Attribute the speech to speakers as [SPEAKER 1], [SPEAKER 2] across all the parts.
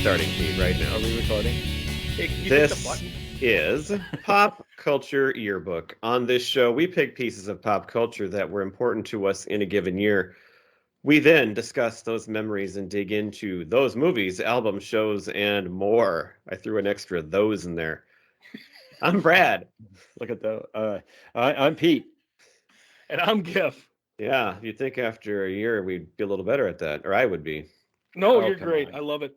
[SPEAKER 1] starting, Pete, right now.
[SPEAKER 2] Are we recording?
[SPEAKER 3] Hey, can you hit the
[SPEAKER 1] This
[SPEAKER 3] button?
[SPEAKER 1] is Pop Culture Yearbook. On this show, we pick pieces of pop culture that were important to us in a given year. We then discuss those memories and dig into those movies, albums, shows, and more. I threw an extra those in there. I'm Brad.
[SPEAKER 2] Look at the. I'm Pete.
[SPEAKER 3] And I'm Gif.
[SPEAKER 1] Yeah, you'd think after a year we'd be a little better at that, or I would be.
[SPEAKER 3] No,
[SPEAKER 2] Oh,
[SPEAKER 3] you're
[SPEAKER 2] come
[SPEAKER 3] great.
[SPEAKER 2] on.
[SPEAKER 3] I love it.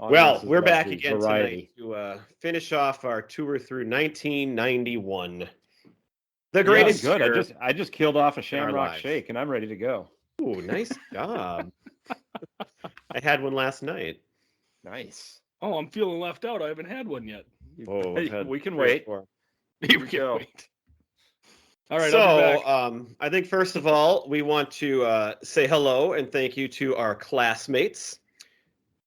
[SPEAKER 1] Well,
[SPEAKER 2] Audiences
[SPEAKER 1] we're
[SPEAKER 2] love
[SPEAKER 1] back
[SPEAKER 2] the
[SPEAKER 1] again
[SPEAKER 2] variety.
[SPEAKER 1] tonight to finish off our tour through 1991. The
[SPEAKER 2] Yeah,
[SPEAKER 1] greatest
[SPEAKER 2] good.
[SPEAKER 1] year.
[SPEAKER 2] I just killed off a
[SPEAKER 1] our
[SPEAKER 2] Shamrock
[SPEAKER 1] lives.
[SPEAKER 2] Shake, and I'm ready to go.
[SPEAKER 1] Ooh, nice job. I had one last night.
[SPEAKER 2] Nice.
[SPEAKER 3] Oh, I'm feeling left out. I haven't had one yet.
[SPEAKER 1] Oh, I've had
[SPEAKER 2] We can
[SPEAKER 1] 3 or
[SPEAKER 2] wait.
[SPEAKER 1] 4.
[SPEAKER 3] Here we
[SPEAKER 2] go.
[SPEAKER 3] Wait. All right, I'll be
[SPEAKER 1] So,
[SPEAKER 3] back.
[SPEAKER 1] I think first of all, we want to say hello and thank you to our classmates.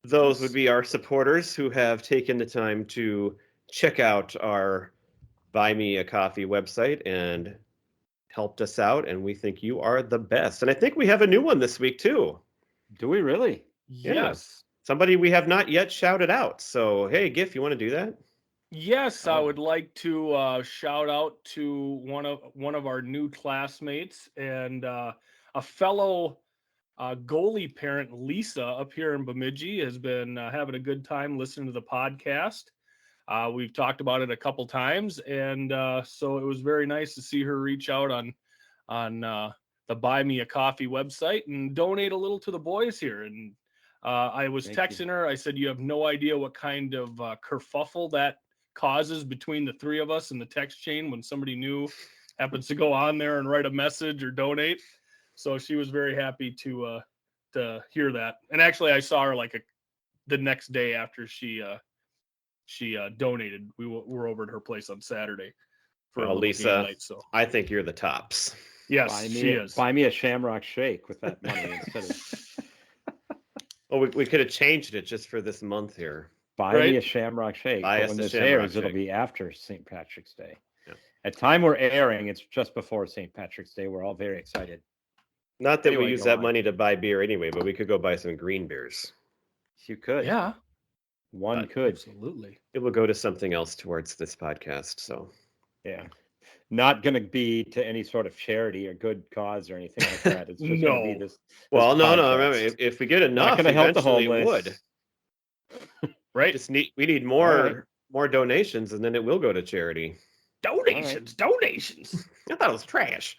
[SPEAKER 1] Those would be our supporters who have taken the time to check out our Buy Me a Coffee website and helped us out, and we think you are the best. And I think we have a new one this week too.
[SPEAKER 2] Do we really?
[SPEAKER 3] Yes.
[SPEAKER 1] Somebody we have not yet shouted out. So, hey, Gif, you want to do that?
[SPEAKER 3] Yes, I
[SPEAKER 2] Oh.
[SPEAKER 3] would like to shout out to one of our new classmates and a fellow goalie parent, Lisa, up here in Bemidji, has been having a good time listening to the podcast. We've talked about it a couple times, and so it was very nice to see her reach out on the Buy Me a Coffee website and donate a little to the boys here. And I was
[SPEAKER 2] Thank
[SPEAKER 3] texting her. I said, "You have no idea what kind of kerfuffle that causes between the three of us in the text chain when somebody new happens to go on there and write a message or donate." So she was very happy to hear that. And actually, I saw her the next day after she donated. We were over at her place on Saturday for a
[SPEAKER 1] Well,
[SPEAKER 3] little
[SPEAKER 1] Lisa,
[SPEAKER 3] game night. So
[SPEAKER 1] I think you're the tops.
[SPEAKER 3] yes, she is.
[SPEAKER 2] Buy me a Shamrock Shake with that money instead of
[SPEAKER 1] Well, we could have changed it just for this month here.
[SPEAKER 2] buy
[SPEAKER 3] Right?
[SPEAKER 2] me a Shamrock Shake.
[SPEAKER 1] Buy
[SPEAKER 2] But
[SPEAKER 1] us
[SPEAKER 2] when
[SPEAKER 1] a
[SPEAKER 2] this
[SPEAKER 1] Shamrock
[SPEAKER 2] airs, it'll
[SPEAKER 1] Shake.
[SPEAKER 2] be after St. Patrick's Day.
[SPEAKER 1] Yeah.
[SPEAKER 2] At time we're airing, it's just before St. Patrick's Day. We're all very excited.
[SPEAKER 1] Not that we
[SPEAKER 2] Anyway,
[SPEAKER 1] use
[SPEAKER 2] go
[SPEAKER 1] that
[SPEAKER 2] on.
[SPEAKER 1] money to buy beer anyway, but we could go buy some green beers.
[SPEAKER 2] You could.
[SPEAKER 3] Yeah,
[SPEAKER 2] One
[SPEAKER 1] But-
[SPEAKER 2] could.
[SPEAKER 3] absolutely.
[SPEAKER 1] It will go to something else towards this podcast. So,
[SPEAKER 2] Yeah. Not going to be to any sort of charity or good cause or anything like that. It's just going to be
[SPEAKER 3] No.
[SPEAKER 2] this.
[SPEAKER 1] well, no.
[SPEAKER 2] podcast.
[SPEAKER 1] Remember, if we get enough,
[SPEAKER 2] gonna help the
[SPEAKER 1] eventually it
[SPEAKER 2] homeless.
[SPEAKER 1] would.
[SPEAKER 3] Right?
[SPEAKER 1] We need more
[SPEAKER 2] right.
[SPEAKER 1] donations, and then it will go to charity.
[SPEAKER 3] Donations.
[SPEAKER 1] I thought it was trash.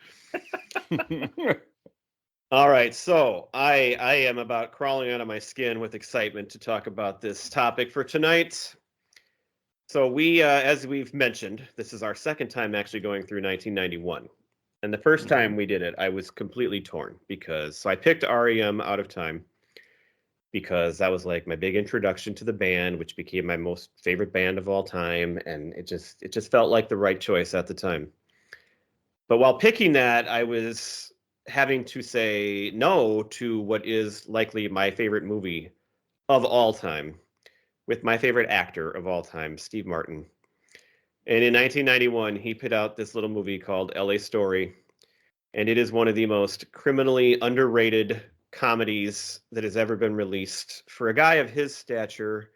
[SPEAKER 1] All right, so I am about crawling out of my skin with excitement to talk about this topic for tonight. So we, as we've mentioned, this is our second time actually going through 1991. And the first time we did it, I was completely torn so I picked REM Out of Time because that was like my big introduction to the band, which became my most favorite band of all time. And it just felt like the right choice at the time. But while picking that, I was having to say no to what is likely my favorite movie of all time, with my favorite actor of all time, Steve Martin. And in 1991, he put out this little movie called LA Story, and it is one of the most criminally underrated comedies that has ever been released for a guy of his stature,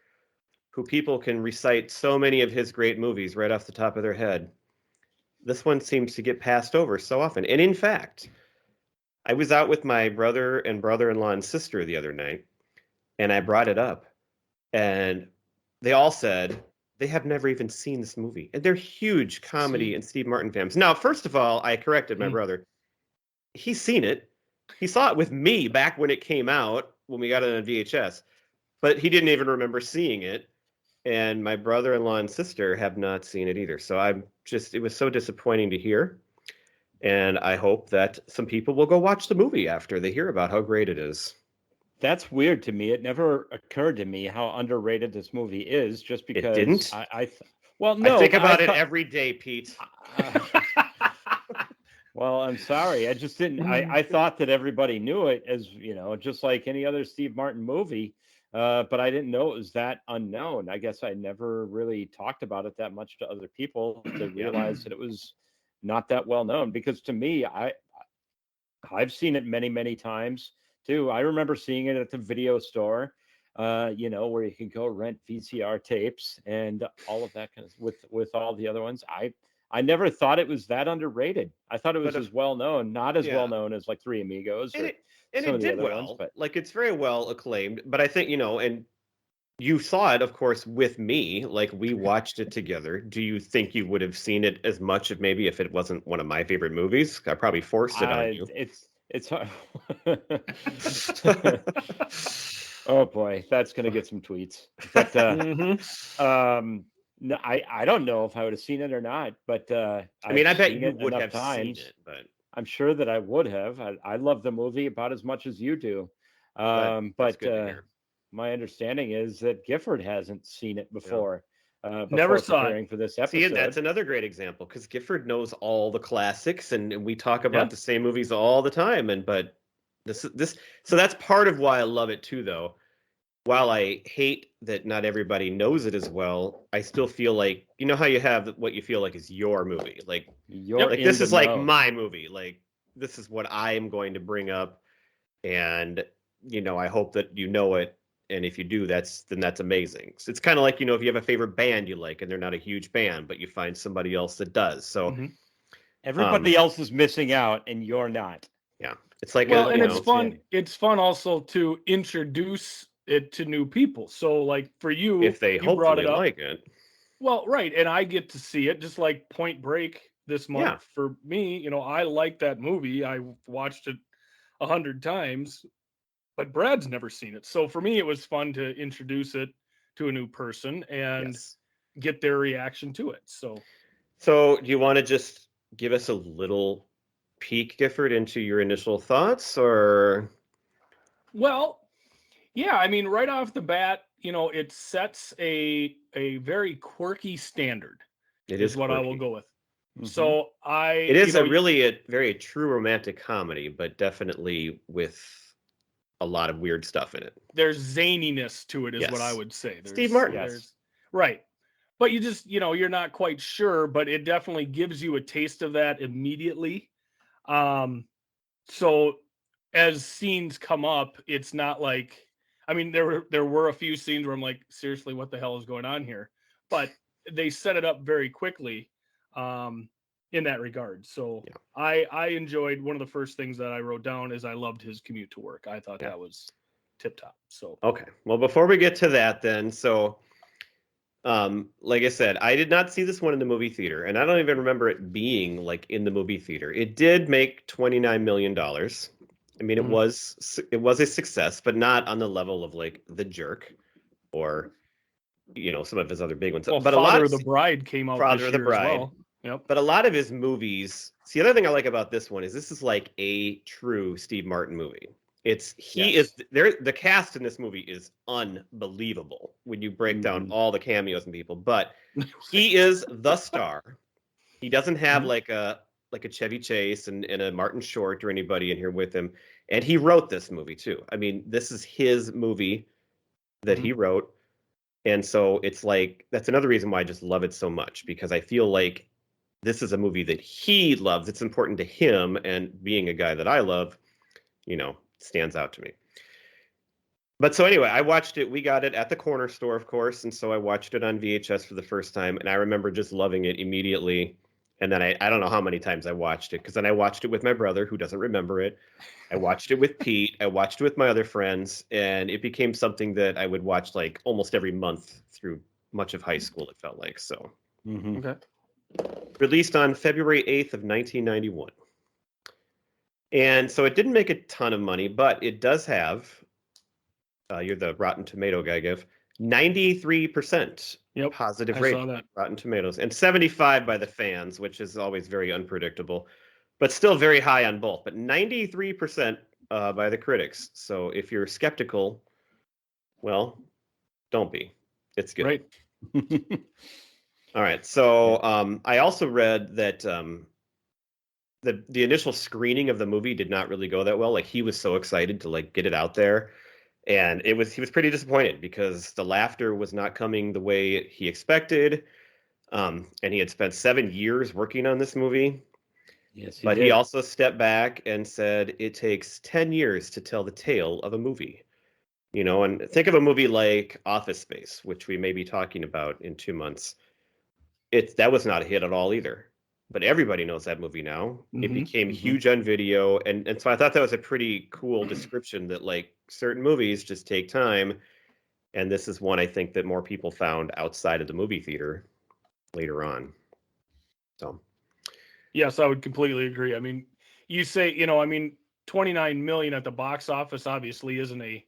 [SPEAKER 1] who people can recite so many of his great movies right off the top of their head. This one seems to get passed over so often. And in fact, I was out with my brother and brother-in-law and sister the other night, and I brought it up, and they all said they have never even seen this movie. And they're huge comedy and Steve Martin fans. Now, first of all, I corrected my brother. He's seen it. He saw it with me back when it came out, when we got it on VHS, but he didn't even remember seeing it. And my brother-in-law and sister have not seen it either. So it was so disappointing to hear. And I hope that some people will go watch the movie after they hear about how great it is.
[SPEAKER 2] That's weird to me. It never occurred to me how underrated this movie is, just because
[SPEAKER 1] It didn't?
[SPEAKER 2] Well, no,
[SPEAKER 1] I think about it
[SPEAKER 2] thought-
[SPEAKER 1] every day, Pete.
[SPEAKER 2] Well, I'm sorry. I just didn't. I thought that everybody knew it as, just like any other Steve Martin movie. But I didn't know it was that unknown. I guess I never really talked about it that much to other people to realize that it was not that well known. Because to me, I've seen it many, many times too. I remember seeing it at the video store. where you can go rent VCR tapes and all of that kind of with all the other ones. I never thought it was that underrated. I thought it was
[SPEAKER 1] But
[SPEAKER 2] as well known, not as
[SPEAKER 1] yeah,
[SPEAKER 2] well known as like Three Amigos
[SPEAKER 1] and
[SPEAKER 2] or
[SPEAKER 1] it
[SPEAKER 2] some of the
[SPEAKER 1] did
[SPEAKER 2] other ones,
[SPEAKER 1] well.
[SPEAKER 2] but
[SPEAKER 1] Like it's very well acclaimed. But I think and you saw it, of course, with me. Like we watched it together. Do you think you would have seen it as much if it wasn't one of my favorite movies? I probably forced it on you.
[SPEAKER 2] it's hard. Oh boy, that's gonna get some tweets. But no, I don't know if I would have seen it or not, but
[SPEAKER 1] I mean, I
[SPEAKER 2] I've
[SPEAKER 1] bet
[SPEAKER 2] seen
[SPEAKER 1] you
[SPEAKER 2] it
[SPEAKER 1] would
[SPEAKER 2] enough
[SPEAKER 1] have seen
[SPEAKER 2] times.
[SPEAKER 1] it, but
[SPEAKER 2] I'm sure that I would have. I love the movie about as much as you do.
[SPEAKER 1] that's
[SPEAKER 2] But
[SPEAKER 1] good to hear.
[SPEAKER 2] my understanding is that Gifford hasn't seen it before.
[SPEAKER 3] Never
[SPEAKER 2] Before
[SPEAKER 3] saw it.
[SPEAKER 2] preparing for this
[SPEAKER 1] See, and that's
[SPEAKER 2] episode.
[SPEAKER 1] another great example because Gifford knows all the classics, and we talk
[SPEAKER 3] Yeah.
[SPEAKER 1] about the same movies all the time. But so that's part of why I love it too, though. While I hate that not everybody knows it as well, I still feel like how you have what you feel like is your movie.
[SPEAKER 2] You're
[SPEAKER 1] Like
[SPEAKER 2] in
[SPEAKER 1] this
[SPEAKER 2] the
[SPEAKER 1] is like
[SPEAKER 2] know.
[SPEAKER 1] my movie. Like this is what I am going to bring up, and I hope that you know it. And if you do, then that's amazing. So it's kind of like if you have a favorite band you like, and they're not a huge band, but you find somebody else that does. So
[SPEAKER 3] Mhm.
[SPEAKER 2] Everybody else is missing out, and you're not.
[SPEAKER 1] yeah, it's like
[SPEAKER 3] Well,
[SPEAKER 2] You're
[SPEAKER 3] and
[SPEAKER 2] the
[SPEAKER 3] it's
[SPEAKER 2] one that's
[SPEAKER 3] fun.
[SPEAKER 2] in.
[SPEAKER 3] It's fun also to introduce it to new people. So, like for you,
[SPEAKER 1] if they
[SPEAKER 3] you brought
[SPEAKER 1] hopefully
[SPEAKER 3] it up.
[SPEAKER 1] like it.
[SPEAKER 3] Well, right, and I get to see it just like Point Break this month.
[SPEAKER 1] Yeah.
[SPEAKER 3] For me, I like that movie. I watched it 100 times, but Brad's never seen it. So for me, it was fun to introduce it to a new person and
[SPEAKER 1] Yes.
[SPEAKER 3] get their reaction to it. So
[SPEAKER 1] So do you want to just give us a little peek, Gifford, into your initial thoughts, or
[SPEAKER 3] well, yeah, I mean, right off the bat, it sets a very quirky standard,
[SPEAKER 1] it
[SPEAKER 3] is
[SPEAKER 1] is
[SPEAKER 3] what I will
[SPEAKER 1] quirky?
[SPEAKER 3] go with.
[SPEAKER 2] Mhm.
[SPEAKER 3] So
[SPEAKER 1] It is a very true romantic comedy, but definitely with a lot of weird stuff in it.
[SPEAKER 3] there's zaniness to it, is what I
[SPEAKER 1] Yes.
[SPEAKER 3] would say.
[SPEAKER 1] Steve Martin.
[SPEAKER 2] Yes.
[SPEAKER 3] Right. But you just, you're not quite sure, but it definitely gives you a taste of that immediately. So as scenes come up, it's not like, I mean, there were a few scenes where I'm like, seriously, what the hell is going on here? But they set it up very quickly in that regard. So
[SPEAKER 1] Yeah.
[SPEAKER 3] I enjoyed, one of the first things that I wrote down is I loved his commute to work. I thought that was tip top. So
[SPEAKER 1] Okay. Well, before we get to that, then, so like I said, I did not see this one in the movie theater, and I don't even remember it being like in the movie theater. It did make $29 million. I mean,
[SPEAKER 3] Mhm.
[SPEAKER 1] it was a success, but not on the level of like The Jerk or some of his other big ones.
[SPEAKER 3] well,
[SPEAKER 1] But
[SPEAKER 3] Father of the Bride came out
[SPEAKER 1] Father
[SPEAKER 3] this
[SPEAKER 1] of the
[SPEAKER 3] year as
[SPEAKER 1] Bride.
[SPEAKER 3] well. Yep.
[SPEAKER 1] But a lot of his movies. See, the other thing I like about this one is this is like a true Steve Martin movie. He
[SPEAKER 2] Yes.
[SPEAKER 1] is there. The cast in this movie is unbelievable when you break down
[SPEAKER 2] Mhm.
[SPEAKER 1] all the cameos and people. But he is the star. He doesn't have
[SPEAKER 3] Mhm.
[SPEAKER 1] like a Chevy Chase and a Martin Short or anybody in here with him. And he wrote this movie too. I mean, this is his movie that he wrote. And so it's like that's another reason why I just love it so much, because I feel like this is a movie that he loves. It's important to him, and being a guy that I love, stands out to me. But so anyway, I watched it. We got it at the corner store, of course, and so I watched it on VHS for the first time, and I remember just loving it immediately. And then I don't know how many times I watched it, because then I watched it with my brother, who doesn't remember it. I watched it with Pete. I watched it with my other friends, and it became something that I would watch like almost every month through much of high school, it felt like. So
[SPEAKER 2] Mhm.
[SPEAKER 3] Okay.
[SPEAKER 1] released on February 8th of 1991. And so it didn't make a ton of money, but it does have, you're the Rotten Tomato guy, Give, 93%
[SPEAKER 3] Yep.
[SPEAKER 1] positive
[SPEAKER 3] I
[SPEAKER 1] rating,
[SPEAKER 3] saw that.
[SPEAKER 1] Rotten Tomatoes, and 75 by the fans, which is always very unpredictable, but still very high on both. But 93% by the critics. So if you're skeptical, well, don't be. It's good.
[SPEAKER 3] Right.
[SPEAKER 1] All right. So I also read that the initial screening of the movie did not really go that well. Like he was so excited to like get it out there, and he was pretty disappointed because the laughter was not coming the way he expected. And he had spent 7 years working on this movie.
[SPEAKER 2] Yes,
[SPEAKER 1] But
[SPEAKER 2] did.
[SPEAKER 1] he also stepped back and said it takes 10 years to tell the tale of a movie. You know, and think of a movie like Office Space, which we may be talking about in 2 months. That was not a hit at all either. But everybody knows that movie now. It
[SPEAKER 3] Mhm,
[SPEAKER 1] became
[SPEAKER 2] mhm.
[SPEAKER 1] huge on video, and so I thought that was a pretty cool description that like certain movies just take time, and this is one I think that more people found outside of the movie theater later on. So
[SPEAKER 3] Yes, I would completely agree. I mean, you say, you know, I mean, 29 million at the box office obviously isn't a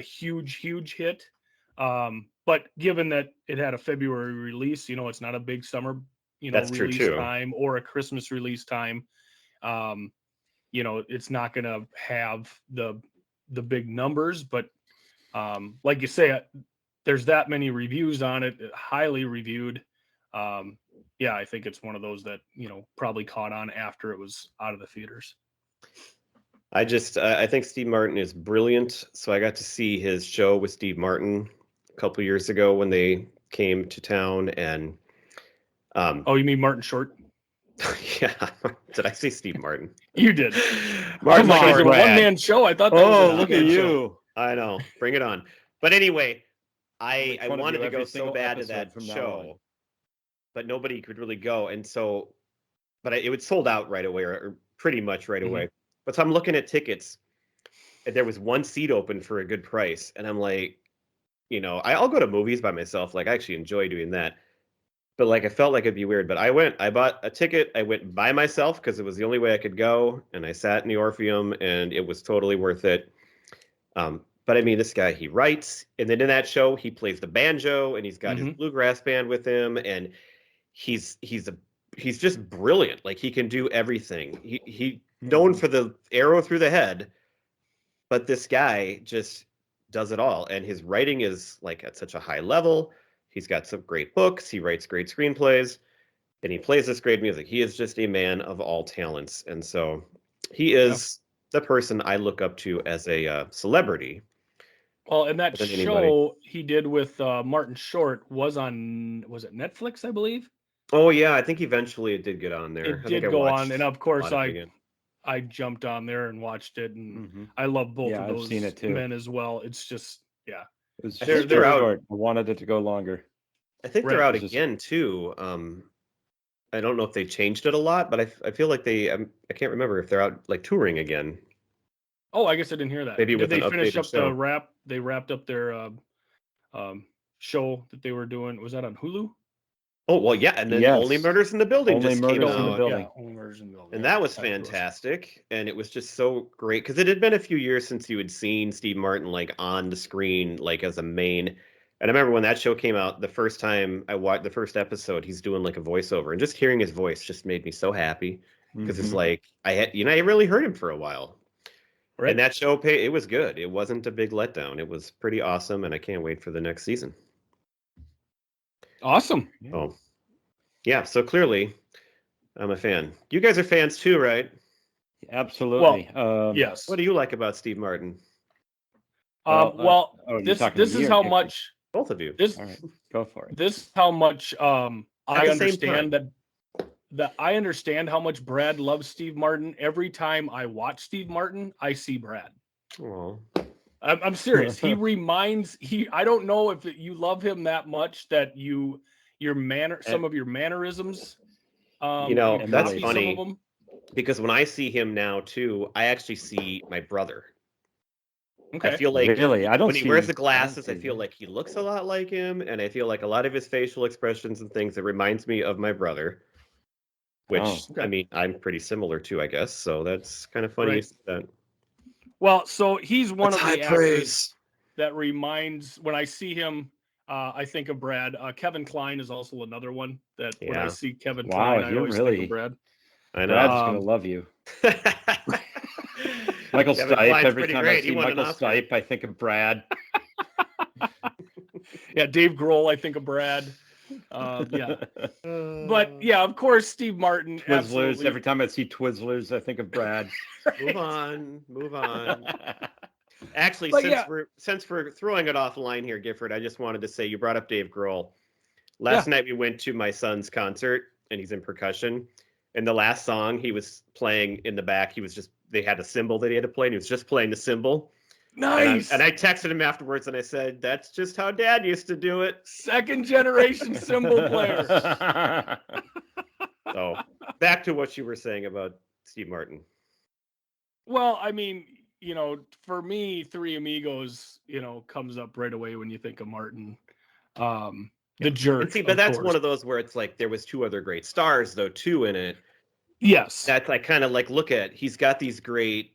[SPEAKER 3] huge hit. But given that it had a February release, you know, it's not a big summer, you know,
[SPEAKER 1] that's true
[SPEAKER 3] release
[SPEAKER 1] too.
[SPEAKER 3] time or a Christmas release time. Um, you know, it's not going to have the big numbers, but like you say, there's that many reviews on it, highly reviewed. Um, yeah, I think it's one of those that, you know, probably caught on after it was out of the theaters.
[SPEAKER 1] I think Steve Martin is brilliant. So I got to see his show with Steve Martin a couple years ago when they came to town, and
[SPEAKER 3] Oh, you mean Martin Short?
[SPEAKER 1] yeah, did I say Steve Martin?
[SPEAKER 3] You did.
[SPEAKER 1] Martin
[SPEAKER 3] Come on,
[SPEAKER 1] Short.
[SPEAKER 3] is it a
[SPEAKER 2] Brad.
[SPEAKER 3] one-man show? I thought that
[SPEAKER 2] Oh,
[SPEAKER 3] was a
[SPEAKER 2] look at
[SPEAKER 3] two-man show.
[SPEAKER 2] you.
[SPEAKER 1] I know. Bring it on. But anyway,
[SPEAKER 2] Make
[SPEAKER 1] I
[SPEAKER 2] fun of
[SPEAKER 1] wanted
[SPEAKER 2] you
[SPEAKER 1] to go
[SPEAKER 2] every
[SPEAKER 1] so
[SPEAKER 2] single
[SPEAKER 1] bad to
[SPEAKER 2] episode
[SPEAKER 1] that
[SPEAKER 2] from now on.
[SPEAKER 1] show, but nobody could really go. And so, it would sold out right away, or pretty much right
[SPEAKER 3] Mhm.
[SPEAKER 1] away. But so I'm looking at tickets, and there was one seat open for a good price. And I'm like, you know, I'll go to movies by myself. Like, I actually enjoy doing that. But like, I felt like it'd be weird. But I bought a ticket. I went by myself because it was the only way I could go. And I sat in the Orpheum, and it was totally worth it. But I mean, this guy, he writes, and then in that show, he plays the banjo, and he's got his
[SPEAKER 3] Mhm.
[SPEAKER 1] bluegrass band with him, and he's just brilliant. Like, he can do everything. He known
[SPEAKER 2] Mhm.
[SPEAKER 1] for the arrow through the head, but this guy just does it all, and his writing is like at such a high level. He's got some great books. He writes great screenplays, and he plays this great music. He is just a man of all talents, and so he is the person I look up to as a celebrity.
[SPEAKER 3] Well, and that
[SPEAKER 1] Than anybody.
[SPEAKER 3] show he did with Martin Short was it Netflix, I believe?
[SPEAKER 1] Oh yeah, I think eventually it did get on there.
[SPEAKER 3] It
[SPEAKER 1] I think I
[SPEAKER 3] did go on, and
[SPEAKER 1] watched
[SPEAKER 3] of
[SPEAKER 1] a
[SPEAKER 3] course
[SPEAKER 1] lot of it again.
[SPEAKER 3] I jumped on there and watched it, and
[SPEAKER 2] Mhm.
[SPEAKER 3] I love both
[SPEAKER 2] Yeah,
[SPEAKER 3] of
[SPEAKER 2] I've
[SPEAKER 3] those
[SPEAKER 2] seen it too.
[SPEAKER 3] men as well. It's just, yeah,
[SPEAKER 2] It was
[SPEAKER 1] I
[SPEAKER 3] They're-
[SPEAKER 1] think they're out.
[SPEAKER 2] short. I wanted it to go longer.
[SPEAKER 1] I think they're
[SPEAKER 3] Right.
[SPEAKER 1] out
[SPEAKER 2] It's just-
[SPEAKER 1] again too. I don't know if they changed it a lot, but I feel like I can't remember if they're out like touring again.
[SPEAKER 3] Oh, I guess I didn't hear that.
[SPEAKER 1] Maybe
[SPEAKER 3] Did
[SPEAKER 1] with
[SPEAKER 3] they
[SPEAKER 1] an
[SPEAKER 3] finish
[SPEAKER 1] updated
[SPEAKER 3] up
[SPEAKER 1] show.
[SPEAKER 3] the wrap? They wrapped up their show that they were doing. Was that on Hulu?
[SPEAKER 1] Oh well, yeah, and then
[SPEAKER 2] Yes.
[SPEAKER 1] Only Murders in the Building
[SPEAKER 2] Only
[SPEAKER 1] just came
[SPEAKER 2] Murders in the
[SPEAKER 1] out,
[SPEAKER 2] Building.
[SPEAKER 3] Yeah, Only Murders in the Building.
[SPEAKER 1] and
[SPEAKER 3] Yeah,
[SPEAKER 1] that was
[SPEAKER 3] that's what it
[SPEAKER 1] fantastic. And it was just so great because it had been a few years since you had seen Steve Martin like on the screen, like as a main. And I remember when that show came out, the first time I watched the first episode, he's doing like a voiceover, and just hearing his voice just made me so happy because it's
[SPEAKER 2] Mhm.
[SPEAKER 1] like I really heard him for a while.
[SPEAKER 3] Right.
[SPEAKER 1] And that show, it was good. It wasn't a big letdown. It was pretty awesome, and I can't wait for the next season.
[SPEAKER 3] Awesome.
[SPEAKER 1] Oh, yeah. So clearly, I'm a fan. You guys are fans too, right?
[SPEAKER 2] Absolutely.
[SPEAKER 3] Yes.
[SPEAKER 1] What do you like about Steve Martin?
[SPEAKER 2] oh, you're
[SPEAKER 3] this
[SPEAKER 2] talking to
[SPEAKER 3] this
[SPEAKER 2] me
[SPEAKER 3] is
[SPEAKER 2] or
[SPEAKER 3] how
[SPEAKER 2] Gifford?
[SPEAKER 3] much
[SPEAKER 1] Both of you.
[SPEAKER 3] this
[SPEAKER 2] All right, go for it.
[SPEAKER 3] this is how much I
[SPEAKER 1] At the same
[SPEAKER 3] understand
[SPEAKER 1] time.
[SPEAKER 3] that I understand how much Brad loves Steve Martin. Every time I watch Steve Martin, I see Brad.
[SPEAKER 1] Oh,
[SPEAKER 3] I'm serious. I don't know if you love him that much that some of your mannerisms.
[SPEAKER 1] You know,
[SPEAKER 2] that's
[SPEAKER 3] copy
[SPEAKER 1] funny.
[SPEAKER 3] Some of them.
[SPEAKER 1] because when I see him now too, I actually see my brother.
[SPEAKER 3] Okay.
[SPEAKER 1] I feel like
[SPEAKER 2] Really, I don't
[SPEAKER 1] when he
[SPEAKER 2] see.
[SPEAKER 1] wears the
[SPEAKER 2] I don't
[SPEAKER 1] glasses, I
[SPEAKER 2] see
[SPEAKER 1] feel
[SPEAKER 2] that.
[SPEAKER 1] like he looks a lot like him, and I feel like a lot of his facial expressions and things, it reminds me of my brother. Which
[SPEAKER 2] Oh.
[SPEAKER 3] Okay.
[SPEAKER 1] I mean, I'm pretty similar to, I guess. So that's kind of funny.
[SPEAKER 3] Right.
[SPEAKER 1] You said that.
[SPEAKER 3] Well, so he's one
[SPEAKER 1] That's
[SPEAKER 3] of the
[SPEAKER 1] high
[SPEAKER 3] actors
[SPEAKER 1] praise.
[SPEAKER 3] that reminds when I see him. I think of Brad. Kevin Kline is also another one that when I
[SPEAKER 1] Yeah.
[SPEAKER 3] see Kevin
[SPEAKER 2] Wow,
[SPEAKER 3] Kline, I
[SPEAKER 2] you're
[SPEAKER 3] always think
[SPEAKER 2] really-
[SPEAKER 3] of Brad.
[SPEAKER 1] I know.
[SPEAKER 2] Brad's
[SPEAKER 3] Um,
[SPEAKER 2] gonna love you. Michael
[SPEAKER 1] Kevin
[SPEAKER 2] Stipe.
[SPEAKER 1] Kline's
[SPEAKER 2] Every
[SPEAKER 1] pretty
[SPEAKER 2] time
[SPEAKER 1] great.
[SPEAKER 2] I
[SPEAKER 1] He
[SPEAKER 2] see
[SPEAKER 1] won an
[SPEAKER 2] Michael
[SPEAKER 1] Oscar.
[SPEAKER 2] Stipe, I think of Brad.
[SPEAKER 3] Yeah, Dave Grohl. I think of Brad. Yeah, but yeah, of course, Steve Martin.
[SPEAKER 2] Twizzlers.
[SPEAKER 3] Absolutely.
[SPEAKER 2] Every time I see Twizzlers, I think of Brad.
[SPEAKER 1] Move on. Move on. Actually,
[SPEAKER 3] But
[SPEAKER 1] since we're throwing it offline here, Gifford, I just wanted to say you brought up Dave Grohl. Last night we went to my son's concert, and he's in percussion. And the last song he was playing in the back, they had a cymbal that he had to play, and he was just playing the cymbal.
[SPEAKER 3] Nice.
[SPEAKER 1] And I texted him afterwards and I said, "That's just how Dad used to do it."
[SPEAKER 3] Second generation cymbal player.
[SPEAKER 1] So back to what you were saying about Steve Martin.
[SPEAKER 3] Well, I mean, for me, Three Amigos, comes up right away when you think of Martin. The Jerk.
[SPEAKER 1] And see, but that's one of those where it's like there was two other great stars though too in it.
[SPEAKER 3] Yes.
[SPEAKER 1] That's like kind of like look at he's got these great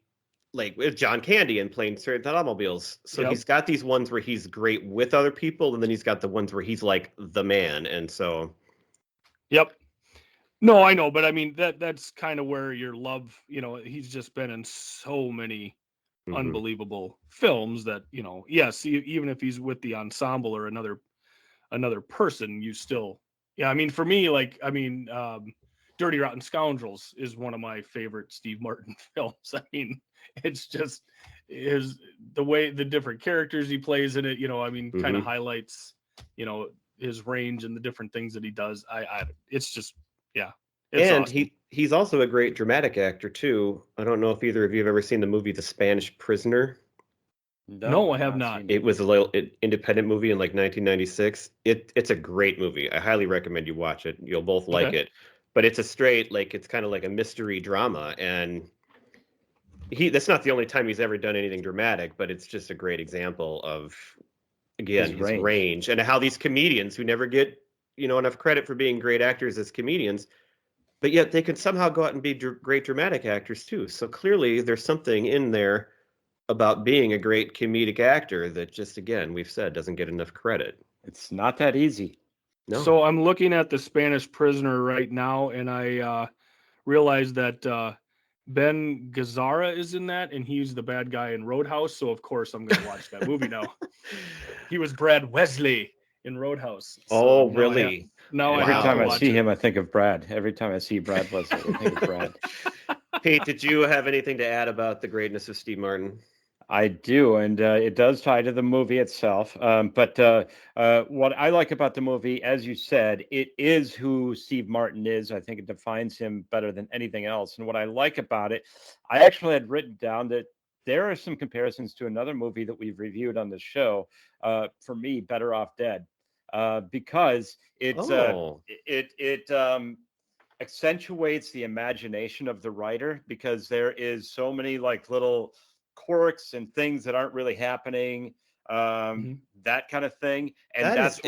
[SPEAKER 1] like with John Candy and playing certain automobiles. So he's got these ones where he's great with other people, and then he's got the ones where he's like the man. And so
[SPEAKER 3] Yep. No, I know, but I mean that's kind of where your love, he's just been in so many unbelievable films that, yes, even if he's with the ensemble or another person, you still, I mean, for me, Dirty Rotten Scoundrels is one of my favorite Steve Martin films. I mean, it's just the different characters he plays in it, kind of highlights, his range and the different things that he does. It's just, it's
[SPEAKER 1] and
[SPEAKER 3] awesome.
[SPEAKER 1] He's also a great dramatic actor too. I don't know if either of you have ever seen the movie The Spanish Prisoner.
[SPEAKER 3] No, I have not.
[SPEAKER 1] It was a little independent movie in like 1996. It's a great movie. I highly recommend you watch it. You'll both like it. But it's a straight, like, it's kind of like a mystery drama. And that's not the only time he's ever done anything dramatic, but it's just a great example of, again, his range and how these comedians who never get, enough credit for being great actors as comedians, but yet they can somehow go out and be great dramatic actors too. So clearly there's something in there about being a great comedic actor that just, again, we've said doesn't get enough credit.
[SPEAKER 2] It's not that easy.
[SPEAKER 1] No.
[SPEAKER 3] So I'm looking at The Spanish Prisoner right now, and I realized that Ben Gazzara is in that, and he's the bad guy in Roadhouse. So of course I'm going to watch that movie now. He was Brad Wesley in Roadhouse.
[SPEAKER 1] So really?
[SPEAKER 2] Every time I see him, I think of Brad. Every time I see Brad Wesley, I think of Brad.
[SPEAKER 1] Pete, did you have anything to add about the greatness of Steve Martin?
[SPEAKER 2] I do, and it does tie to the movie itself. But what I like about the movie, as you said, it is who Steve Martin is. I think it defines him better than anything else. And what I like about it, I actually had written down that there are some comparisons to another movie that we've reviewed on the show. For me, Better Off Dead, because it accentuates the imagination of the writer, because there is so many like little quirks and things that aren't really happening, that kind of thing, and that's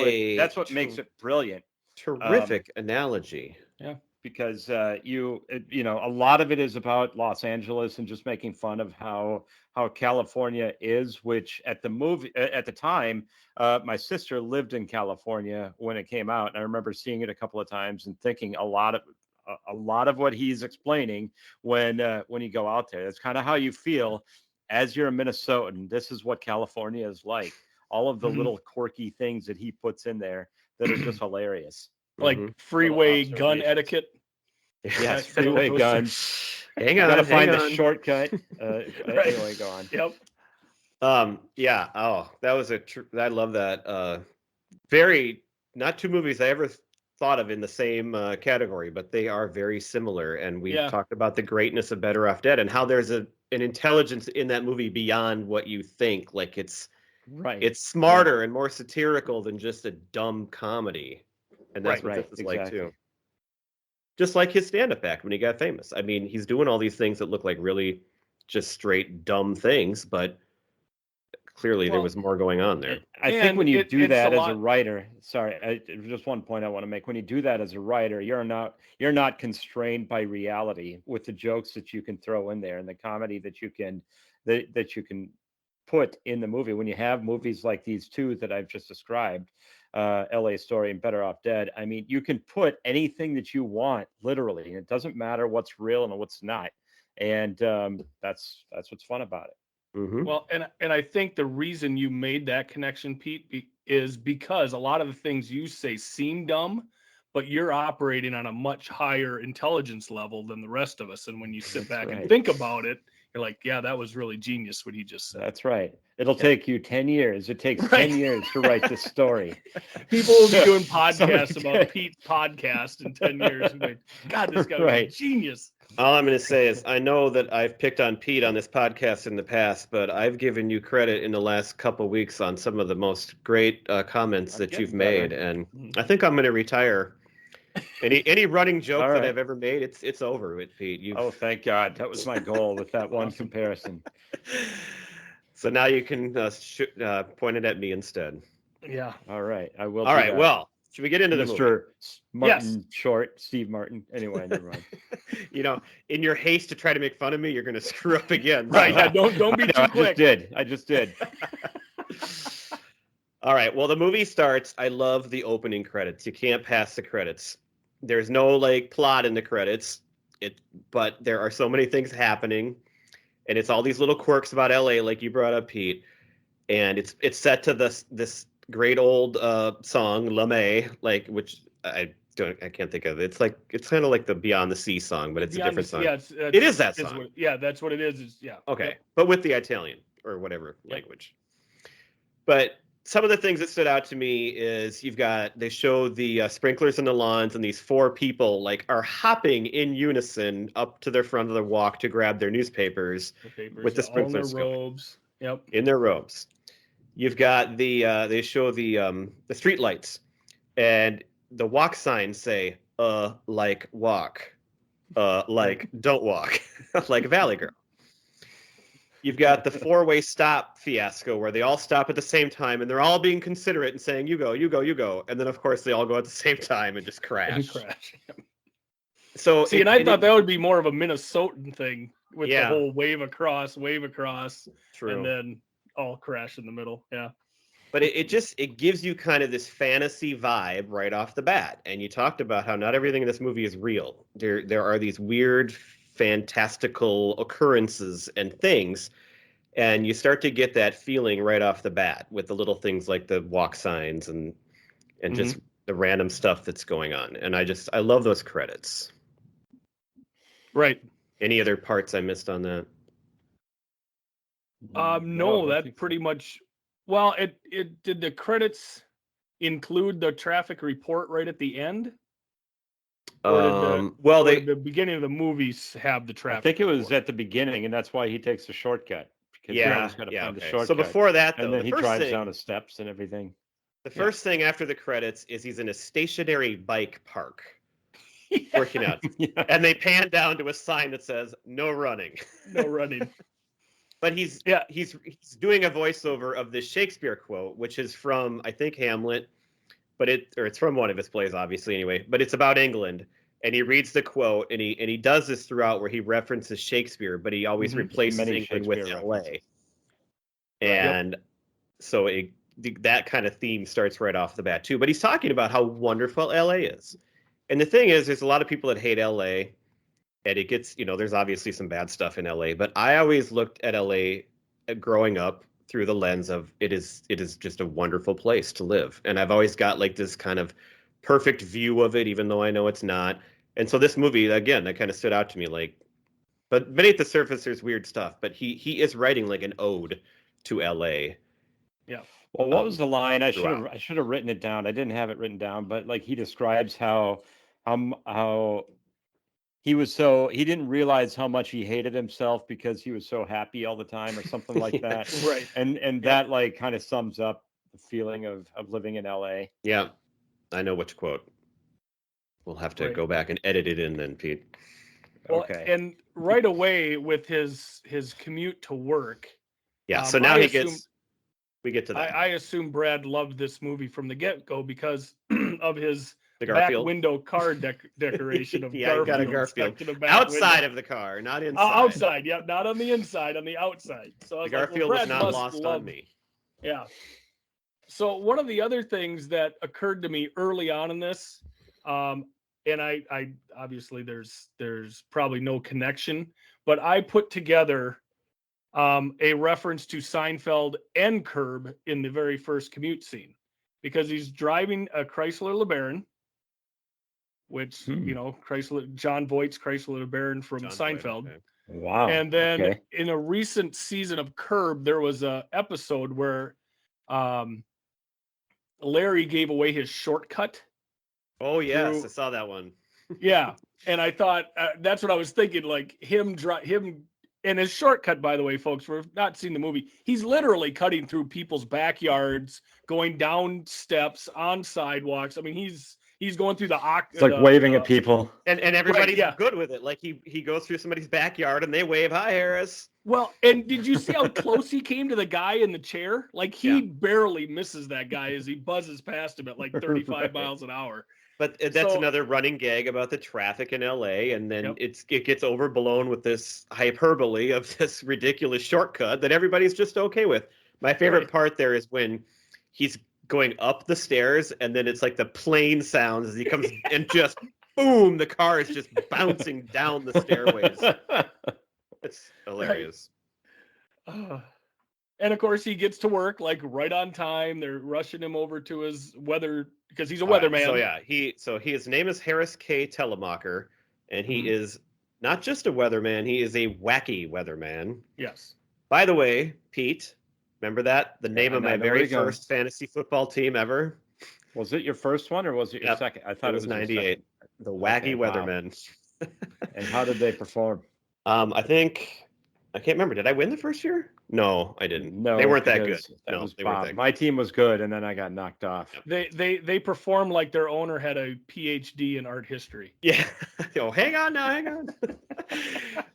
[SPEAKER 2] what makes it brilliant.
[SPEAKER 1] Terrific analogy.
[SPEAKER 2] Yeah, because a lot of it is about Los Angeles and just making fun of how California is, which at the time, my sister lived in California when it came out, and I remember seeing it a couple of times and thinking a lot of what he's explaining when you go out there. That's kind of how you feel as you're a Minnesotan. This is what California is like. All of the little quirky things that he puts in there that are just hilarious.
[SPEAKER 3] Like freeway gun etiquette.
[SPEAKER 2] Yes, freeway guns.
[SPEAKER 1] Hang on,
[SPEAKER 2] gotta find the shortcut. Anyway, go on.
[SPEAKER 3] Yep.
[SPEAKER 1] Yeah. Oh, that was I love that. Not two movies I ever thought of in the same category, but they are very similar. And we talked about the greatness of Better Off Dead and how there's an intelligence in that movie beyond what you think. Like it's smarter and more satirical than just a dumb comedy. And that's what this is like too. Just like his stand-up act when he got famous. I mean, he's doing all these things that look like really just straight dumb things, but clearly there was more going on there.
[SPEAKER 2] I think when you do that as a writer, just one point I want to make. When you do that as a writer, you're not constrained by reality with the jokes that you can throw in there and the comedy that you can put in the movie. When you have movies like these two that I've just described, LA Story and Better Off Dead, I mean, you can put anything that you want, literally, and it doesn't matter what's real and what's not. And that's what's fun about it.
[SPEAKER 1] Mm-hmm.
[SPEAKER 3] Well, and I think the reason you made that connection, Pete, is because a lot of the things you say seem dumb, but you're operating on a much higher intelligence level than the rest of us. And when you sit back and think about it, You're like, yeah, that was really genius what he just said.
[SPEAKER 2] That's right. It'll take you 10 years. It takes
[SPEAKER 3] Right.
[SPEAKER 2] 10 years to write this story.
[SPEAKER 3] People will be doing podcasts
[SPEAKER 2] Somebody-
[SPEAKER 3] about Pete's podcast in 10 years. And like, God, this guy was a
[SPEAKER 2] Right.
[SPEAKER 3] genius.
[SPEAKER 1] All I'm going to say is I know that I've picked on Pete on this podcast in the past, but I've given you credit in the last couple weeks on some of the most great comments
[SPEAKER 2] I'm
[SPEAKER 1] that you've
[SPEAKER 2] getting better.
[SPEAKER 1] made, and I think I'm going to retire. Any running joke
[SPEAKER 2] All
[SPEAKER 1] that
[SPEAKER 2] right.
[SPEAKER 1] I've ever made, it's over with Pete. You've...
[SPEAKER 2] Oh, thank God. That was my goal with that one
[SPEAKER 3] Awesome.
[SPEAKER 2] comparison.
[SPEAKER 1] So now you can point it at me instead.
[SPEAKER 3] Yeah.
[SPEAKER 2] All right. I will.
[SPEAKER 1] All
[SPEAKER 2] do
[SPEAKER 1] right.
[SPEAKER 2] that.
[SPEAKER 1] Well, should we get into the movie?
[SPEAKER 2] Mr. Martin Short, Steve Martin. Anyway, never mind.
[SPEAKER 1] You know, in your haste to try to make fun of me, you're going to screw up again.
[SPEAKER 3] Right. Yeah, don't be
[SPEAKER 2] I know,
[SPEAKER 3] too quick.
[SPEAKER 2] I just did.
[SPEAKER 1] All right. Well, the movie starts. I love the opening credits. You can't pass the credits. There's no like plot in the credits. But there are so many things happening, and it's all these little quirks about LA, like you brought up, Pete. And it's set to this great old song, La May, like which I can't think of. It's kind of like the Beyond the Sea song, but it's a different song.
[SPEAKER 3] Yeah,
[SPEAKER 1] It is that song.
[SPEAKER 3] That's what it is. Yeah.
[SPEAKER 1] Okay,
[SPEAKER 3] Yep.
[SPEAKER 1] but with the Italian or whatever
[SPEAKER 3] Yep.
[SPEAKER 1] language. But some of the things that stood out to me is they show the sprinklers in the lawns, and these four people like are hopping in unison up to their front of the walk to grab their newspapers
[SPEAKER 3] The papers,
[SPEAKER 1] with the
[SPEAKER 3] all in their
[SPEAKER 1] sprinklers going.
[SPEAKER 3] robes. Yep.
[SPEAKER 1] In their robes. You've got they show the street lights, and the walk signs say like walk, like don't walk, like Valley Girl. You've got the four-way stop fiasco where they all stop at the same time, and they're all being considerate and saying, you go, you go, you go. And then, of course, they all go at the same time and just crash. So,
[SPEAKER 3] See, and I thought that would be more of a Minnesotan thing with
[SPEAKER 1] Yeah.
[SPEAKER 3] the whole wave across,
[SPEAKER 1] true.
[SPEAKER 3] and then all crash in the middle. Yeah.
[SPEAKER 1] But it gives you kind of this fantasy vibe right off the bat. And you talked about how not everything in this movie is real. There are these weird, fantastical occurrences and things. And you start to get that feeling right off the bat with the little things like the walk signs and just the random stuff that's going on. And I love those credits.
[SPEAKER 3] Right.
[SPEAKER 1] Any other parts I missed on that?
[SPEAKER 3] No,
[SPEAKER 2] I don't
[SPEAKER 3] that
[SPEAKER 2] think so.
[SPEAKER 3] pretty much. Well, it did the credits include the traffic report right at the end? Or did the beginning of the movies have the
[SPEAKER 2] I
[SPEAKER 3] traffic?
[SPEAKER 2] think it was
[SPEAKER 3] report?
[SPEAKER 2] at the beginning, and that's why he takes the shortcut. Because
[SPEAKER 1] Yeah,
[SPEAKER 2] he's got to find the
[SPEAKER 1] okay.
[SPEAKER 2] shortcut.
[SPEAKER 1] So before that, though,
[SPEAKER 2] and then
[SPEAKER 1] the
[SPEAKER 2] he
[SPEAKER 1] first
[SPEAKER 2] drives
[SPEAKER 1] thing,
[SPEAKER 2] down the steps and everything.
[SPEAKER 1] the first thing after the credits is he's in a stationary bike park working out.
[SPEAKER 2] Yeah.
[SPEAKER 1] And they pan down to a sign that says "No running."
[SPEAKER 3] No running.
[SPEAKER 1] But he's doing a voiceover of this Shakespeare quote, which is from I think Hamlet, but it's from one of his plays, obviously anyway. But it's about England, and he reads the quote, and he does this throughout where he references Shakespeare, but he always replaces
[SPEAKER 2] Many
[SPEAKER 1] England with
[SPEAKER 2] Shakespeare
[SPEAKER 1] L.A.
[SPEAKER 2] references.
[SPEAKER 1] And so that kind of theme starts right off the bat too. But he's talking about how wonderful L.A. is. And the thing is, there's a lot of people that hate L.A. And it gets, there's obviously some bad stuff in LA, but I always looked at LA growing up through the lens of it is just a wonderful place to live. And I've always got like this kind of perfect view of it, even though I know it's not. And so this movie, again, that kind of stood out to me, like, but beneath the surface, there's weird stuff, but he is writing like an ode to LA.
[SPEAKER 3] Yeah.
[SPEAKER 2] Well, what was the line? I
[SPEAKER 1] throughout.
[SPEAKER 2] should have written it down. I didn't have it written down, but like he describes how he didn't realize how much he hated himself because he was so happy all the time or something like that.
[SPEAKER 3] Right.
[SPEAKER 2] And that like kind of sums up the feeling of living in LA.
[SPEAKER 1] Yeah, I know which quote. We'll have to
[SPEAKER 3] Right.
[SPEAKER 1] go back and edit it in then, Pete.
[SPEAKER 3] Well,
[SPEAKER 2] Okay.
[SPEAKER 3] and right away with his commute to work.
[SPEAKER 1] Yeah, so now we get to that.
[SPEAKER 3] I assume Brad loved this movie from the get-go because of his
[SPEAKER 1] The
[SPEAKER 3] back
[SPEAKER 1] Garfield.
[SPEAKER 3] window car decoration of
[SPEAKER 1] Yeah, you got a
[SPEAKER 3] Garfield
[SPEAKER 1] Garfield.
[SPEAKER 3] stuck to the back
[SPEAKER 1] Outside
[SPEAKER 3] window.
[SPEAKER 1] of the car, not inside.
[SPEAKER 3] Outside, yeah, not on the inside, on the outside. So I
[SPEAKER 1] The
[SPEAKER 3] was like, well,
[SPEAKER 1] Garfield was
[SPEAKER 3] Brad
[SPEAKER 1] not
[SPEAKER 3] must
[SPEAKER 1] lost
[SPEAKER 3] love-
[SPEAKER 1] on me.
[SPEAKER 3] Yeah. So one of the other things that occurred to me early on in this, and I obviously there's probably no connection, but I put together a reference to Seinfeld and Curb in the very first commute scene because he's driving a Chrysler LeBaron, which John Voight's Chrysler LeBaron from
[SPEAKER 1] John Voight,
[SPEAKER 3] Seinfeld.
[SPEAKER 1] okay.
[SPEAKER 2] Wow.
[SPEAKER 3] And then
[SPEAKER 2] okay.
[SPEAKER 3] in a recent season of Curb, there was a episode where Larry gave away his shortcut.
[SPEAKER 1] Oh yes,
[SPEAKER 3] through-
[SPEAKER 1] I saw that one.
[SPEAKER 3] Yeah, and I thought that's what I was thinking. Like him and his shortcut. By the way, folks, we've not seen the movie. He's literally cutting through people's backyards, going down steps, on sidewalks. I mean, he's going through
[SPEAKER 2] It's like waving at people.
[SPEAKER 1] And everybody's
[SPEAKER 3] yeah.
[SPEAKER 1] good with it. Like he goes through somebody's backyard and they wave, "Hi, Harris."
[SPEAKER 3] Well, and did you see how close he came to the guy in the chair? Like he
[SPEAKER 1] Yeah.
[SPEAKER 3] barely misses that guy as he buzzes past him at like 35
[SPEAKER 2] Right.
[SPEAKER 3] miles an hour.
[SPEAKER 1] But that's
[SPEAKER 3] So-
[SPEAKER 1] another running gag about the traffic in LA, and then
[SPEAKER 3] Yep.
[SPEAKER 1] it gets overblown with this hyperbole of this ridiculous shortcut that everybody's just okay with. My favorite
[SPEAKER 3] Right.
[SPEAKER 1] part there is when he's going up the stairs, and then it's like the plane sounds as he comes, and just boom, the car is just bouncing down the stairways. It's hilarious.
[SPEAKER 3] And of course, he gets to work like right on time. They're rushing him over to his weather because he's a
[SPEAKER 1] All right,
[SPEAKER 3] weatherman.
[SPEAKER 1] So yeah, his name is Harris K. Telemacher, and he
[SPEAKER 3] Mhm.
[SPEAKER 1] is not just a weatherman; he is a wacky weatherman.
[SPEAKER 3] Yes.
[SPEAKER 1] By the way, Pete, remember that? The name
[SPEAKER 2] I
[SPEAKER 1] of
[SPEAKER 2] know
[SPEAKER 1] my
[SPEAKER 2] where
[SPEAKER 1] very
[SPEAKER 2] you're going.
[SPEAKER 1] first fantasy football team ever?
[SPEAKER 2] Was it your first one or was it your
[SPEAKER 1] Yep.
[SPEAKER 2] second? I thought
[SPEAKER 1] It was
[SPEAKER 2] your
[SPEAKER 1] 98. The Wacky
[SPEAKER 2] Okay, wow.
[SPEAKER 1] Weathermen.
[SPEAKER 2] second. And how did they perform?
[SPEAKER 1] I can't remember. Did I win the first year? No, I didn't.
[SPEAKER 2] No,
[SPEAKER 1] They weren't that good.
[SPEAKER 2] because that
[SPEAKER 1] No,
[SPEAKER 2] was
[SPEAKER 1] they weren't
[SPEAKER 2] Bob.
[SPEAKER 1] that good.
[SPEAKER 2] My team was good, and then I got knocked off.
[SPEAKER 3] They performed like their owner had a PhD in art history.
[SPEAKER 1] Yeah. Oh, hang on now, hang on.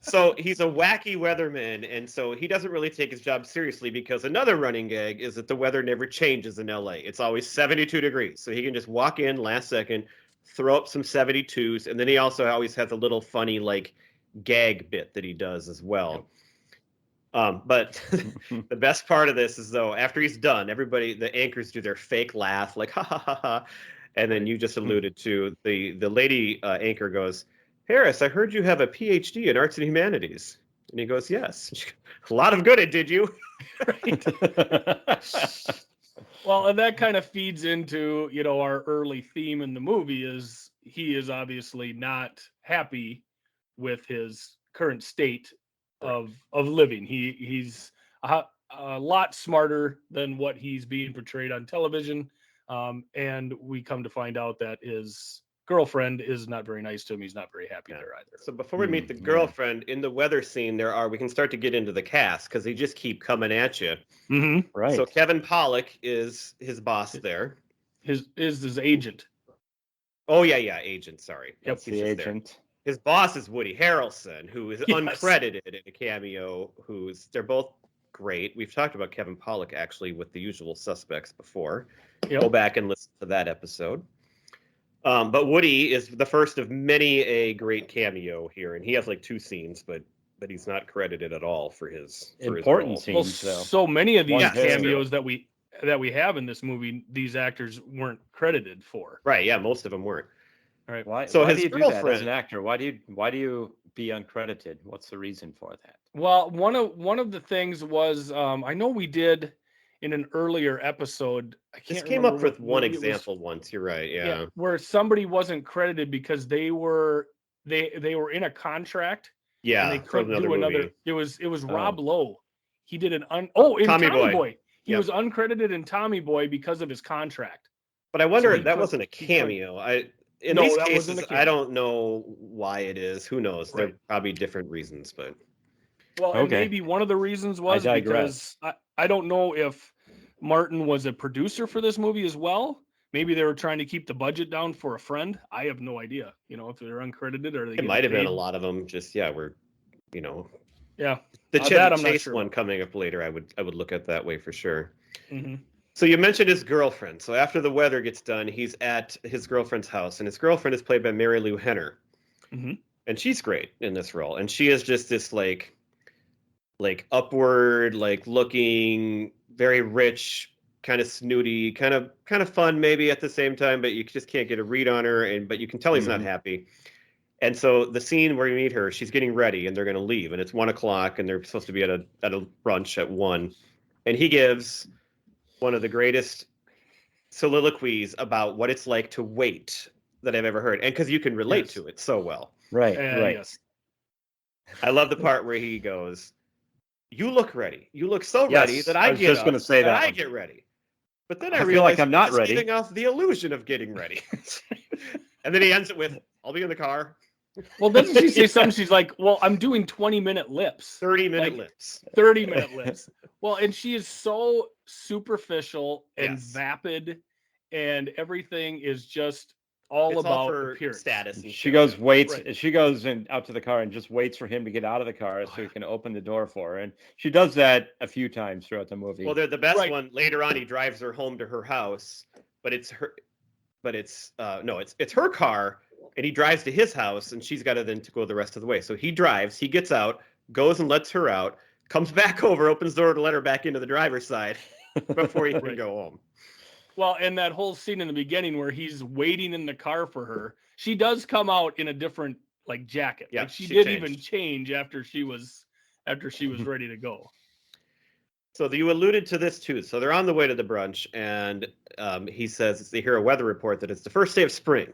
[SPEAKER 1] So he's a wacky weatherman, and so he doesn't really take his job seriously because another running gag is that the weather never changes in LA. It's always 72 degrees. So he can just walk in last second, throw up some 72s, and then he also always has a little funny like gag bit that he does as well. But the best part of this is though, after he's done, the anchors do their fake laugh, like ha ha ha ha, and then you just alluded to the lady anchor goes, "Harris, I heard you have a PhD in arts and humanities," and he goes, "Yes." She goes, "A lot of good it did you."
[SPEAKER 3] Well, and that kind of feeds into, our early theme in the movie is he is obviously not happy with his current state of living. He's a lot smarter than what he's being portrayed on television. And we come to find out that his girlfriend is not very nice to him. He's not very happy there either.
[SPEAKER 1] So before we meet the
[SPEAKER 2] yeah.
[SPEAKER 1] girlfriend in the weather scene, we can start to get into the cast because they just keep coming at you.
[SPEAKER 3] Mm-hmm.
[SPEAKER 2] Right.
[SPEAKER 1] So Kevin Pollak is his boss there.
[SPEAKER 3] His agent.
[SPEAKER 1] Oh yeah, agent. Sorry,
[SPEAKER 3] Yep,
[SPEAKER 1] He's
[SPEAKER 2] the
[SPEAKER 1] just there.
[SPEAKER 2] agent.
[SPEAKER 1] His boss is Woody Harrelson, who is
[SPEAKER 3] Yes.
[SPEAKER 1] uncredited in a cameo. They're both great. We've talked about Kevin Pollak actually with The Usual Suspects before.
[SPEAKER 3] Yep.
[SPEAKER 1] Go back and listen to that episode. But Woody is the first of many a great cameo here, and he has like 2 scenes, but he's not credited at all for his
[SPEAKER 2] Important
[SPEAKER 1] role.
[SPEAKER 2] scene.
[SPEAKER 3] Well,
[SPEAKER 2] Scenes, though.
[SPEAKER 3] so many of these
[SPEAKER 2] One
[SPEAKER 1] very
[SPEAKER 3] cameos that we have in this movie, these actors weren't credited for.
[SPEAKER 1] Right? Yeah, most of them weren't.
[SPEAKER 3] All right.
[SPEAKER 2] Why?
[SPEAKER 1] So
[SPEAKER 2] why
[SPEAKER 1] his
[SPEAKER 2] do you do that as
[SPEAKER 1] girlfriend-
[SPEAKER 2] an actor? Why do you be uncredited? What's the reason for that?
[SPEAKER 3] Well, one of the things was I know we did in an earlier episode. I can't
[SPEAKER 1] This came
[SPEAKER 3] remember
[SPEAKER 1] up with
[SPEAKER 3] what
[SPEAKER 1] one
[SPEAKER 3] movie it was.
[SPEAKER 1] example once. You're right. Yeah.
[SPEAKER 3] Where somebody wasn't credited because they were in a contract and they
[SPEAKER 1] for
[SPEAKER 3] couldn't do another.
[SPEAKER 1] movie.
[SPEAKER 3] It was
[SPEAKER 2] Oh.
[SPEAKER 3] Rob Lowe. He did in Tommy Boy. He
[SPEAKER 1] Yep.
[SPEAKER 3] was uncredited in Tommy Boy because of his contract.
[SPEAKER 1] But I wonder
[SPEAKER 3] So
[SPEAKER 1] if that
[SPEAKER 3] he
[SPEAKER 1] wasn't a
[SPEAKER 3] he couldn't.
[SPEAKER 1] cameo. In
[SPEAKER 3] No,
[SPEAKER 1] these
[SPEAKER 3] that
[SPEAKER 1] cases,
[SPEAKER 3] wasn't a
[SPEAKER 1] I
[SPEAKER 3] cameo.
[SPEAKER 1] don't know why it is. Who knows? There
[SPEAKER 3] Right.
[SPEAKER 1] are probably different reasons, but
[SPEAKER 3] Well, and
[SPEAKER 2] Okay.
[SPEAKER 3] maybe one of the reasons was
[SPEAKER 2] digress.
[SPEAKER 3] because I don't know if Martin was a producer for this movie as well. Maybe they were trying to keep the budget down for a friend. I have no idea. If they're uncredited or they
[SPEAKER 1] it
[SPEAKER 3] get
[SPEAKER 1] might have been
[SPEAKER 3] paid.
[SPEAKER 1] a lot of them. Just we're,
[SPEAKER 3] Yeah.
[SPEAKER 1] the
[SPEAKER 3] that
[SPEAKER 1] Chevy
[SPEAKER 3] I'm not
[SPEAKER 1] Chase
[SPEAKER 3] sure
[SPEAKER 1] one
[SPEAKER 3] about.
[SPEAKER 1] coming up later. I would look at that way for sure.
[SPEAKER 3] hmm
[SPEAKER 1] So you mentioned his girlfriend. So after the weather gets done, he's at his girlfriend's house, and his girlfriend is played by Mary Lou Henner,
[SPEAKER 3] Mhm.
[SPEAKER 1] and she's great in this role. And she is just this like upward, like looking, very rich, kind of snooty, kind of fun maybe at the same time, but you just can't get a read on her, but you can tell he's not
[SPEAKER 2] Mhm.
[SPEAKER 1] happy. And so the scene where you meet her, she's getting ready, and they're going to leave, and it's 1:00, and they're supposed to be at a brunch at 1, and he gives one of the greatest soliloquies about what it's like to wait that I've ever heard, and because you can relate
[SPEAKER 3] Yes.
[SPEAKER 1] to it so well.
[SPEAKER 2] Right.
[SPEAKER 3] And
[SPEAKER 2] right.
[SPEAKER 3] yes.
[SPEAKER 1] I love the part where he goes, "You look ready. You look so ready
[SPEAKER 2] Yes,
[SPEAKER 1] that
[SPEAKER 2] I
[SPEAKER 1] I
[SPEAKER 2] was
[SPEAKER 1] get
[SPEAKER 2] just
[SPEAKER 1] up,
[SPEAKER 2] gonna say that
[SPEAKER 1] I
[SPEAKER 2] one.
[SPEAKER 1] get ready." But then
[SPEAKER 2] I
[SPEAKER 1] I
[SPEAKER 2] feel
[SPEAKER 1] realize
[SPEAKER 2] like I'm not
[SPEAKER 1] he's
[SPEAKER 2] ready.
[SPEAKER 1] giving off the illusion of getting ready. And then he ends it with, "I'll be in the car."
[SPEAKER 3] Well, doesn't she say
[SPEAKER 2] Yeah.
[SPEAKER 3] something? She's like, "Well, I'm doing 20-minute lips,
[SPEAKER 1] 30-minute
[SPEAKER 3] Like,
[SPEAKER 1] lips.
[SPEAKER 3] 30-minute lips." Well, and she is so superficial and
[SPEAKER 1] Yes.
[SPEAKER 3] vapid, and everything is just all
[SPEAKER 1] It's all
[SPEAKER 3] about
[SPEAKER 1] for
[SPEAKER 3] appearance.
[SPEAKER 1] status. And
[SPEAKER 2] She
[SPEAKER 1] show,
[SPEAKER 2] goes,
[SPEAKER 1] yeah.
[SPEAKER 2] waits.
[SPEAKER 3] Right.
[SPEAKER 2] She goes out to the car and just waits for him to get out of the car so
[SPEAKER 3] Oh,
[SPEAKER 2] he can open the door for her. And she does that a few times throughout the movie.
[SPEAKER 1] Well, they're the best
[SPEAKER 3] Right.
[SPEAKER 1] one. Later on, he drives her home to her house, but it's her. But it's no, it's her car, and he drives to his house, and she's got to then to go the rest of the way. So he drives, he gets out, goes and lets her out, comes back over, opens the door to let her back into the driver's side before he can
[SPEAKER 3] Right.
[SPEAKER 1] go home.
[SPEAKER 3] Well, and that whole scene in the beginning where he's waiting in the car for her, she does come out in a different like jacket.
[SPEAKER 1] Yeah,
[SPEAKER 3] Like she
[SPEAKER 1] she
[SPEAKER 3] did
[SPEAKER 1] changed.
[SPEAKER 3] even change after she was ready to go.
[SPEAKER 1] So you alluded to this too. So they're on the way to the brunch, and he says they hear a weather report that it's the first day of spring.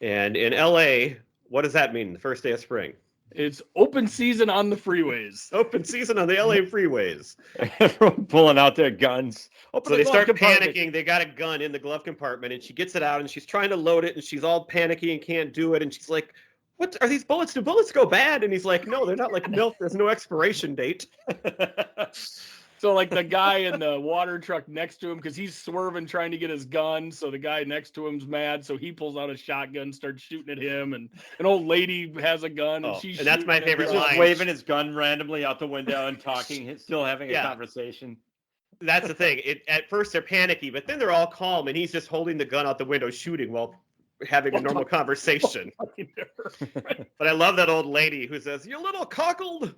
[SPEAKER 1] And in LA, what does that mean? The first day of spring?
[SPEAKER 3] It's open season on the freeways.
[SPEAKER 1] Open season on the LA freeways.
[SPEAKER 2] Everyone pulling out their guns. Open
[SPEAKER 1] So
[SPEAKER 2] the
[SPEAKER 1] they start
[SPEAKER 2] glove compartment.
[SPEAKER 1] panicking. They got a gun in the glove compartment, and she gets it out, and she's trying to load it, and she's all panicky and can't do it. And she's like, "What are these bullets? Do bullets go bad?" And he's like, "No, they're not like milk. There's no expiration date."
[SPEAKER 3] So like the guy in the water truck next to him, because he's swerving trying to get his gun. So the guy next to him's mad. So he pulls out a shotgun, starts shooting at him, and an old lady has a gun, and
[SPEAKER 1] Oh,
[SPEAKER 3] she's
[SPEAKER 1] and that's my
[SPEAKER 3] shooting
[SPEAKER 1] favorite
[SPEAKER 2] He's just
[SPEAKER 1] line.
[SPEAKER 2] waving his gun randomly out the window and talking, still having a
[SPEAKER 1] Yeah.
[SPEAKER 2] conversation.
[SPEAKER 1] That's the thing. At first they're panicky, but then they're all calm, and he's just holding the gun out the window, shooting while having a normal conversation. But I love that old lady who says, "You little cockled."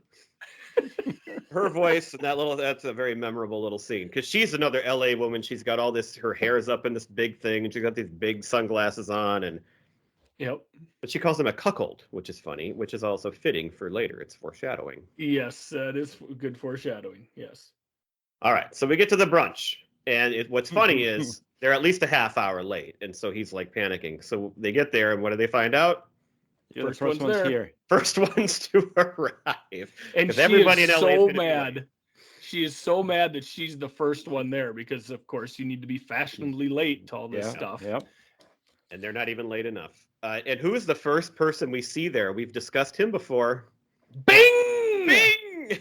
[SPEAKER 1] Her voice and that's a very memorable little scene, because she's another LA woman. She's got all this, her hair is up in this big thing, and she's got these big sunglasses on, and
[SPEAKER 3] Yep.
[SPEAKER 1] but she calls him a cuckold, which is funny, which is also fitting for later. It's foreshadowing.
[SPEAKER 3] Yes, that is good foreshadowing. Yes.
[SPEAKER 1] All right, so we get to the brunch, and what's funny is they're at least a half hour late, and so he's like panicking. So they get there, and what do they find out?
[SPEAKER 2] You're
[SPEAKER 3] First
[SPEAKER 2] the first
[SPEAKER 3] one's
[SPEAKER 2] one's
[SPEAKER 3] there.
[SPEAKER 2] here.
[SPEAKER 1] First ones to arrive.
[SPEAKER 3] And
[SPEAKER 1] 'Cause
[SPEAKER 3] she
[SPEAKER 1] everybody
[SPEAKER 3] is
[SPEAKER 1] in LA
[SPEAKER 3] so
[SPEAKER 1] fit in
[SPEAKER 3] mad. She is so mad that she's the first one there because, of course, you need to be fashionably late to all this
[SPEAKER 2] Yeah,
[SPEAKER 3] stuff.
[SPEAKER 2] Yep.
[SPEAKER 1] And they're not even late enough. And who is the first person we see there? We've discussed him before.
[SPEAKER 3] Bing!
[SPEAKER 1] Bing!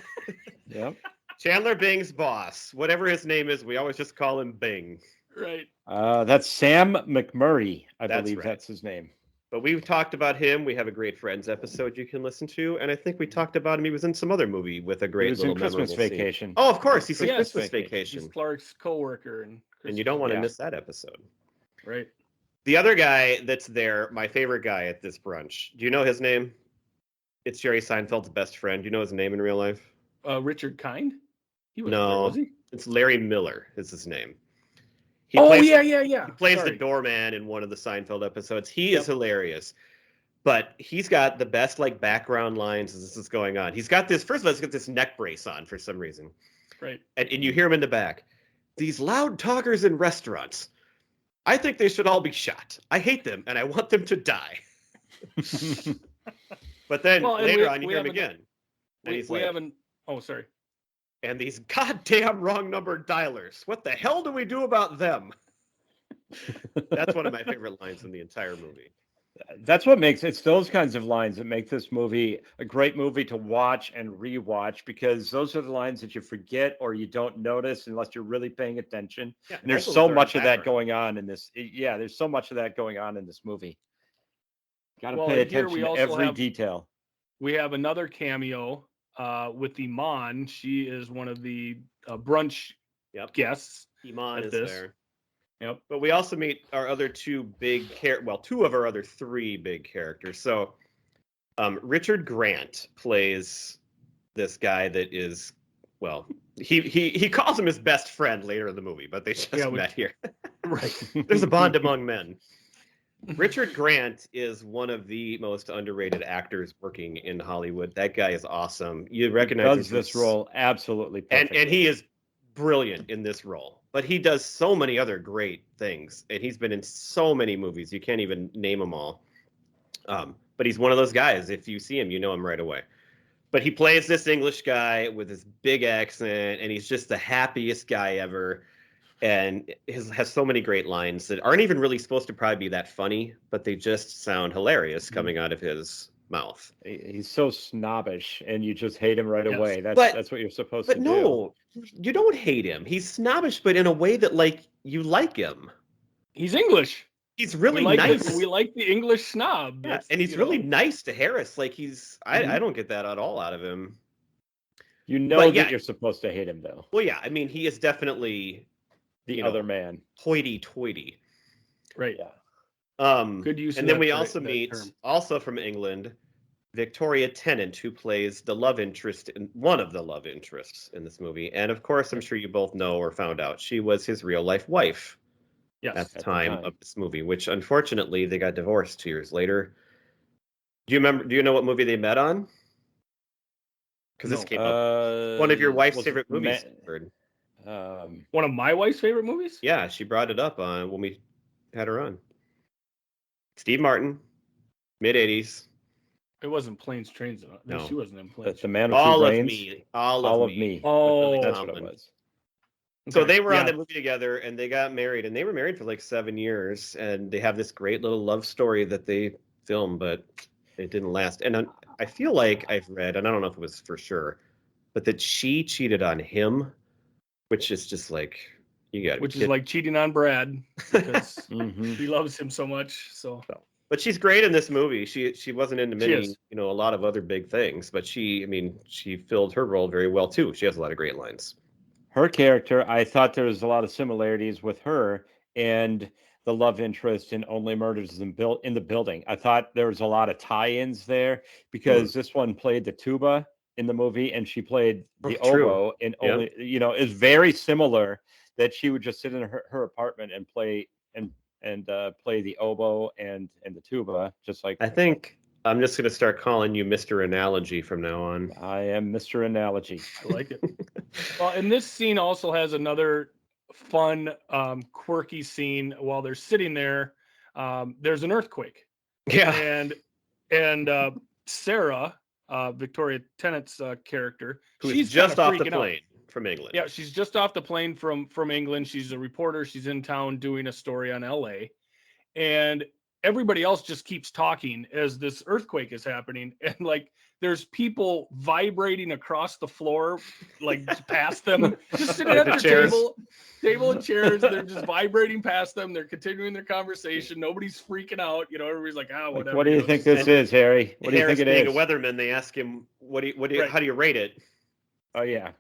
[SPEAKER 2] Yep.
[SPEAKER 1] Chandler Bing's boss. Whatever his name is, we always just call him Bing.
[SPEAKER 3] Right.
[SPEAKER 2] That's Sam McMurray, I
[SPEAKER 1] That's
[SPEAKER 2] believe
[SPEAKER 1] right.
[SPEAKER 2] that's his name.
[SPEAKER 1] But we've talked about him. We have a Great Friends episode you can listen to. And I think we talked about him. He was in some other movie with a great
[SPEAKER 2] He was
[SPEAKER 1] little
[SPEAKER 2] in Christmas
[SPEAKER 1] memorable scene.
[SPEAKER 2] Vacation.
[SPEAKER 1] Oh, of course. He's in
[SPEAKER 3] Yes.
[SPEAKER 1] Christmas
[SPEAKER 2] Vacation.
[SPEAKER 1] Vacation.
[SPEAKER 3] He's Clark's coworker.
[SPEAKER 1] And you don't want to
[SPEAKER 2] Yeah.
[SPEAKER 1] miss that episode.
[SPEAKER 3] Right.
[SPEAKER 1] The other guy that's there, my favorite guy at this brunch. Do you know his name? It's Jerry Seinfeld's best friend. Do you know his name in real life?
[SPEAKER 3] Richard Kind? He was
[SPEAKER 1] No.
[SPEAKER 3] there, was he?
[SPEAKER 1] It's Larry Miller is his name. He
[SPEAKER 3] Oh,
[SPEAKER 1] plays
[SPEAKER 3] yeah.
[SPEAKER 1] He plays
[SPEAKER 3] Sorry.
[SPEAKER 1] the doorman in one of the Seinfeld episodes. He is hilarious. But he's got the best like background lines as this is going on. He's got this, first of all, he's got this neck brace on for some reason.
[SPEAKER 3] Right.
[SPEAKER 1] And you hear him in the back. These loud talkers in restaurants. I think they should all be shot. I hate them and I want them to die. But then
[SPEAKER 3] Well, and
[SPEAKER 1] later on you
[SPEAKER 3] we
[SPEAKER 1] hear him
[SPEAKER 3] haven't-
[SPEAKER 1] again. And
[SPEAKER 3] We,
[SPEAKER 1] he's
[SPEAKER 3] we
[SPEAKER 1] like,
[SPEAKER 3] haven't. Oh, sorry.
[SPEAKER 1] and these goddamn wrong numbered dialers. What the hell do we do about them? That's one of my favorite lines in the entire movie.
[SPEAKER 2] That's what makes it's those kinds of lines that make this movie a great movie to watch and rewatch, because those are the lines that you forget or you don't notice unless you're really paying attention.
[SPEAKER 1] Yeah,
[SPEAKER 2] And there's
[SPEAKER 1] most
[SPEAKER 2] so
[SPEAKER 1] those are
[SPEAKER 2] much
[SPEAKER 1] in
[SPEAKER 2] of that
[SPEAKER 1] background.
[SPEAKER 2] going on in this. Yeah, there's so much of that going on in this movie. Got to
[SPEAKER 3] Well,
[SPEAKER 2] pay
[SPEAKER 3] and here we
[SPEAKER 2] attention to
[SPEAKER 3] also
[SPEAKER 2] every
[SPEAKER 3] have-
[SPEAKER 2] detail.
[SPEAKER 3] We have another cameo with Iman. She is one of the brunch
[SPEAKER 1] Yep.
[SPEAKER 3] guests.
[SPEAKER 1] Iman
[SPEAKER 3] At
[SPEAKER 1] is
[SPEAKER 3] this.
[SPEAKER 1] there.
[SPEAKER 3] Yep.
[SPEAKER 1] But we also meet our other two two of our other three big characters. So Richard Grant plays this guy that is, well, he calls him his best friend later in the movie, but they just met here.
[SPEAKER 3] Right.
[SPEAKER 1] There's a bond among men. Richard Grant is one of the most underrated actors working in Hollywood. That guy is awesome. You recognize him
[SPEAKER 2] Does
[SPEAKER 1] from
[SPEAKER 2] this role absolutely
[SPEAKER 1] and
[SPEAKER 2] perfectly.
[SPEAKER 1] and he is brilliant in this role. But he does so many other great things, and he's been in so many movies. You can't even name them all. But he's one of those guys. If you see him, you know him right away. But he plays this English guy with his big accent, and he's just the happiest guy ever. And has so many great lines that aren't even really supposed to probably be that funny, but they just sound hilarious coming out of his mouth.
[SPEAKER 2] He's so snobbish, and you just hate him right
[SPEAKER 3] Yes.
[SPEAKER 2] away.
[SPEAKER 1] But-
[SPEAKER 2] That's what you're supposed to
[SPEAKER 1] But
[SPEAKER 2] do.
[SPEAKER 1] no, you don't hate him. He's snobbish, but in a way that like you like him.
[SPEAKER 3] He's English.
[SPEAKER 1] He's really
[SPEAKER 3] we like
[SPEAKER 1] nice.
[SPEAKER 3] We like the English snob.
[SPEAKER 1] Yeah,
[SPEAKER 3] That's,
[SPEAKER 1] and he's
[SPEAKER 3] you
[SPEAKER 1] really
[SPEAKER 3] know.
[SPEAKER 1] nice to Harris. Like I
[SPEAKER 3] Mhm.
[SPEAKER 1] don't get that at all out of him.
[SPEAKER 2] You know
[SPEAKER 1] But yeah.
[SPEAKER 2] that you're supposed to hate him, though.
[SPEAKER 1] Well, yeah, I mean, he is definitely
[SPEAKER 2] The
[SPEAKER 1] you know,
[SPEAKER 2] other man.
[SPEAKER 1] hoity-toity.
[SPEAKER 3] Right.
[SPEAKER 2] Yeah.
[SPEAKER 3] Good use.
[SPEAKER 1] And
[SPEAKER 3] of
[SPEAKER 1] then
[SPEAKER 3] that
[SPEAKER 1] we
[SPEAKER 3] ter-
[SPEAKER 1] also
[SPEAKER 3] that
[SPEAKER 1] meet,
[SPEAKER 3] term.
[SPEAKER 1] also from England, Victoria Tennant, who plays the love interest in one of the love interests in this movie. And of course, I'm sure you both know or found out she was his real life wife
[SPEAKER 3] Yes.
[SPEAKER 1] at the
[SPEAKER 2] the
[SPEAKER 1] time
[SPEAKER 2] time.
[SPEAKER 1] of this movie, which unfortunately they got divorced 2 years later. Do you know what movie they met on? Because this
[SPEAKER 3] No.
[SPEAKER 1] came up. One of your wife's
[SPEAKER 2] was
[SPEAKER 1] favorite movies.
[SPEAKER 2] Ma-
[SPEAKER 1] Bird.
[SPEAKER 3] One of my wife's favorite movies.
[SPEAKER 1] Yeah, she brought it up on when we had her on. Steve Martin, mid 80s.
[SPEAKER 3] It wasn't Planes, Trains. No,
[SPEAKER 1] No.
[SPEAKER 3] she wasn't in Planes.
[SPEAKER 2] the man with
[SPEAKER 1] All
[SPEAKER 2] two
[SPEAKER 1] of
[SPEAKER 2] brains.
[SPEAKER 1] me. All
[SPEAKER 2] All
[SPEAKER 1] of
[SPEAKER 2] of
[SPEAKER 1] me.
[SPEAKER 2] me.
[SPEAKER 3] Oh,
[SPEAKER 2] That's what it
[SPEAKER 1] Tomlin.
[SPEAKER 2] was.
[SPEAKER 1] So
[SPEAKER 3] Okay.
[SPEAKER 1] they were on
[SPEAKER 3] Yeah.
[SPEAKER 1] the movie together and they got married, and they were married for like 7 years, and they have this great little love story that they filmed, but it didn't last. And I feel like I've read, and I don't know if it was for sure, but that she cheated on him, which is just like, you got
[SPEAKER 3] Which is like cheating on Brad because
[SPEAKER 2] Mhm.
[SPEAKER 3] he loves him so much. So
[SPEAKER 1] But she's great in this movie. She wasn't into
[SPEAKER 3] She
[SPEAKER 1] many,
[SPEAKER 3] is.
[SPEAKER 1] a lot of other big things, but she filled her role very well too. She has a lot of great lines.
[SPEAKER 2] Her character, I thought there was a lot of similarities with her and the love interest in Only Murders in the Building. I thought there was a lot of tie-ins there because this one played the tuba in the movie and she played the
[SPEAKER 1] Oh, true.
[SPEAKER 2] oboe in
[SPEAKER 1] Yep.
[SPEAKER 2] Only, is very similar that she would just sit in her apartment and play play the oboe and the tuba, just like
[SPEAKER 1] I think I'm just going to start calling you Mr. Analogy from now on.
[SPEAKER 2] I am Mr. Analogy.
[SPEAKER 3] I like it. Well, and this scene also has another fun, quirky scene while they're sitting there. There's an earthquake,
[SPEAKER 1] Yeah.
[SPEAKER 3] and Sarah, Victoria Tennant's character,
[SPEAKER 1] Who's
[SPEAKER 3] she's
[SPEAKER 1] just
[SPEAKER 3] kinda
[SPEAKER 1] off the
[SPEAKER 3] freaking out.
[SPEAKER 1] plane from England.
[SPEAKER 3] Yeah, she's just off the plane from England. She's a reporter. She's in town doing a story on LA. And everybody else just keeps talking as this earthquake is happening. And like there's people vibrating across the floor, like past them, just sitting
[SPEAKER 1] Like
[SPEAKER 3] at
[SPEAKER 1] the
[SPEAKER 3] their
[SPEAKER 1] chairs.
[SPEAKER 3] table and chairs. They're just vibrating past them. They're continuing their conversation. Nobody's freaking out. Everybody's like,
[SPEAKER 2] Like,
[SPEAKER 3] whatever.
[SPEAKER 2] what do you think this is, Harry? What do you
[SPEAKER 1] Harris
[SPEAKER 2] think it
[SPEAKER 1] being
[SPEAKER 2] is?
[SPEAKER 1] a weatherman, they ask him,
[SPEAKER 3] Right.
[SPEAKER 1] how do you rate it?
[SPEAKER 2] Oh yeah.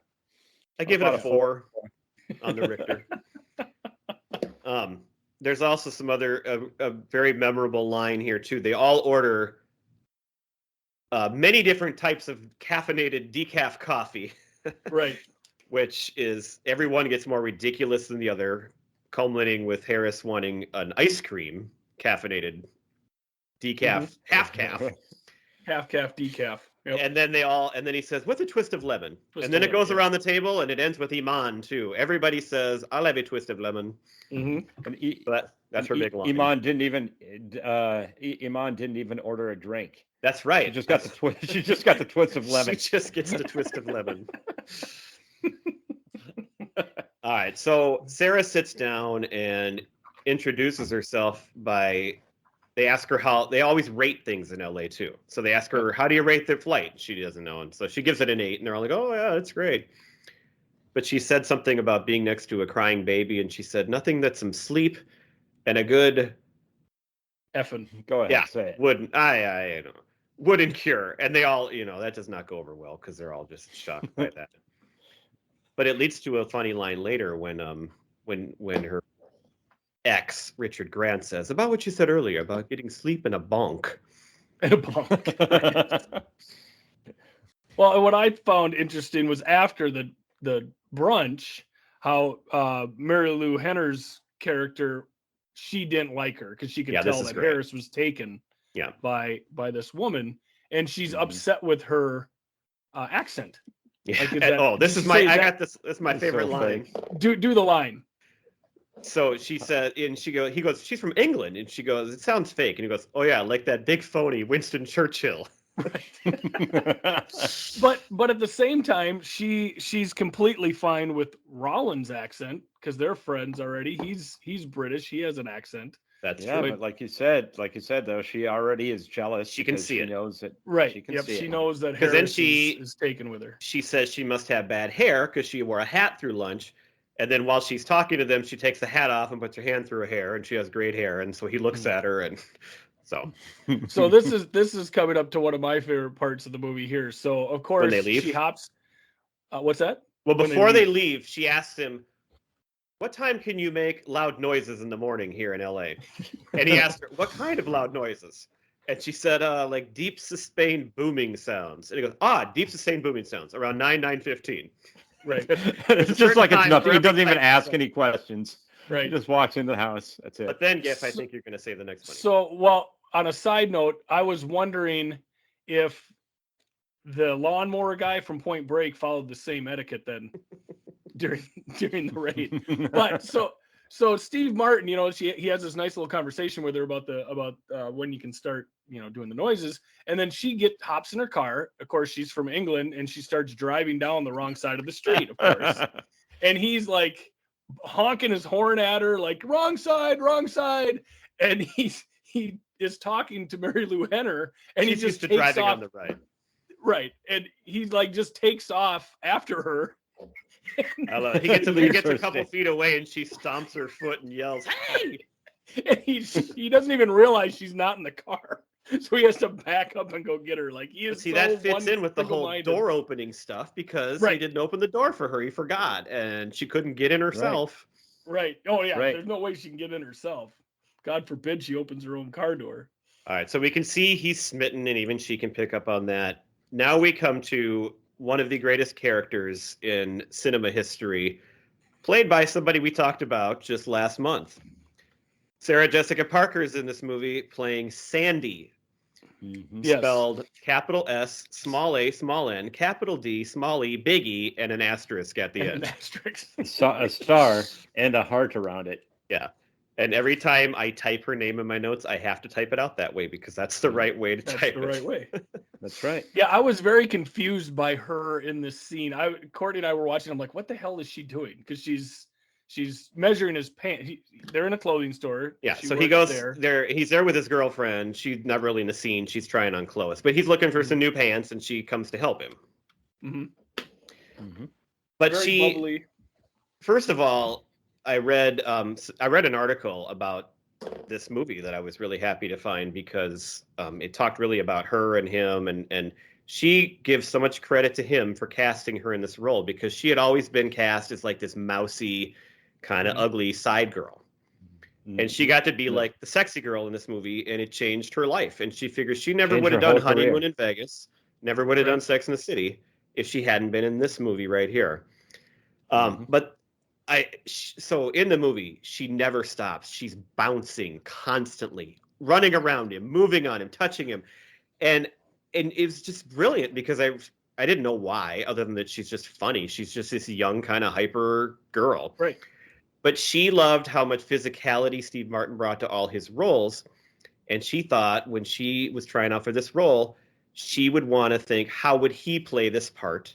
[SPEAKER 1] I give it a
[SPEAKER 2] About a
[SPEAKER 1] 4 on the Richter. There's also some other a very memorable line here too. They all order many different types of caffeinated decaf coffee,
[SPEAKER 3] Right.
[SPEAKER 1] which is everyone gets more ridiculous than the other, culminating with Harris wanting an ice cream caffeinated decaf, half calf.
[SPEAKER 3] Half calf, decaf. Yep.
[SPEAKER 1] And then he says, with a twist of lemon.
[SPEAKER 3] Twist
[SPEAKER 1] and then
[SPEAKER 3] of
[SPEAKER 1] it goes
[SPEAKER 3] lemon, yeah.
[SPEAKER 1] around the table and it ends with Iman too. Everybody says, I'll have a twist of lemon.
[SPEAKER 3] Mhm.
[SPEAKER 2] And
[SPEAKER 1] So that's her big line.
[SPEAKER 2] Iman didn't even order a drink.
[SPEAKER 1] That's right.
[SPEAKER 2] She just got the twist. She just got the twist of lemon.
[SPEAKER 1] She just gets the twist of lemon. All right. So Sarah sits down and introduces herself by, they ask her how, they always rate things in LA too. So they ask her, how do you rate their flight? She doesn't know. And so she gives it an 8 and they're all like, oh yeah, that's great. But she said something about being next to a crying baby. And she said, nothing that's some sleep and a good
[SPEAKER 3] Effing.
[SPEAKER 2] Go ahead,
[SPEAKER 1] Yeah,
[SPEAKER 2] say it.
[SPEAKER 1] I don't know. Wouldn't cure. And they all, that does not go over well because they're all just shocked by that. But it leads to a funny line later when her ex, Richard Grant, says about what you said earlier about getting sleep in a bunk.
[SPEAKER 3] And a bunk. Well, and what I found interesting was after the brunch, how Mary Lou Henner's character, she didn't like her because she could
[SPEAKER 1] Yeah, this
[SPEAKER 3] tell
[SPEAKER 1] is
[SPEAKER 3] that
[SPEAKER 1] great.
[SPEAKER 3] Harris was taken
[SPEAKER 1] Yeah.
[SPEAKER 3] by this woman, and she's
[SPEAKER 2] Mhm.
[SPEAKER 3] upset with her accent.
[SPEAKER 1] Yeah.
[SPEAKER 3] Like, is
[SPEAKER 1] And-
[SPEAKER 3] that-
[SPEAKER 1] oh, this
[SPEAKER 3] did
[SPEAKER 1] is
[SPEAKER 3] you
[SPEAKER 1] my
[SPEAKER 3] say
[SPEAKER 1] I
[SPEAKER 3] that-
[SPEAKER 1] got this. This is my
[SPEAKER 2] It's
[SPEAKER 1] favorite
[SPEAKER 2] so
[SPEAKER 1] line.
[SPEAKER 2] fake.
[SPEAKER 3] Do the line.
[SPEAKER 1] So she said, and he goes, she's from England, and she goes, it sounds fake, and he goes, oh yeah, like that big phony Winston Churchill.
[SPEAKER 3] But at the same time, she's completely fine with Rollins' accent because they're friends already. He's British. He has an accent.
[SPEAKER 1] That's
[SPEAKER 2] Yeah,
[SPEAKER 1] true.
[SPEAKER 2] but like you said though, she already is jealous.
[SPEAKER 1] She can
[SPEAKER 2] because
[SPEAKER 1] see
[SPEAKER 2] she
[SPEAKER 1] it.
[SPEAKER 2] knows it.
[SPEAKER 3] Right.
[SPEAKER 2] She can
[SPEAKER 3] Yep.
[SPEAKER 2] see
[SPEAKER 3] She
[SPEAKER 2] it.
[SPEAKER 3] knows that
[SPEAKER 1] 'Cause then
[SPEAKER 3] Harris is taken with her.
[SPEAKER 1] She says she must have bad hair because she wore a hat through lunch. And then while she's talking to them, she takes the hat off and puts her hand through her hair, and she has great hair. And so he looks at her, and so
[SPEAKER 3] So this is coming up to one of my favorite parts of the movie here. So of course
[SPEAKER 1] they leave?
[SPEAKER 3] she hops. What's that?
[SPEAKER 1] well,
[SPEAKER 3] When
[SPEAKER 1] before
[SPEAKER 3] they
[SPEAKER 1] they leave, she asks him, "What time can you make loud noises in the morning here in LA?" And he asked her, "What kind of loud noises?" And she said, like deep sustained booming sounds. And he goes, deep sustained booming sounds around 9:15.
[SPEAKER 3] Right.
[SPEAKER 2] It's just like it's
[SPEAKER 1] time
[SPEAKER 2] nothing.
[SPEAKER 1] for
[SPEAKER 2] He doesn't
[SPEAKER 1] every
[SPEAKER 2] even
[SPEAKER 1] type of
[SPEAKER 2] ask
[SPEAKER 1] sound.
[SPEAKER 2] any questions. He
[SPEAKER 3] Right.
[SPEAKER 2] just walks into the house. That's it.
[SPEAKER 1] But then, Giff, I think you're going to say the next one.
[SPEAKER 3] So, well, on a side note, I was wondering if the lawnmower guy from Point Break followed the same etiquette then during the raid. But so Steve Martin, he has this nice little conversation with her about when you can start, doing the noises, and then she hops in her car. Of course, she's from England, and she starts driving down the wrong side of the street, of course. And he's like honking his horn at her, like wrong side, and he is talking to Mary Lou Henner, and
[SPEAKER 1] She's
[SPEAKER 3] he
[SPEAKER 1] used
[SPEAKER 3] just
[SPEAKER 1] to
[SPEAKER 3] takes
[SPEAKER 1] driving
[SPEAKER 3] off.
[SPEAKER 1] on the right.
[SPEAKER 3] Right, and he like just takes off after her.
[SPEAKER 1] I love it. He gets a
[SPEAKER 2] First
[SPEAKER 1] couple
[SPEAKER 2] day.
[SPEAKER 1] feet away, and she stomps her foot and yells, "Hey!"
[SPEAKER 3] And he doesn't even realize she's not in the car, so he has to back up and go get her. Like he is.
[SPEAKER 1] See,
[SPEAKER 3] so
[SPEAKER 1] that fits in with the whole
[SPEAKER 3] single-minded.
[SPEAKER 1] door opening stuff because he
[SPEAKER 3] Right.
[SPEAKER 1] didn't open the door for her. He forgot, and she couldn't get in herself.
[SPEAKER 3] Right. Oh yeah.
[SPEAKER 2] Right.
[SPEAKER 3] There's no way she can get in herself. God forbid she opens her own car door.
[SPEAKER 1] All right, so we can see he's smitten, and even she can pick up on that. Now we come to one of the greatest characters in cinema history, played by somebody we talked about just last month. Sarah Jessica Parker is in this movie playing Sandy,
[SPEAKER 2] Mhm.
[SPEAKER 3] Yes.
[SPEAKER 1] spelled capital S, small a, small n, capital D, small e, big E, and an asterisk at the
[SPEAKER 3] And
[SPEAKER 1] end.
[SPEAKER 3] an asterisk.
[SPEAKER 2] A star and a heart around it.
[SPEAKER 1] Yeah. And every time I type her name in my notes, I have to type it out that way because that's the right way to
[SPEAKER 3] That's
[SPEAKER 1] type
[SPEAKER 3] the
[SPEAKER 1] it.
[SPEAKER 3] right way.
[SPEAKER 2] That's right.
[SPEAKER 3] Yeah, I was very confused by her in this scene. Courtney and I were watching. I'm like, what the hell is she doing? Because she's measuring his pants. They're in a clothing store.
[SPEAKER 1] Yeah,
[SPEAKER 3] She
[SPEAKER 1] so he
[SPEAKER 3] works
[SPEAKER 1] goes there. He's there with his girlfriend. She's not really in the scene. She's trying on clothes, but he's looking for some new pants, and she comes to help him.
[SPEAKER 3] Mm-hmm.
[SPEAKER 2] Mm-hmm.
[SPEAKER 1] But
[SPEAKER 3] Very bubbly.
[SPEAKER 1] first of all, I read an article about this movie that I was really happy to find because it talked really about her and him, and she gives so much credit to him for casting her in this role because she had always been cast as like this mousy, kind of ugly side girl. And she got to be like the sexy girl in this movie, and it changed her life. And she figures she never
[SPEAKER 2] Changed
[SPEAKER 1] would have
[SPEAKER 2] her
[SPEAKER 1] done
[SPEAKER 2] whole career.
[SPEAKER 1] Honeymoon in Vegas, never would have
[SPEAKER 3] Right.
[SPEAKER 1] done Sex in the City if she hadn't been in this movie right here.
[SPEAKER 2] Mhm.
[SPEAKER 1] But so in the movie, she never stops. She's bouncing constantly, running around him, moving on him, touching him, and it was just brilliant because I didn't know why, other than that she's just funny. She's just this young kind of hyper girl.
[SPEAKER 3] Right.
[SPEAKER 1] But she loved how much physicality Steve Martin brought to all his roles. And she thought when she was trying out for this role, she would want to think, how would he play this part?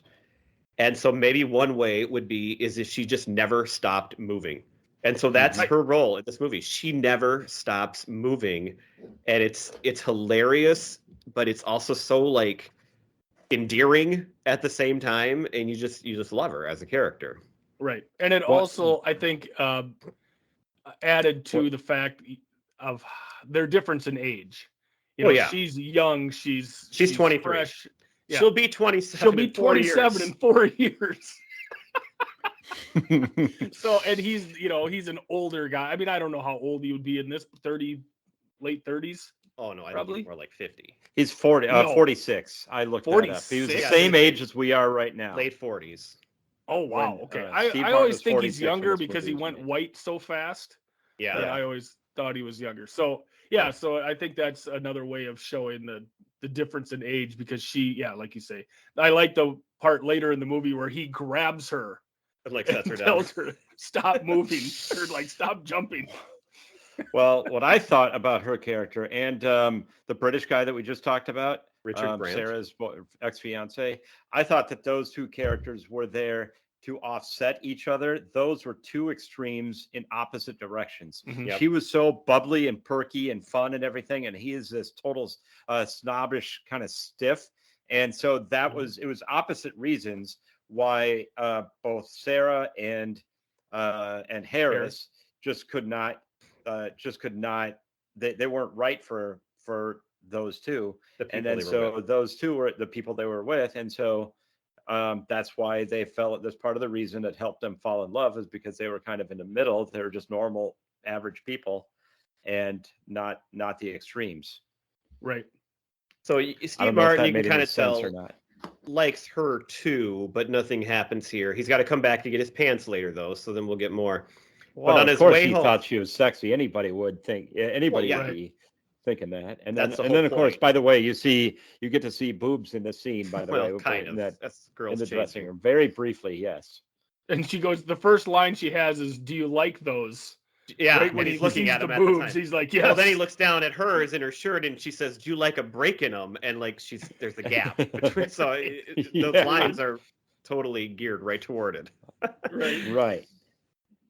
[SPEAKER 1] And so maybe one way would be is if she just never stopped moving. And so that's
[SPEAKER 3] Right.
[SPEAKER 1] her role in this movie. She never stops moving. And it's hilarious, but it's also so like endearing at the same time. And you just love her as a character.
[SPEAKER 3] Right. And it
[SPEAKER 2] What-
[SPEAKER 3] also, I think, added to the fact of their difference in age. You know,
[SPEAKER 1] Oh, yeah.
[SPEAKER 3] she's young. She's
[SPEAKER 1] 23.
[SPEAKER 3] fresh. Yeah.
[SPEAKER 1] She'll be 27.
[SPEAKER 3] She'll be
[SPEAKER 1] in 4
[SPEAKER 3] 27
[SPEAKER 1] years.
[SPEAKER 3] in 4 years. So, and he's an older guy. I mean, I don't know how old he would be in this, 30, late 30s.
[SPEAKER 1] Oh no, I think
[SPEAKER 3] Probably.
[SPEAKER 1] he's more like 50.
[SPEAKER 2] He's 40,
[SPEAKER 3] No.
[SPEAKER 2] 46. I looked that up. He was the
[SPEAKER 1] 46?
[SPEAKER 2] same age as we are right now.
[SPEAKER 1] Late 40s.
[SPEAKER 3] Oh, wow.
[SPEAKER 2] When,
[SPEAKER 3] Okay.
[SPEAKER 2] Steve
[SPEAKER 3] I
[SPEAKER 2] Martin
[SPEAKER 3] always
[SPEAKER 2] was
[SPEAKER 3] think
[SPEAKER 2] 46
[SPEAKER 3] he's
[SPEAKER 2] when
[SPEAKER 3] younger
[SPEAKER 2] this
[SPEAKER 3] because
[SPEAKER 2] movie
[SPEAKER 3] he
[SPEAKER 2] was
[SPEAKER 3] went
[SPEAKER 2] made.
[SPEAKER 3] white so fast.
[SPEAKER 1] Yeah.
[SPEAKER 3] But I always thought he was younger. So, yeah. So I think that's another way of showing the difference in age because she, like you say, I like the part later in the movie where he grabs her
[SPEAKER 1] And like sets her
[SPEAKER 3] and
[SPEAKER 1] down.
[SPEAKER 3] tells her stop moving or like stop jumping.
[SPEAKER 2] Well, what I thought about her character and the British guy that we just talked about,
[SPEAKER 1] Richard Brandt.
[SPEAKER 2] Sarah's ex-fiance. I thought that those two characters were there to offset each other. Those were two extremes in opposite directions.
[SPEAKER 3] Mhm.
[SPEAKER 1] Yep.
[SPEAKER 2] She was so bubbly and perky and fun and everything, and he is this total snobbish kind of stiff. And so that was it was opposite reasons why both Sarah and Harris just could not they weren't right for those two.
[SPEAKER 1] The people
[SPEAKER 2] And then
[SPEAKER 1] they were
[SPEAKER 2] so
[SPEAKER 1] with.
[SPEAKER 2] those two were the people they were with, and so that's why they fell. That's part of the reason that helped them fall in love, is because they were kind of in the middle. They were just normal, average people, and not the extremes.
[SPEAKER 3] Right.
[SPEAKER 1] So
[SPEAKER 2] I
[SPEAKER 1] Steve
[SPEAKER 2] don't know if
[SPEAKER 1] Martin,
[SPEAKER 2] that
[SPEAKER 1] you
[SPEAKER 2] made
[SPEAKER 1] can kind
[SPEAKER 2] any
[SPEAKER 1] of
[SPEAKER 2] sense
[SPEAKER 1] tell,
[SPEAKER 2] or not.
[SPEAKER 1] likes her too, but nothing happens here. He's got to come back to get his pants later, though. So then we'll get more.
[SPEAKER 2] Well,
[SPEAKER 1] on
[SPEAKER 2] of
[SPEAKER 1] his
[SPEAKER 2] course,
[SPEAKER 1] way
[SPEAKER 2] he
[SPEAKER 1] home-
[SPEAKER 2] thought she was sexy. Anybody would think. Anybody
[SPEAKER 1] yeah.
[SPEAKER 2] would be thinking that. And
[SPEAKER 1] That's the
[SPEAKER 2] then,
[SPEAKER 1] whole
[SPEAKER 2] of course,
[SPEAKER 1] point.
[SPEAKER 2] by the way, you get to see boobs in the scene. By the
[SPEAKER 1] Well,
[SPEAKER 2] way,
[SPEAKER 1] kind
[SPEAKER 2] in
[SPEAKER 1] of.
[SPEAKER 2] that
[SPEAKER 1] That's
[SPEAKER 2] in
[SPEAKER 1] girls
[SPEAKER 2] the dressing
[SPEAKER 1] changing.
[SPEAKER 2] room, very briefly. Yes.
[SPEAKER 3] And she goes, the first line she has is, "Do you like those?"
[SPEAKER 1] Yeah,
[SPEAKER 3] Right
[SPEAKER 1] and
[SPEAKER 3] when
[SPEAKER 1] he's
[SPEAKER 3] he
[SPEAKER 1] looking
[SPEAKER 3] sees
[SPEAKER 1] at
[SPEAKER 3] the
[SPEAKER 1] him at the
[SPEAKER 3] boobs,
[SPEAKER 1] time.
[SPEAKER 3] he's like, "Yes."
[SPEAKER 1] Well, then he looks down at hers in her shirt, and she says, "Do you like a break in them?" And like there's a gap between. So those
[SPEAKER 2] Yeah.
[SPEAKER 1] lines are totally geared right toward it.
[SPEAKER 2] Right.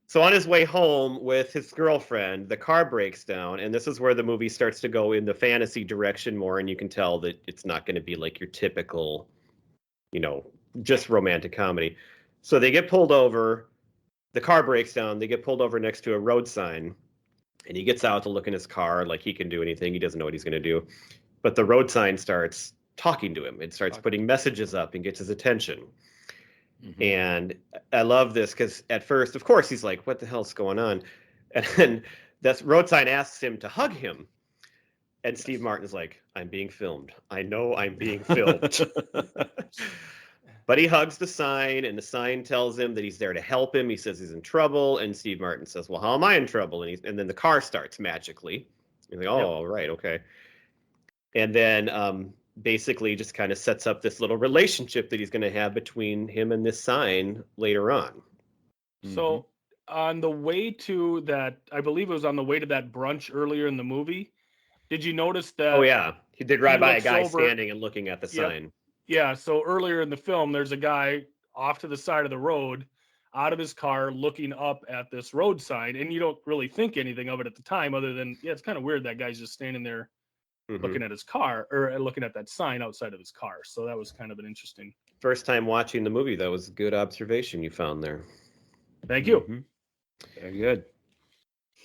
[SPEAKER 1] So on his way home with his girlfriend, the car breaks down, and this is where the movie starts to go in the fantasy direction more, and you can tell that it's not going to be like your typical, just romantic comedy. So they get pulled over, the car breaks down, they get pulled over next to a road sign, and he gets out to look in his car like he can do anything. He doesn't know what he's going to do. But the road sign starts talking to him. It starts putting messages up and gets his attention.
[SPEAKER 2] Mhm.
[SPEAKER 1] And I love this because at first, of course, he's like, what the hell's going on? And then that road sign asks him to hug him. And Steve Martin is like, I'm being filmed. I know I'm being filmed. But he hugs the sign, and the sign tells him that he's there to help him. He says he's in trouble. And Steve Martin says, well, how am I in trouble? And then the car starts magically. He's like, oh, right, okay. And then basically just kind of sets up this little relationship that he's going to have between him and this sign later on.
[SPEAKER 3] So on the way to that, I believe it was on the way to that brunch earlier in the movie. Did you notice that?
[SPEAKER 1] Oh, yeah. He did ride by a
[SPEAKER 3] looks
[SPEAKER 1] guy
[SPEAKER 3] over-
[SPEAKER 1] standing and looking at the sign.
[SPEAKER 3] Yeah. So earlier in the film, there's a guy off to the side of the road, out of his car, looking up at this road sign, and you don't really think anything of it at the time, other than it's kind of weird that guy's just standing there
[SPEAKER 1] Mhm.
[SPEAKER 3] looking at his car or looking at that sign outside of his car. So that was kind of an interesting.
[SPEAKER 1] First time watching the movie, that was a good observation you found there.
[SPEAKER 3] Thank you.
[SPEAKER 2] Mhm. Very good.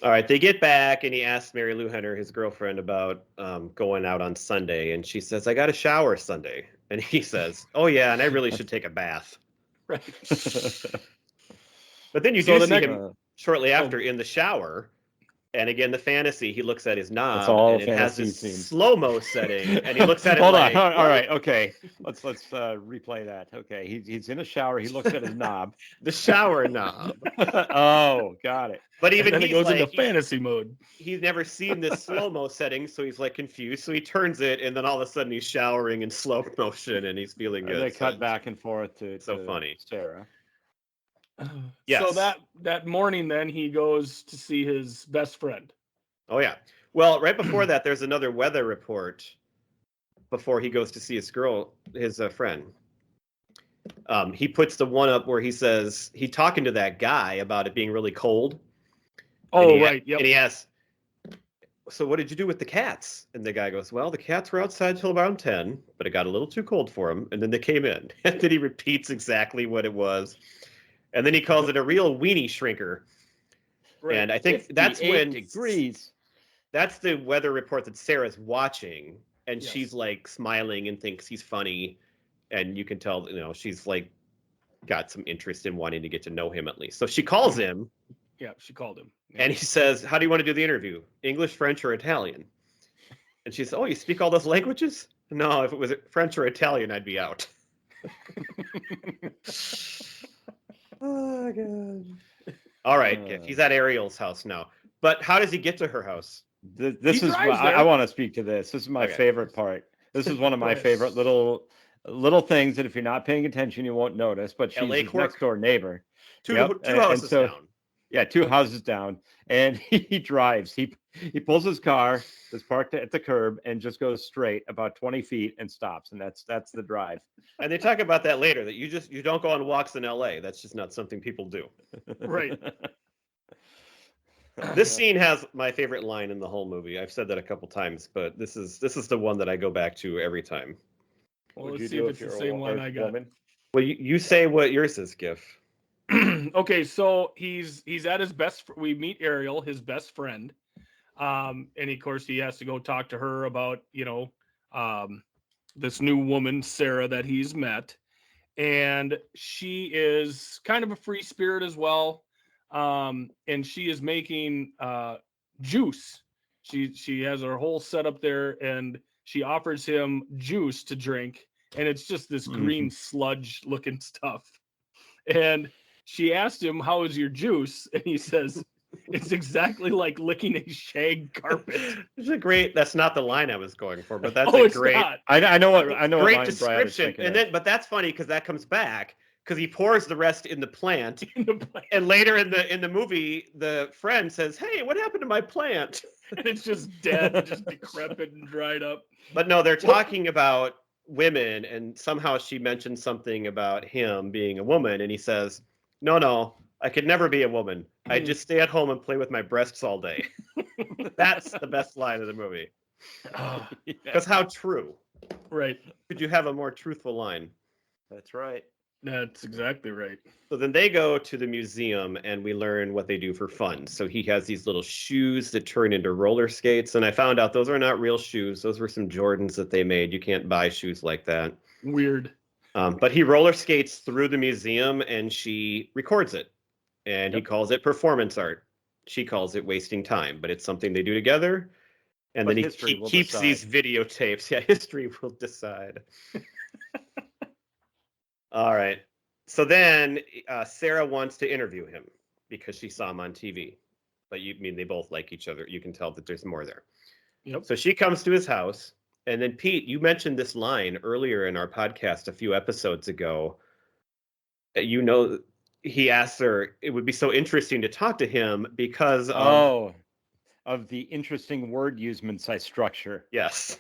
[SPEAKER 1] All right, they get back, and he asks Mary Lou Henner, his girlfriend, about going out on Sunday, and she says, I got a shower Sunday. And he says, oh, yeah, and I really should take a bath.
[SPEAKER 3] Right.
[SPEAKER 1] But then you
[SPEAKER 3] So
[SPEAKER 1] do
[SPEAKER 3] the
[SPEAKER 1] see
[SPEAKER 3] next-
[SPEAKER 1] him shortly after in the shower. And again, the fantasy, he looks at his knob,
[SPEAKER 2] That's all
[SPEAKER 1] and it has
[SPEAKER 2] fantasy
[SPEAKER 1] this
[SPEAKER 2] scenes.
[SPEAKER 1] slow-mo setting, and he looks at it
[SPEAKER 2] Hold
[SPEAKER 1] like,
[SPEAKER 2] on. All right. Okay. Let's replay that. Okay. He's in a shower. He looks at his knob.
[SPEAKER 1] the shower knob.
[SPEAKER 2] Oh, got it.
[SPEAKER 1] But
[SPEAKER 3] And
[SPEAKER 1] even
[SPEAKER 3] then he
[SPEAKER 1] he's
[SPEAKER 3] goes
[SPEAKER 1] like,
[SPEAKER 3] into fantasy mode.
[SPEAKER 1] he's never seen this slow-mo setting, so he's like confused. So he turns it, and then all of a sudden he's showering in slow motion, and he's feeling
[SPEAKER 2] And
[SPEAKER 1] good.
[SPEAKER 2] they
[SPEAKER 1] So
[SPEAKER 2] cut back and forth to
[SPEAKER 1] So funny.
[SPEAKER 2] Sarah.
[SPEAKER 1] Yes.
[SPEAKER 3] So that morning, then he goes to see his best friend.
[SPEAKER 1] Oh yeah. Well, right before that, there's another weather report before he goes to see his friend. He puts the one up where he says he's talking to that guy about it being really cold.
[SPEAKER 3] Oh,
[SPEAKER 1] And he-
[SPEAKER 3] right. Yep.
[SPEAKER 1] And he asks, so what did you do with the cats? And the guy goes, well, the cats were outside till around 10, but it got a little too cold for them. And then they came in. And then he repeats exactly what it was. And then he calls it a real weenie shrinker.
[SPEAKER 3] Right.
[SPEAKER 1] And I think that's
[SPEAKER 2] 58
[SPEAKER 1] when
[SPEAKER 2] degrees.
[SPEAKER 1] that's the weather report that Sarah's watching, and
[SPEAKER 3] Yes.
[SPEAKER 1] she's like smiling and thinks he's funny, and you can tell, she's like got some interest in wanting to get to know him at least. So she calls him,
[SPEAKER 3] Yeah, she called him. Yeah.
[SPEAKER 1] and he says, "How do you want to do the interview? English, French, or Italian?" And she says, "Oh, you speak all those languages?" No, if it was French or Italian, I'd be out. Oh god. All right, he's at Ariel's house now. But how does he get to her house?
[SPEAKER 2] This
[SPEAKER 3] He
[SPEAKER 2] is
[SPEAKER 3] drives
[SPEAKER 2] I
[SPEAKER 3] there.
[SPEAKER 2] want to speak to this. This is my
[SPEAKER 1] Okay.
[SPEAKER 2] favorite part. This is one of my
[SPEAKER 3] Right.
[SPEAKER 2] favorite little things that if you're not paying attention, you won't notice. But she's
[SPEAKER 1] LA
[SPEAKER 2] his
[SPEAKER 1] Cork.
[SPEAKER 2] next door neighbor.
[SPEAKER 1] Two
[SPEAKER 2] Yep,
[SPEAKER 1] two
[SPEAKER 2] and
[SPEAKER 1] houses
[SPEAKER 2] so-
[SPEAKER 1] down.
[SPEAKER 2] Yeah, 2 houses down, and he drives. He pulls his car that's parked at the curb and just goes straight about 20 feet and stops, and that's the drive.
[SPEAKER 1] And they talk about that later, that you don't go on walks in LA. That's just not something people do.
[SPEAKER 3] Right.
[SPEAKER 1] This scene has my favorite line in the whole movie. I've said that a couple times, but this is the one that I go back to every time.
[SPEAKER 3] Well,
[SPEAKER 2] What would
[SPEAKER 3] let's
[SPEAKER 2] you
[SPEAKER 3] see
[SPEAKER 2] do
[SPEAKER 3] if it's the
[SPEAKER 2] you're a
[SPEAKER 3] same one I got.
[SPEAKER 2] woman?
[SPEAKER 1] Well, you say what yours is, Gif.
[SPEAKER 3] Okay, so he's at his we meet Ariel, his best friend. And of course he has to go talk to her about, this new woman, Sarah, that he's met. And she is kind of a free spirit as well. And she is making juice. She has her whole setup there, and she offers him juice to drink, and it's just this green sludge looking stuff. And she asked him, "How is your juice?" And he says, "It's exactly like licking a shag carpet."
[SPEAKER 1] It's a great. That's not the line I was going for, but that's
[SPEAKER 3] Oh,
[SPEAKER 1] a
[SPEAKER 3] it's
[SPEAKER 1] great,
[SPEAKER 3] not.
[SPEAKER 2] I know what
[SPEAKER 1] great
[SPEAKER 2] line Brad is
[SPEAKER 1] description.
[SPEAKER 2] thinking
[SPEAKER 1] And
[SPEAKER 2] of.
[SPEAKER 1] then, but that's funny because that comes back because he pours the rest in the plant,
[SPEAKER 3] In the plant.
[SPEAKER 1] and later in the movie, the friend says, "Hey, what happened to my plant?"
[SPEAKER 3] And it's just dead, just decrepit and dried up.
[SPEAKER 1] But no, they're talking about women, and somehow she mentioned something about him being a woman, and he says, No, I could never be a woman. I just stay at home and play with my breasts all day." That's the best line of the movie. Because how true.
[SPEAKER 3] Right.
[SPEAKER 1] Could you have a more truthful line?
[SPEAKER 2] That's right.
[SPEAKER 3] That's exactly right.
[SPEAKER 1] So then they go to the museum and we learn what they do for fun. So he has these little shoes that turn into roller skates. And I found out those are not real shoes. Those were some Jordans that they made. You can't buy shoes like that.
[SPEAKER 3] Weird.
[SPEAKER 1] But he roller skates through the museum and she records it. And he calls it performance art. She calls it wasting time, but it's something they do together. And
[SPEAKER 2] But
[SPEAKER 1] then
[SPEAKER 2] history
[SPEAKER 1] he
[SPEAKER 2] will
[SPEAKER 1] keeps
[SPEAKER 2] decide.
[SPEAKER 1] these videotapes. Yeah, history will decide. All right. So then Sarah wants to interview him because she saw him on TV. But they both like each other. You can tell that there's more there.
[SPEAKER 3] Yep.
[SPEAKER 1] So she comes to his house. And then, Pete, you mentioned this line earlier in our podcast a few episodes ago. He asked her, it would be so interesting to talk to him because
[SPEAKER 2] of the interesting word usements I structure.
[SPEAKER 1] Yes.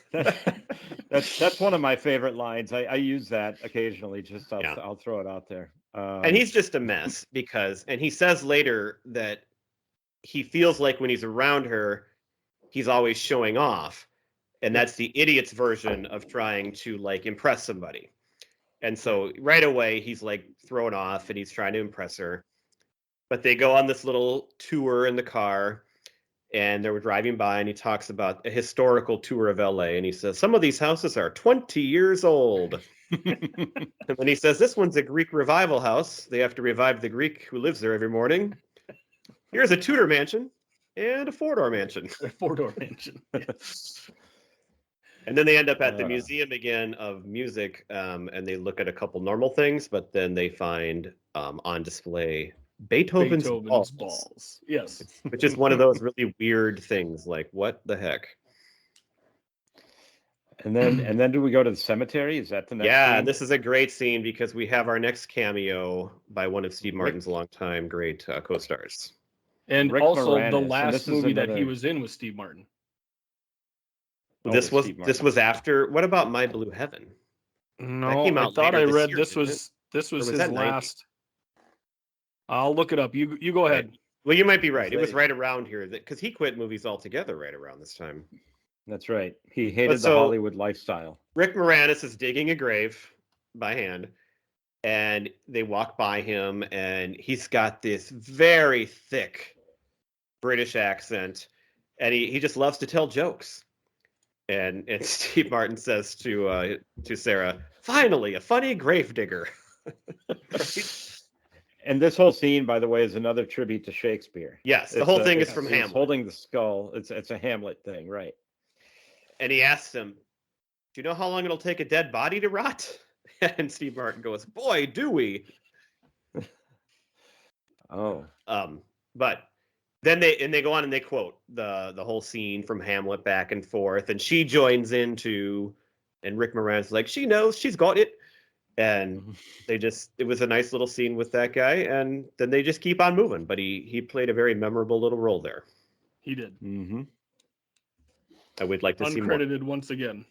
[SPEAKER 2] That's one of my favorite lines. I use that occasionally. Just I'll throw it out there.
[SPEAKER 1] And he's just a mess and he says later that he feels like when he's around her, he's always showing off. And that's the idiot's version of trying to like impress somebody. And so right away he's like thrown off and he's trying to impress her. But they go on this little tour in the car. And they were driving by, and he talks about a historical tour of LA. And he says, some of these houses are 20 years old. And then he says, this one's a Greek revival house. They have to revive the Greek who lives there every morning. Here's a Tudor mansion and a four-door mansion.
[SPEAKER 3] A four-door mansion.
[SPEAKER 1] Yes. And then they end up at the Museum again of Music, and they look at a couple normal things, but then they find on display Beethoven's balls.
[SPEAKER 3] Yes.
[SPEAKER 1] Which is one of those really weird things, like what the heck?
[SPEAKER 2] And then do we go to the cemetery? Is that the next scene?
[SPEAKER 1] This is a great scene because we have our next cameo by one of Steve Martin's longtime great co-stars.
[SPEAKER 3] And
[SPEAKER 2] Rick
[SPEAKER 3] also
[SPEAKER 2] Moranis,
[SPEAKER 3] the last movie that he
[SPEAKER 2] another-
[SPEAKER 3] was in with Steve Martin.
[SPEAKER 1] This was after. What about My Blue Heaven?
[SPEAKER 3] No,
[SPEAKER 1] came
[SPEAKER 3] I
[SPEAKER 1] out
[SPEAKER 3] thought
[SPEAKER 1] later
[SPEAKER 3] I
[SPEAKER 1] this
[SPEAKER 3] read
[SPEAKER 1] year,
[SPEAKER 3] this
[SPEAKER 1] didn't
[SPEAKER 3] was his
[SPEAKER 1] was that 90?
[SPEAKER 3] last. I'll look it up. You go ahead.
[SPEAKER 1] Well, you might be right. It was right around here because he quit movies altogether right around this time.
[SPEAKER 2] That's right. He hated the Hollywood lifestyle.
[SPEAKER 1] Rick Moranis is digging a grave by hand, and they walk by him, and he's got this very thick British accent, and he just loves to tell jokes. And Steve Martin says to Sarah, "Finally, a funny gravedigger."
[SPEAKER 2] And this whole scene, by the way, is another tribute to Shakespeare.
[SPEAKER 1] Yes, the whole thing is from Hamlet.
[SPEAKER 2] Holding the skull. It's a Hamlet thing, right?
[SPEAKER 1] And he asks him, "Do you know how long it'll take a dead body to rot?" And Steve Martin goes, "Boy, do we!"
[SPEAKER 2] Oh.
[SPEAKER 1] But then they go on and they quote the whole scene from Hamlet back and forth, and she joins into, and Rick Moranis is like, "She knows, she's got it." And it was a nice little scene with that guy, and then they just keep on moving. But he played a very memorable little role there.
[SPEAKER 3] He did.
[SPEAKER 2] Mm-hmm.
[SPEAKER 1] I would like to see more.
[SPEAKER 3] Uncredited once again.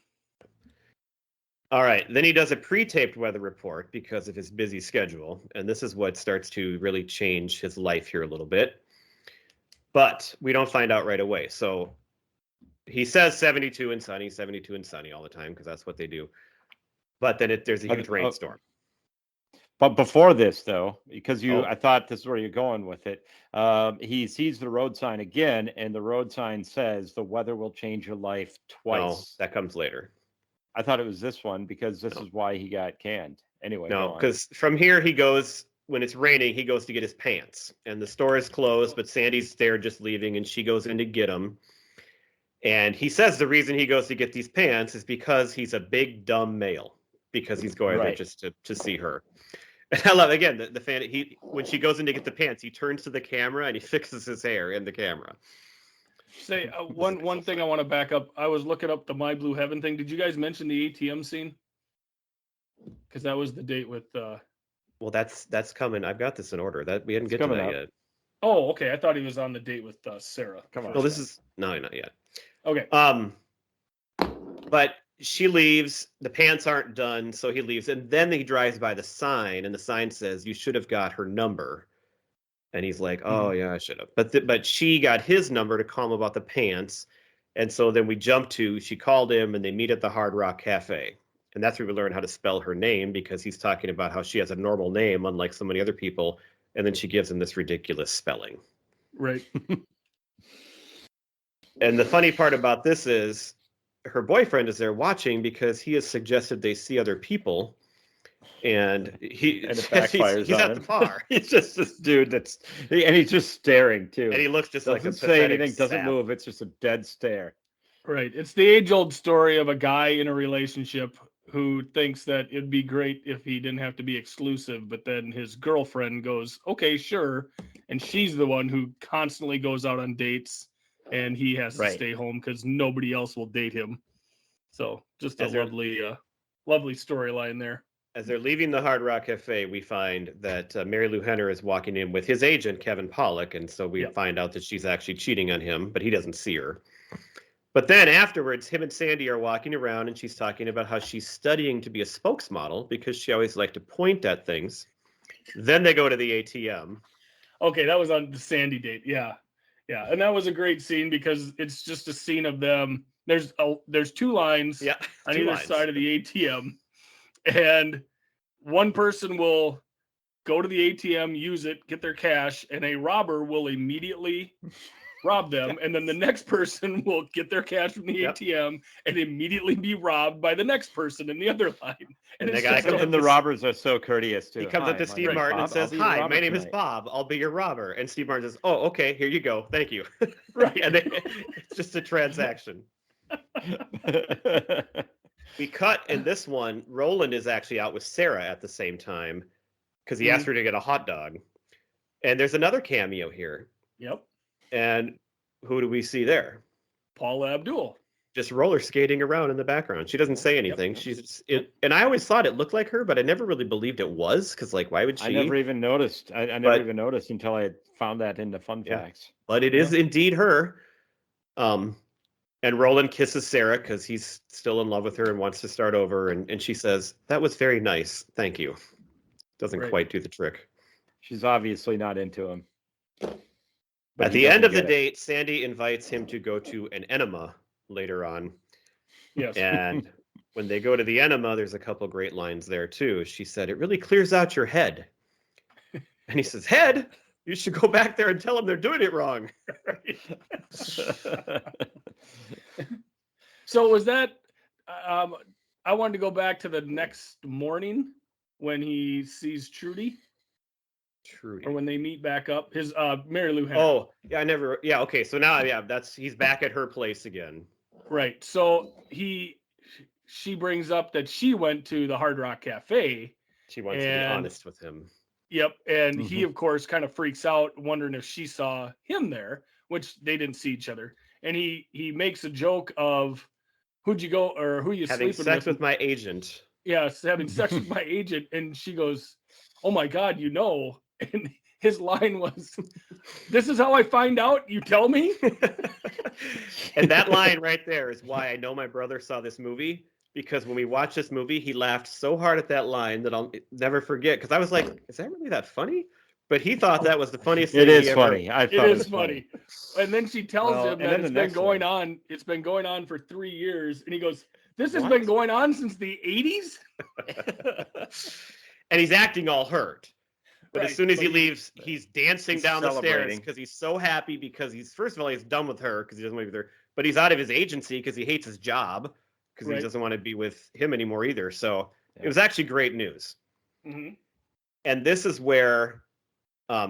[SPEAKER 1] All right. Then he does a pre-taped weather report because of his busy schedule. And this is what starts to really change his life here a little bit. But we don't find out right away. So he says 72 and sunny all the time because that's what they do. But then there's a huge rainstorm.
[SPEAKER 2] But before this, though, because I thought this is where you're going with it. He sees the road sign again, and the road sign says the weather will change your life twice.
[SPEAKER 1] No, that comes later.
[SPEAKER 2] I thought it was this one because this is why he got canned. Anyway,
[SPEAKER 1] no, because from here he goes, when it's raining, he goes to get his pants. And the store is closed, but Sandy's there just leaving, and she goes in to get them. And he says the reason he goes to get these pants is because he's a big, dumb male. Because he's going there just to see her. And I love, again, the fan, when she goes in to get the pants, he turns to the camera and he fixes his hair in the camera.
[SPEAKER 3] Say one thing I want to back up. I was looking up the My Blue Heaven thing. Did you guys mention the ATM scene? Because that was the date with.
[SPEAKER 1] Well, that's coming. I've got this in order. That we didn't get to that yet.
[SPEAKER 3] Oh, okay. I thought he was on the date with Sarah.
[SPEAKER 2] Come on.
[SPEAKER 1] Well, no, not yet.
[SPEAKER 3] Okay.
[SPEAKER 1] But she leaves. The pants aren't done, so he leaves, and then he drives by the sign, and the sign says, "You should have got her number." And he's like, "Oh yeah, I should have." But she got his number to call him about the pants, and so then we jump to she called him, and they meet at the Hard Rock Cafe, and that's where we learn how to spell her name because he's talking about how she has a normal name, unlike so many other people, and then she gives him this ridiculous spelling.
[SPEAKER 3] Right.
[SPEAKER 1] And the funny part about this is her boyfriend is there watching because he has suggested they see other people. And it backfires he's at the bar.
[SPEAKER 2] He's just this dude and he's just staring too.
[SPEAKER 1] And he looks just
[SPEAKER 2] doesn't
[SPEAKER 1] like a
[SPEAKER 2] say anything,
[SPEAKER 1] sap.
[SPEAKER 2] doesn't move. It's just a dead stare.
[SPEAKER 3] Right. It's the age-old story of a guy in a relationship who thinks that it'd be great if he didn't have to be exclusive, but then his girlfriend goes, "Okay, sure," and she's the one who constantly goes out on dates, and he has to stay home because nobody else will date him. So just a lovely storyline there.
[SPEAKER 1] As they're leaving the Hard Rock Cafe, we find that Mary Lou Henner is walking in with his agent, Kevin Pollak, and so we find out that she's actually cheating on him, but he doesn't see her. But then afterwards, him and Sandy are walking around, and she's talking about how she's studying to be a spokesmodel because she always liked to point at things. Then they go to the ATM.
[SPEAKER 3] Okay, that was on the Sandy date. Yeah. And that was a great scene because it's just a scene of them. There's two lines on either side of the ATM. And one person will go to the ATM, use it, get their cash, and a robber will immediately rob them. And then the next person will get their cash from the ATM and immediately be robbed by the next person in the other line. And
[SPEAKER 2] the robbers are so courteous too.
[SPEAKER 1] He comes up to Steve Martin and says, "Hi, my name is Bob. I'll be your robber." And Steve Martin says, "Oh, okay, here you go. Thank you."
[SPEAKER 3] Right.
[SPEAKER 1] And it's just a transaction. We cut in this one. Roland is actually out with Sarah at the same time because he asked her to get a hot dog. And there's another cameo here.
[SPEAKER 3] Yep.
[SPEAKER 1] And who do we see there?
[SPEAKER 3] Paula Abdul.
[SPEAKER 1] Just roller skating around in the background. She doesn't say anything. And I always thought it looked like her, but I never really believed it was because, like, why would she?
[SPEAKER 2] I never even noticed. I never even noticed until I found that in the fun facts.
[SPEAKER 1] But it is indeed her. And Roland kisses Sarah because he's still in love with her and wants to start over. And she says, "That was very nice. Thank you." Doesn't quite do the trick.
[SPEAKER 2] She's obviously not into him.
[SPEAKER 1] At the end of the date, Sandy invites him to go to an enema later on.
[SPEAKER 3] Yes.
[SPEAKER 1] And when they go to the enema, there's a couple great lines there too. She said, "It really clears out your head." And he says, "Head? You should go back there and tell them they're doing it wrong."
[SPEAKER 3] So was that, I wanted to go back to the next morning when he sees Trudy. Or when they meet back up, his Mary Lou Henner.
[SPEAKER 1] Oh, yeah, okay. So now, he's back at her place again.
[SPEAKER 3] Right. So she brings up that she went to the Hard Rock Cafe.
[SPEAKER 1] She wants to be honest with him.
[SPEAKER 3] Yep. And he, of course, kind of freaks out, wondering if she saw him there, which they didn't see each other. And he makes a joke of, "Who'd you go or who you
[SPEAKER 1] having
[SPEAKER 3] sleeping
[SPEAKER 1] sex with my agent."
[SPEAKER 3] yes, having sex with my agent, and she goes, "Oh my God, you know." And his line was, "This is how I find out. You tell me."
[SPEAKER 1] And that line right there is why I know my brother saw this movie, because when we watched this movie, he laughed so hard at that line that I'll never forget. Because I was like, "Is that really that funny?" But he thought that was the funniest thing
[SPEAKER 2] It is
[SPEAKER 1] he ever.
[SPEAKER 2] funny. I
[SPEAKER 3] It
[SPEAKER 2] thought
[SPEAKER 3] is funny. And then she tells
[SPEAKER 2] Well,
[SPEAKER 3] him
[SPEAKER 2] and
[SPEAKER 3] that
[SPEAKER 2] then
[SPEAKER 3] it's
[SPEAKER 2] the
[SPEAKER 3] been
[SPEAKER 2] next
[SPEAKER 3] going
[SPEAKER 2] one.
[SPEAKER 3] on. It's been going on for 3 years, and he goes, "This has
[SPEAKER 1] What?
[SPEAKER 3] been going on since the 80s."
[SPEAKER 1] And he's acting all hurt. But as
[SPEAKER 3] Right,
[SPEAKER 1] soon as
[SPEAKER 3] but
[SPEAKER 1] he
[SPEAKER 3] he-
[SPEAKER 1] leaves, he's dancing
[SPEAKER 2] He's
[SPEAKER 1] down the stairs
[SPEAKER 2] celebrating.
[SPEAKER 1] because he's so happy, because he's, first of all, he's done with her because he doesn't want to be with her, but he's out of his agency because he hates his job because he
[SPEAKER 3] Right.
[SPEAKER 1] doesn't want to be with him anymore either. So
[SPEAKER 2] Yeah.
[SPEAKER 1] it was actually great news.
[SPEAKER 3] Mhm.
[SPEAKER 1] And this is where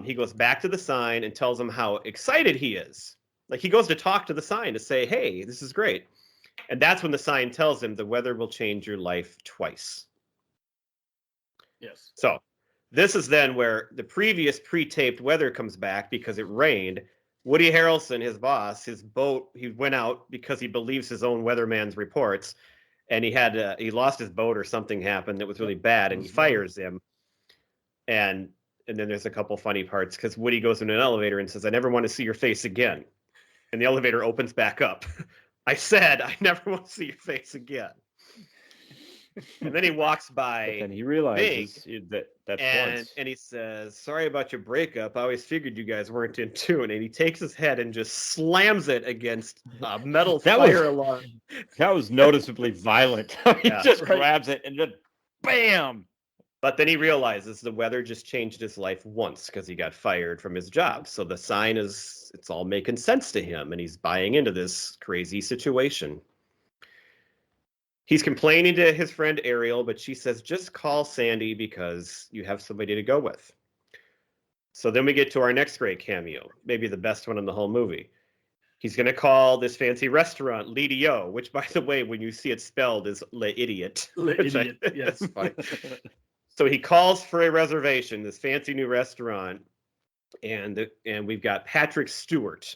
[SPEAKER 1] he goes back to the sign and tells him how excited he is. Like, he goes to talk to the sign to say, "Hey, this is great." And that's when the sign tells him the weather will change your life twice.
[SPEAKER 3] Yes.
[SPEAKER 1] So this is then where the previous pre-taped weather comes back because it rained. Woody Harrelson, his boss, his boat, he went out because he believes his own weatherman's reports, and he lost his boat or something happened that was really bad, and he fires him. And then there's a couple funny parts because Woody goes in an elevator and says, "I never want to see your face again." And the elevator opens back up. "I said I never want to see your face again." And then he walks by.
[SPEAKER 2] But then he realizes that that's once.
[SPEAKER 1] And he says, "Sorry about your breakup. I always figured you guys weren't in tune." And he takes his head and just slams it against a metal
[SPEAKER 2] That was-
[SPEAKER 1] fire alarm.
[SPEAKER 2] That was noticeably violent. He
[SPEAKER 1] Yeah.
[SPEAKER 2] just
[SPEAKER 3] Right.
[SPEAKER 2] grabs it and just bam.
[SPEAKER 1] But then he realizes the weather just changed his life once because he got fired from his job. So the sign it's all making sense to him, and he's buying into this crazy situation. He's complaining to his friend Ariel, but she says, "Just call Sandy because you have somebody to go with." So then we get to our next great cameo, maybe the best one in the whole movie. He's going to call this fancy restaurant L'Idiot, which, by the way, when you see it spelled, is L'Idiot.
[SPEAKER 3] Idiot. Yes.
[SPEAKER 1] That's funny. So he calls for a reservation, this fancy new restaurant, and we've got Patrick Stewart,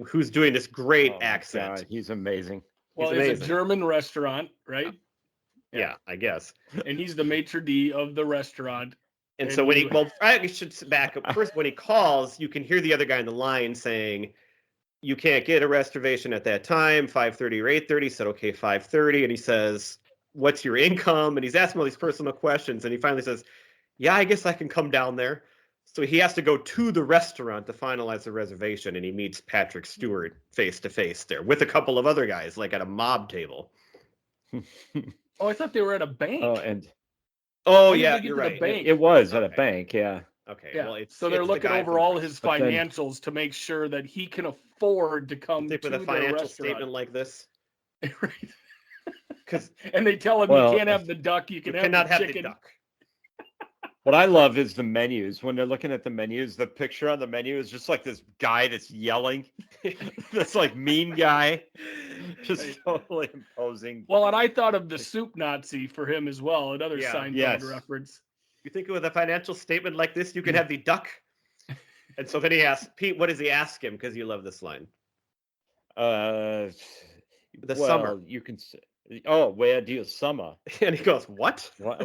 [SPEAKER 1] who's doing this great
[SPEAKER 2] Oh my
[SPEAKER 1] accent.
[SPEAKER 2] God, he's amazing.
[SPEAKER 3] Well,
[SPEAKER 1] He's
[SPEAKER 3] it's a
[SPEAKER 1] amazing.
[SPEAKER 3] German restaurant, right?
[SPEAKER 1] Yeah, I guess.
[SPEAKER 3] And he's the maitre d' of the restaurant.
[SPEAKER 1] And
[SPEAKER 3] And
[SPEAKER 1] so when
[SPEAKER 3] you-
[SPEAKER 1] I should back up. First, when he calls, you can hear the other guy in the line saying, "You can't get a reservation at that time, 5:30 or 8:30. He said, "Okay, 5:30. And he says, "What's your income?" And he's asking all these personal questions. And he finally says, "Yeah, I guess I can come down there." So he has to go to the restaurant to finalize the reservation. And he meets Patrick Stewart face to face there with a couple of other guys, like at a mob table.
[SPEAKER 3] Oh, I thought they were at a bank.
[SPEAKER 2] Oh, and
[SPEAKER 1] Oh,
[SPEAKER 3] When did
[SPEAKER 1] yeah,
[SPEAKER 3] they get
[SPEAKER 1] you're
[SPEAKER 3] to the
[SPEAKER 1] right.
[SPEAKER 3] bank?
[SPEAKER 2] it was at a
[SPEAKER 1] Okay.
[SPEAKER 2] bank, yeah.
[SPEAKER 1] Okay.
[SPEAKER 3] Yeah.
[SPEAKER 1] Well,
[SPEAKER 3] So they're
[SPEAKER 1] it's the
[SPEAKER 3] looking
[SPEAKER 1] guy
[SPEAKER 3] over
[SPEAKER 1] from-
[SPEAKER 3] all his
[SPEAKER 2] But then-
[SPEAKER 3] financials to make sure that he can afford to come
[SPEAKER 1] I
[SPEAKER 3] to
[SPEAKER 1] think with a
[SPEAKER 3] their
[SPEAKER 1] financial
[SPEAKER 3] restaurant.
[SPEAKER 1] statement like this,
[SPEAKER 3] Right.
[SPEAKER 1] because
[SPEAKER 3] And they tell him
[SPEAKER 2] Well,
[SPEAKER 3] you can't have the duck, you
[SPEAKER 1] you
[SPEAKER 3] can
[SPEAKER 1] cannot
[SPEAKER 3] have
[SPEAKER 1] have
[SPEAKER 3] the
[SPEAKER 1] the
[SPEAKER 3] chicken.
[SPEAKER 1] duck.
[SPEAKER 2] What I love is the menus. When they're looking at the menus, the picture on the menu is just like this guy that's yelling. That's like mean guy. Just totally imposing.
[SPEAKER 3] Well, and I thought of the soup Nazi for him as well, another
[SPEAKER 1] Yeah.
[SPEAKER 3] Seinfeld
[SPEAKER 2] Yes.
[SPEAKER 3] reference.
[SPEAKER 1] You think with a financial statement like this, you can have the duck? And so then he asks, "Pete, what does he ask him?" Because you love this line.
[SPEAKER 2] The
[SPEAKER 1] summer.
[SPEAKER 2] You can say, oh, where do you summer?
[SPEAKER 1] And he goes, "What?"
[SPEAKER 2] What,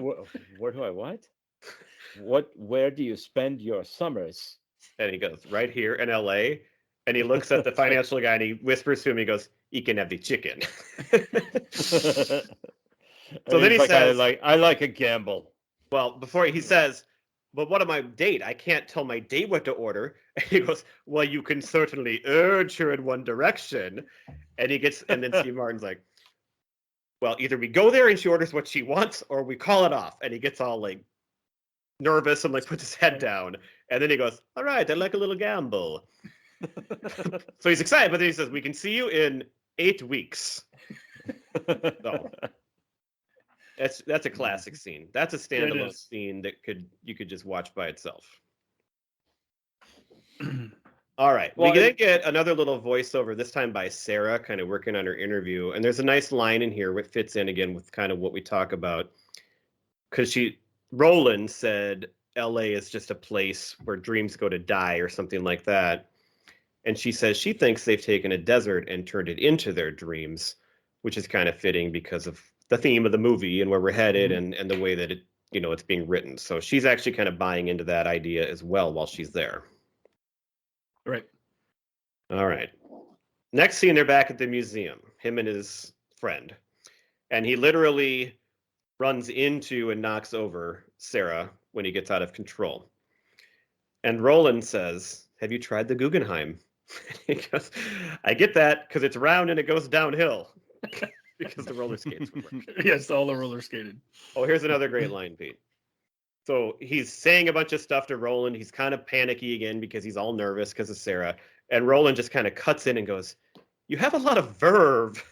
[SPEAKER 2] where do I what? Where do you spend your summers?
[SPEAKER 1] And he goes, "Right here in LA." And he looks at the financial guy and he whispers to him, he goes, "You can have the chicken."
[SPEAKER 2] So
[SPEAKER 1] then he says-
[SPEAKER 2] I like a gamble.
[SPEAKER 1] Well, before he says, "But what of my date? I can't tell my date what to order." And he goes, "Well, you can certainly urge her in one direction." And then Steve Martin's like, "Well, either we go there and she orders what she wants, or we call it off." And he gets all like nervous and like puts his head down. And then he goes, "All right, I like a little gamble." So he's excited, but then he says, "We can see you in 8 weeks." So that's a classic scene. That's a standalone
[SPEAKER 3] is.
[SPEAKER 1] scene that you could just watch by itself. All right.
[SPEAKER 3] Well,
[SPEAKER 1] We then get another little voiceover, this time by Sarah, kind of working on her interview. And there's a nice line in here which fits in again with kind of what we talk about. Because Roland said LA is just a place where dreams go to die or something like that. And she says she thinks they've taken a desert and turned it into their dreams, which is kind of fitting because of the theme of the movie and where we're headed
[SPEAKER 3] Mhm.
[SPEAKER 1] and the way that it, it's being written. So she's actually kind of buying into that idea as well while she's there.
[SPEAKER 3] Right.
[SPEAKER 1] All right. Next scene, they're back at the museum, him and his friend. And he literally runs into and knocks over Sarah when he gets out of control. And Roland says, "Have you tried the Guggenheim?" He goes, "I get that because it's round and it goes downhill." Because the roller skates would work.
[SPEAKER 3] Yes, all the roller skated.
[SPEAKER 1] Oh, here's another great line, Pete. So he's saying a bunch of stuff to Roland. He's kind of panicky again because he's all nervous because of Sarah. And Roland just kind of cuts in and goes, "You have a lot of verve."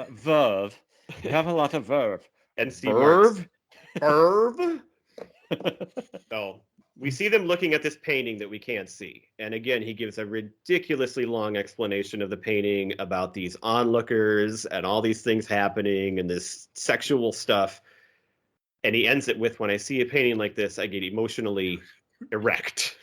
[SPEAKER 2] Verve. You have a lot of verve.
[SPEAKER 1] And Steve
[SPEAKER 2] Verve?
[SPEAKER 1] Verve? So we see them looking at this painting that we can't see. And again, he gives a ridiculously long explanation of the painting about these onlookers and all these things happening and this sexual stuff. And he ends it with, "When I see a painting like this, I get emotionally erect."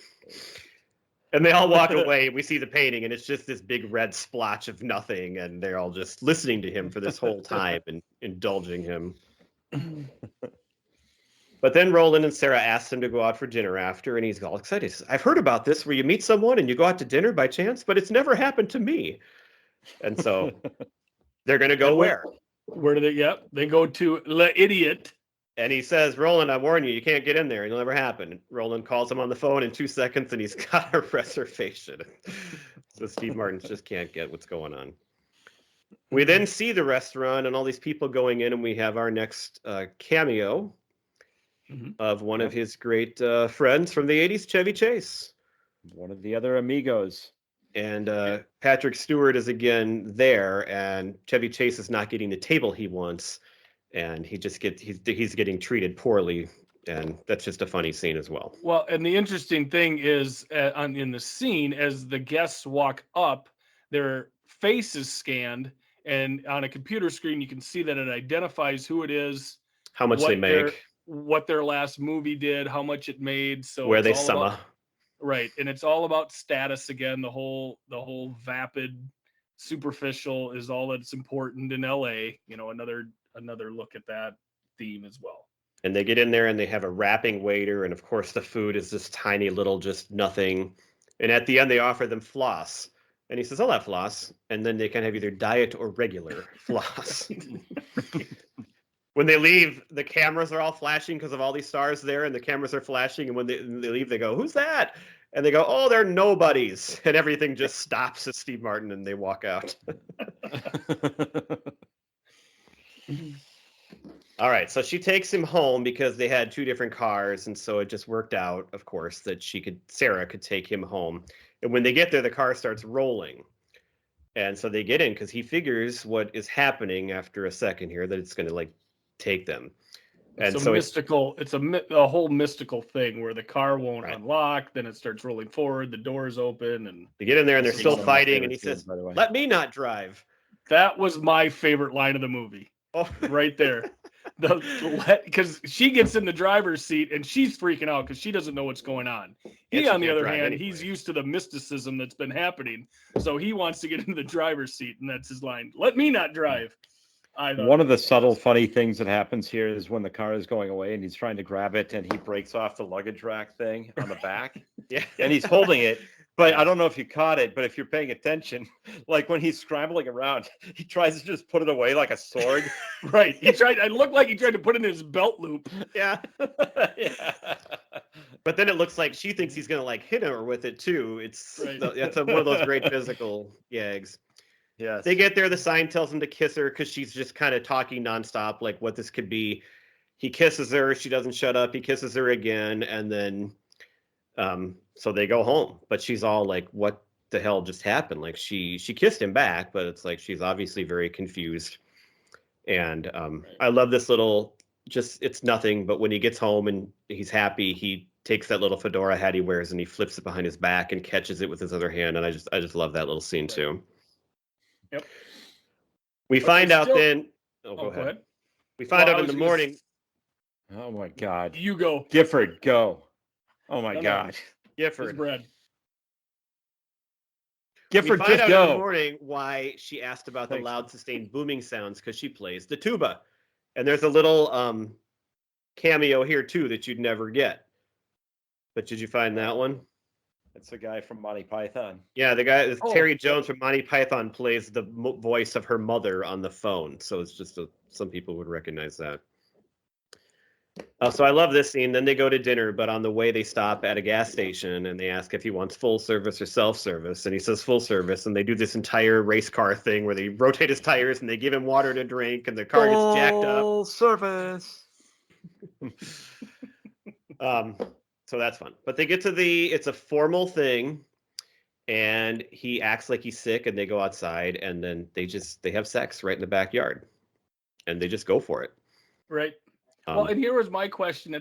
[SPEAKER 1] And they all walk away. We see the painting, and it's just this big red splotch of nothing. And they're all just listening to him for this whole time and indulging him. But then Roland and Sarah asked him to go out for dinner after, and he's all excited. He says, "I've heard about this where you meet someone and you go out to dinner by chance, but it's never happened to me." And so they're going to go
[SPEAKER 3] And
[SPEAKER 1] where?
[SPEAKER 3] Where do they? Yep, they go to Le Idiot.
[SPEAKER 1] And he says, "Roland, I warn you, you can't get in there. It'll never happen." Roland calls him on the phone in 2 seconds, and he's got a reservation. So Steve Martin just can't get what's going on. We then see the restaurant and all these people going in, and we have our next cameo
[SPEAKER 3] Mhm.
[SPEAKER 1] of one of his great friends from the 80s, Chevy Chase.
[SPEAKER 2] One of the other amigos.
[SPEAKER 1] And Patrick Stewart is again there, and Chevy Chase is not getting the table he wants, and he's getting treated poorly, and that's just a funny scene as well.
[SPEAKER 3] Well, and the interesting thing is, in the scene, as the guests walk up, their face is scanned, and on a computer screen, you can see that it identifies who it is,
[SPEAKER 1] How much
[SPEAKER 3] what
[SPEAKER 1] they make,
[SPEAKER 3] what their last movie did, how much it made. So
[SPEAKER 1] where
[SPEAKER 3] it's
[SPEAKER 1] they
[SPEAKER 3] all
[SPEAKER 1] summer.
[SPEAKER 3] about- right, and it's all about status again. The whole vapid, superficial is all that's important in LA. Another look at that theme as well.
[SPEAKER 1] And they get in there and they have a rapping waiter, and of course the food is this tiny little just nothing. And at the end they offer them floss. And he says, "I'll have floss." And then they can have either diet or regular floss. When they leave, the cameras are all flashing because of all these stars there, and the cameras are flashing. And when they leave, they go, "Who's that?" And they go, "Oh, they're nobodies." And everything just stops at Steve Martin, and they walk out. All right, so she takes him home because they had 2 different cars, and so it just worked out, of course, that Sarah could take him home. And when they get there, the car starts rolling. And so they get in because he figures what is happening after a second here, that it's going to take them. And
[SPEAKER 3] It's
[SPEAKER 1] so
[SPEAKER 3] mystical. It's a whole mystical thing where the car won't
[SPEAKER 1] Right.
[SPEAKER 3] unlock. Then it starts rolling forward. The doors open, and
[SPEAKER 1] they get in there and they're
[SPEAKER 2] This is
[SPEAKER 1] still
[SPEAKER 2] one of my
[SPEAKER 1] fighting. And he
[SPEAKER 2] favorite
[SPEAKER 1] says,
[SPEAKER 2] scenes, by the way.
[SPEAKER 1] "Let me not drive."
[SPEAKER 3] that was my favorite line of the movie.
[SPEAKER 1] Oh,
[SPEAKER 3] Right there. Because she gets in the driver's seat and she's freaking out because she doesn't know what's going on.
[SPEAKER 1] Yeah,
[SPEAKER 3] He,
[SPEAKER 1] she
[SPEAKER 3] on the
[SPEAKER 1] can't
[SPEAKER 3] other
[SPEAKER 1] drive
[SPEAKER 3] hand,
[SPEAKER 1] anyway.
[SPEAKER 3] he's used to the mysticism that's been happening. So he wants to get into the driver's seat, and that's his line. "Let me not drive."
[SPEAKER 2] One of the subtle funny things that happens here is when the car is going away and he's trying to grab it and he breaks off the luggage rack thing on the back
[SPEAKER 1] yeah.
[SPEAKER 2] and he's holding it. But I don't know if you caught it, but if you're paying attention, like when he's scrambling around, he tries to just put it away like a sword.
[SPEAKER 3] Right. It looked like he tried to put it in his belt loop.
[SPEAKER 1] Yeah.
[SPEAKER 2] Yeah.
[SPEAKER 1] But then it looks like she thinks he's going to hit her with it too. It's
[SPEAKER 3] Right.
[SPEAKER 1] That's one of those great physical gags.
[SPEAKER 2] Yes.
[SPEAKER 1] They get there, the sign tells him to kiss her because she's just kind of talking nonstop, like what this could be. He kisses her, she doesn't shut up. He kisses her again, and then so they go home. But she's all like, "What the hell just happened?" Like she kissed him back, but it's like she's obviously very confused. And I love this little, just it's nothing, but when he gets home and he's happy, he takes that little fedora hat he wears and he flips it behind his back and catches it with his other hand. And I just love that little scene too.
[SPEAKER 3] Yep.
[SPEAKER 1] We
[SPEAKER 3] But
[SPEAKER 1] find
[SPEAKER 3] they
[SPEAKER 1] out
[SPEAKER 3] still-
[SPEAKER 1] then.
[SPEAKER 3] Oh,
[SPEAKER 1] Go
[SPEAKER 3] go
[SPEAKER 1] ahead.
[SPEAKER 3] ahead.
[SPEAKER 1] We find
[SPEAKER 3] Well, I
[SPEAKER 1] out in
[SPEAKER 3] was
[SPEAKER 1] the
[SPEAKER 3] gonna
[SPEAKER 1] morning.
[SPEAKER 2] Oh my God.
[SPEAKER 3] You go.
[SPEAKER 2] Gifford, go. Oh my
[SPEAKER 3] No, no.
[SPEAKER 2] God.
[SPEAKER 3] It's
[SPEAKER 1] Gifford.
[SPEAKER 3] bread.
[SPEAKER 2] Gifford,
[SPEAKER 1] we find
[SPEAKER 2] just
[SPEAKER 1] out in the
[SPEAKER 2] go.
[SPEAKER 1] morning why she asked about the
[SPEAKER 2] Thanks.
[SPEAKER 1] loud, sustained booming sounds because she plays the tuba. And there's a little cameo here too that you'd never get. But did you find that one?
[SPEAKER 2] It's a guy from Monty Python.
[SPEAKER 1] Yeah, the guy,
[SPEAKER 3] Oh.
[SPEAKER 1] Terry Jones from Monty Python, plays the voice of her mother on the phone. So it's just some people would recognize that. So I love this scene. Then they go to dinner, but on the way they stop at a gas station and they ask if he wants full service or self-service. And he says full service. And they do this entire race car thing where they rotate his tires and they give him water to drink and the car gets jacked up.
[SPEAKER 2] Full service.
[SPEAKER 1] So that's fun. But they get to it's a formal thing and he acts like he's sick and they go outside and then they have sex right in the backyard and they just go for it.
[SPEAKER 3] Right. Well, and here was my question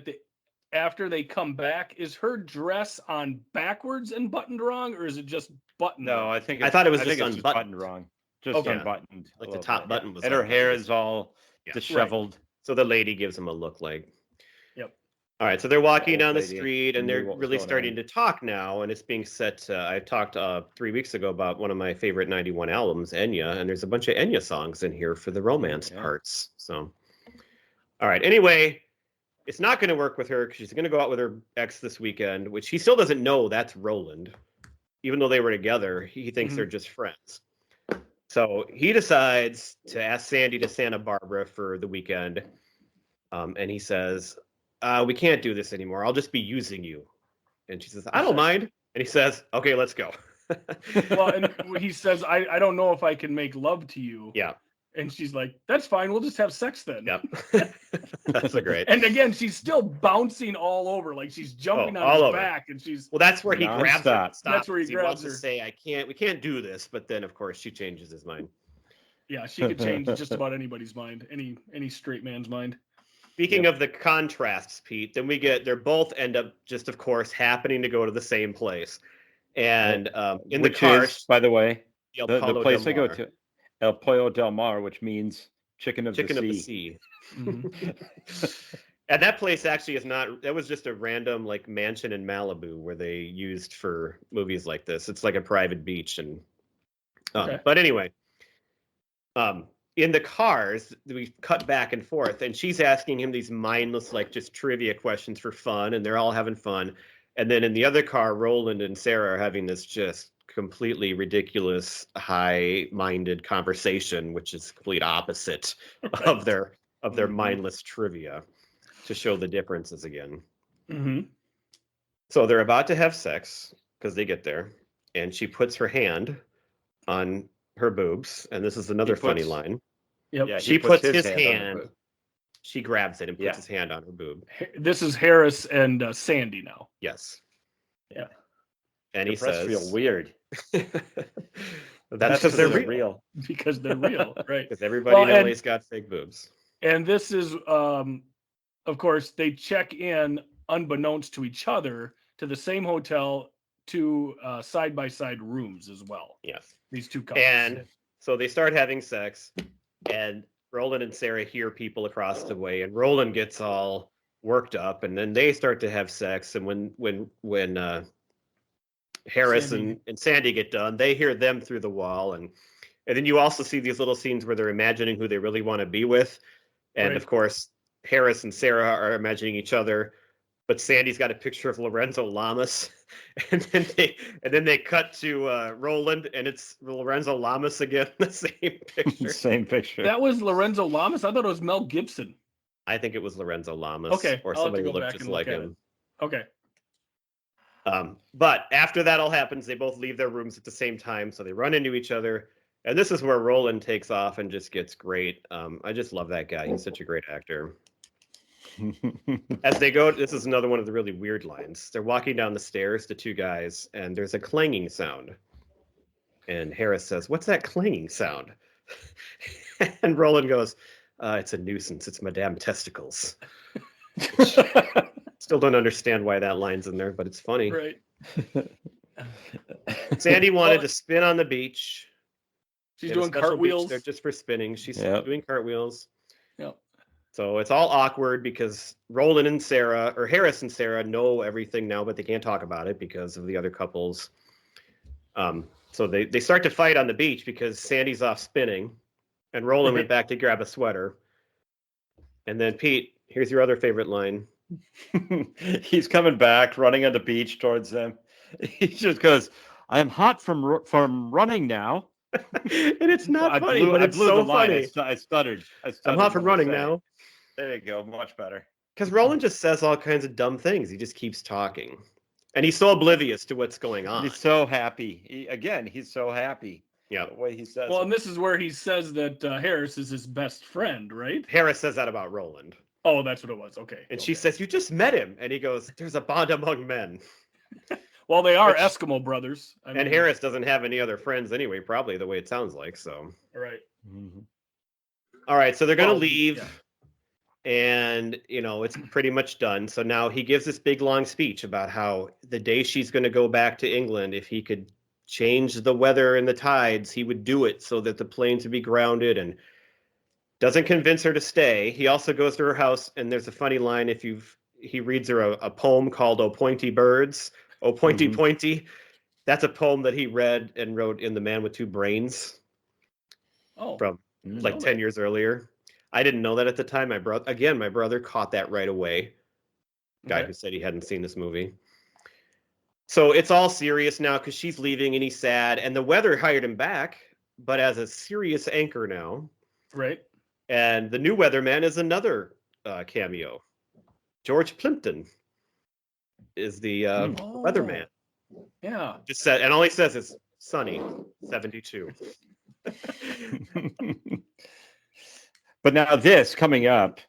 [SPEAKER 3] after they come back, is her dress on backwards and buttoned wrong, or is it just buttoned?
[SPEAKER 2] No,
[SPEAKER 3] wrong?
[SPEAKER 2] I
[SPEAKER 1] thought it was
[SPEAKER 2] I think
[SPEAKER 1] just
[SPEAKER 2] it's
[SPEAKER 1] unbuttoned.
[SPEAKER 2] buttoned wrong. Just
[SPEAKER 3] Okay.
[SPEAKER 2] unbuttoned.
[SPEAKER 1] Like
[SPEAKER 2] a
[SPEAKER 1] the
[SPEAKER 2] little
[SPEAKER 1] top
[SPEAKER 2] bit.
[SPEAKER 1] button was
[SPEAKER 2] And her
[SPEAKER 1] up.
[SPEAKER 2] hair is all
[SPEAKER 1] Yeah.
[SPEAKER 2] disheveled.
[SPEAKER 1] So the lady gives him a look like.
[SPEAKER 3] Yep.
[SPEAKER 1] All right, so they're walking
[SPEAKER 2] old
[SPEAKER 1] down the
[SPEAKER 2] lady
[SPEAKER 1] street and
[SPEAKER 2] knew
[SPEAKER 1] they're
[SPEAKER 2] what was
[SPEAKER 1] really
[SPEAKER 2] going
[SPEAKER 1] starting
[SPEAKER 2] on.
[SPEAKER 1] to talk now, and it's being set. I talked 3 weeks ago about one of my favorite '91 albums, Enya, and there's a bunch of Enya songs in here for the romance
[SPEAKER 2] Yeah.
[SPEAKER 1] parts. So, all right. Anyway, it's not going to work with her because she's going to go out with her ex this weekend, which he still doesn't know that's Roland, even though they were together. He thinks
[SPEAKER 3] Mhm.
[SPEAKER 1] they're just friends. So he decides to ask Sandy to Santa Barbara for the weekend, and he says, we can't do this anymore. I'll just be using you. And she says, I don't mind. And he says, okay, let's go.
[SPEAKER 3] Well, and he says, I don't know if I can make love to you.
[SPEAKER 1] Yeah.
[SPEAKER 3] And she's like, that's fine. We'll just have sex then.
[SPEAKER 1] Yep. That's a great.
[SPEAKER 3] And again, she's still bouncing all over, like she's jumping on
[SPEAKER 1] all
[SPEAKER 3] his
[SPEAKER 1] over.
[SPEAKER 3] back, and she's
[SPEAKER 1] Well, that's where he grabs her.
[SPEAKER 2] Nonstop.
[SPEAKER 1] And stops
[SPEAKER 3] That's where he
[SPEAKER 1] because
[SPEAKER 3] grabs
[SPEAKER 1] wants
[SPEAKER 3] her.
[SPEAKER 1] to say, we can't do this. But then, of course, she changes his mind.
[SPEAKER 3] yeah, she could change just about anybody's mind, any straight man's mind.
[SPEAKER 1] Speaking of the contrasts, Pete, then they're both end up just, of course, happening to go to the same place. And in
[SPEAKER 2] Which
[SPEAKER 1] the car,
[SPEAKER 2] is, by the way,
[SPEAKER 1] El
[SPEAKER 2] the
[SPEAKER 1] Palo
[SPEAKER 2] place
[SPEAKER 1] del
[SPEAKER 2] I go
[SPEAKER 1] Mar,
[SPEAKER 2] to, El Pollo del Mar, which means chicken of
[SPEAKER 1] Chicken
[SPEAKER 2] the
[SPEAKER 1] of the
[SPEAKER 2] sea.
[SPEAKER 1] Sea.
[SPEAKER 3] Mhm.
[SPEAKER 1] And that place actually is not, that was just a random like mansion in Malibu where they used for movies like this. It's like a private beach. And
[SPEAKER 3] Okay.
[SPEAKER 1] but anyway, in the cars, we cut back and forth and she's asking him these mindless, like just trivia questions for fun. And they're all having fun. And then in the other car, Roland and Sarah are having this just completely ridiculous, high-minded conversation, which is complete opposite of their
[SPEAKER 3] Mhm.
[SPEAKER 1] mindless trivia, to show the differences again.
[SPEAKER 3] Mhm.
[SPEAKER 1] So they're about to have sex because they get there, and she puts her hand on her boobs, and this is another funny
[SPEAKER 2] puts-
[SPEAKER 1] line.
[SPEAKER 3] Yep.
[SPEAKER 2] Yeah,
[SPEAKER 1] She
[SPEAKER 2] he
[SPEAKER 1] puts his
[SPEAKER 2] on the
[SPEAKER 1] hand.
[SPEAKER 2] boob.
[SPEAKER 1] She grabs it and puts
[SPEAKER 2] Yeah.
[SPEAKER 1] his hand on her boob.
[SPEAKER 3] This is Harris and Sandy now.
[SPEAKER 1] Yes.
[SPEAKER 3] Yeah.
[SPEAKER 1] And
[SPEAKER 2] Your
[SPEAKER 1] he
[SPEAKER 2] breasts
[SPEAKER 1] says,
[SPEAKER 2] feel weird.
[SPEAKER 1] That's because they're real.
[SPEAKER 3] Because they're real, right?
[SPEAKER 1] Because everybody
[SPEAKER 3] Well,
[SPEAKER 1] in
[SPEAKER 3] and-
[SPEAKER 1] LA's got fake boobs.
[SPEAKER 3] And this is, of course, they check in unbeknownst to each other to the same hotel, to side-by-side rooms as well.
[SPEAKER 1] Yes.
[SPEAKER 3] These two couples.
[SPEAKER 1] And so they start having sex, and Roland and Sarah hear people across the way, and Roland gets all worked up, and then they start to have sex. And when Harris
[SPEAKER 3] Sandy.
[SPEAKER 1] and Sandy get done, they hear them through the wall, and then you also see these little scenes where they're imagining who they really want to be with, and
[SPEAKER 3] Right.
[SPEAKER 1] of course Harris and Sarah are imagining each other. But Sandy's got a picture of Lorenzo Lamas, and then they cut to Roland, and it's Lorenzo Lamas again, the same picture.
[SPEAKER 2] Same picture.
[SPEAKER 3] That was Lorenzo Lamas. I thought it was Mel Gibson.
[SPEAKER 1] I think it was Lorenzo Lamas,
[SPEAKER 3] Okay,
[SPEAKER 1] or
[SPEAKER 3] I'll have to
[SPEAKER 1] somebody who
[SPEAKER 3] go
[SPEAKER 1] looked
[SPEAKER 3] back
[SPEAKER 1] just
[SPEAKER 3] and look
[SPEAKER 1] like
[SPEAKER 3] at
[SPEAKER 1] him.
[SPEAKER 3] Okay.
[SPEAKER 1] But after that all happens, they both leave their rooms at the same time, so they run into each other, and this is where Roland takes off and just gets great. I just love that guy; he's such a great actor. As they go, this is another one of the really weird lines. They're walking down the stairs, the two guys, and there's a clanging sound. And Harris says, "What's that clanging sound?" And Roland goes, "It's a nuisance. It's Madame Testicles." Still don't understand why that line's in there, but it's funny.
[SPEAKER 3] Right.
[SPEAKER 1] Sandy wanted
[SPEAKER 3] Well,
[SPEAKER 1] to spin on the beach.
[SPEAKER 3] She's
[SPEAKER 1] They have a
[SPEAKER 3] doing
[SPEAKER 1] special beach
[SPEAKER 3] cartwheels.
[SPEAKER 1] there just for spinning. She's
[SPEAKER 2] Yep.
[SPEAKER 1] doing cartwheels.
[SPEAKER 3] Yep.
[SPEAKER 1] So it's all awkward because Roland and Sarah, or Harris and Sarah, know everything now, but they can't talk about it because of the other couples. So they start to fight on the beach because Sandy's off spinning, and Roland went back to grab a sweater. And then Pete, here's your other favorite line.
[SPEAKER 2] He's coming back, running on the beach towards them. He just goes, "I am hot from running now."
[SPEAKER 1] And it's not funny, but
[SPEAKER 2] I
[SPEAKER 1] it's
[SPEAKER 2] blew
[SPEAKER 1] so
[SPEAKER 2] the line.
[SPEAKER 1] funny.
[SPEAKER 2] I stuttered.
[SPEAKER 1] I'm hot from
[SPEAKER 2] when I
[SPEAKER 1] running
[SPEAKER 2] said it.
[SPEAKER 1] now.
[SPEAKER 2] There you go. Much better.
[SPEAKER 1] Because Roland just says all kinds of dumb things. He just keeps talking. And he's so oblivious to what's going on.
[SPEAKER 2] He's so happy. He's so happy.
[SPEAKER 1] Yeah.
[SPEAKER 2] The way he says
[SPEAKER 3] Well,
[SPEAKER 2] it.
[SPEAKER 3] and this is where he says that Harris is his best friend, right?
[SPEAKER 1] Harris says that about Roland.
[SPEAKER 3] Oh, that's what it was. Okay.
[SPEAKER 1] And she says, "You just met him." And he goes, "There's a bond among men."
[SPEAKER 3] Well, they are
[SPEAKER 1] Which-
[SPEAKER 3] Eskimo brothers. I
[SPEAKER 1] And
[SPEAKER 3] mean,
[SPEAKER 1] Harris doesn't have any other friends anyway, probably the way it sounds like. So,
[SPEAKER 3] right.
[SPEAKER 2] Mhm.
[SPEAKER 1] all right. So they're going to
[SPEAKER 3] Well,
[SPEAKER 1] leave.
[SPEAKER 3] yeah.
[SPEAKER 1] And, it's pretty much done. So now he gives this big long speech about how the day she's going to go back to England, if he could change the weather and the tides, he would do it so that the planes would be grounded, and doesn't convince her to stay. He also goes to her house, and there's a funny line. He reads her a poem called "O Pointy Birds." "O Pointy
[SPEAKER 2] Mhm.
[SPEAKER 1] Pointy." That's a poem that he read and wrote in The Man with Two Brains
[SPEAKER 3] Oh,
[SPEAKER 1] from like
[SPEAKER 3] know
[SPEAKER 1] 10 years earlier. I didn't know that at the time. My brother caught that right away. Guy
[SPEAKER 3] okay.
[SPEAKER 1] who said he hadn't seen this movie. So it's all serious now because she's leaving and he's sad. And the weather hired him back, but as a serious anchor now.
[SPEAKER 3] Right.
[SPEAKER 1] And the new weatherman is another cameo. George Plimpton is the weatherman.
[SPEAKER 3] Yeah.
[SPEAKER 1] Just said, and all he says is sunny, 72.
[SPEAKER 2] But now this coming up,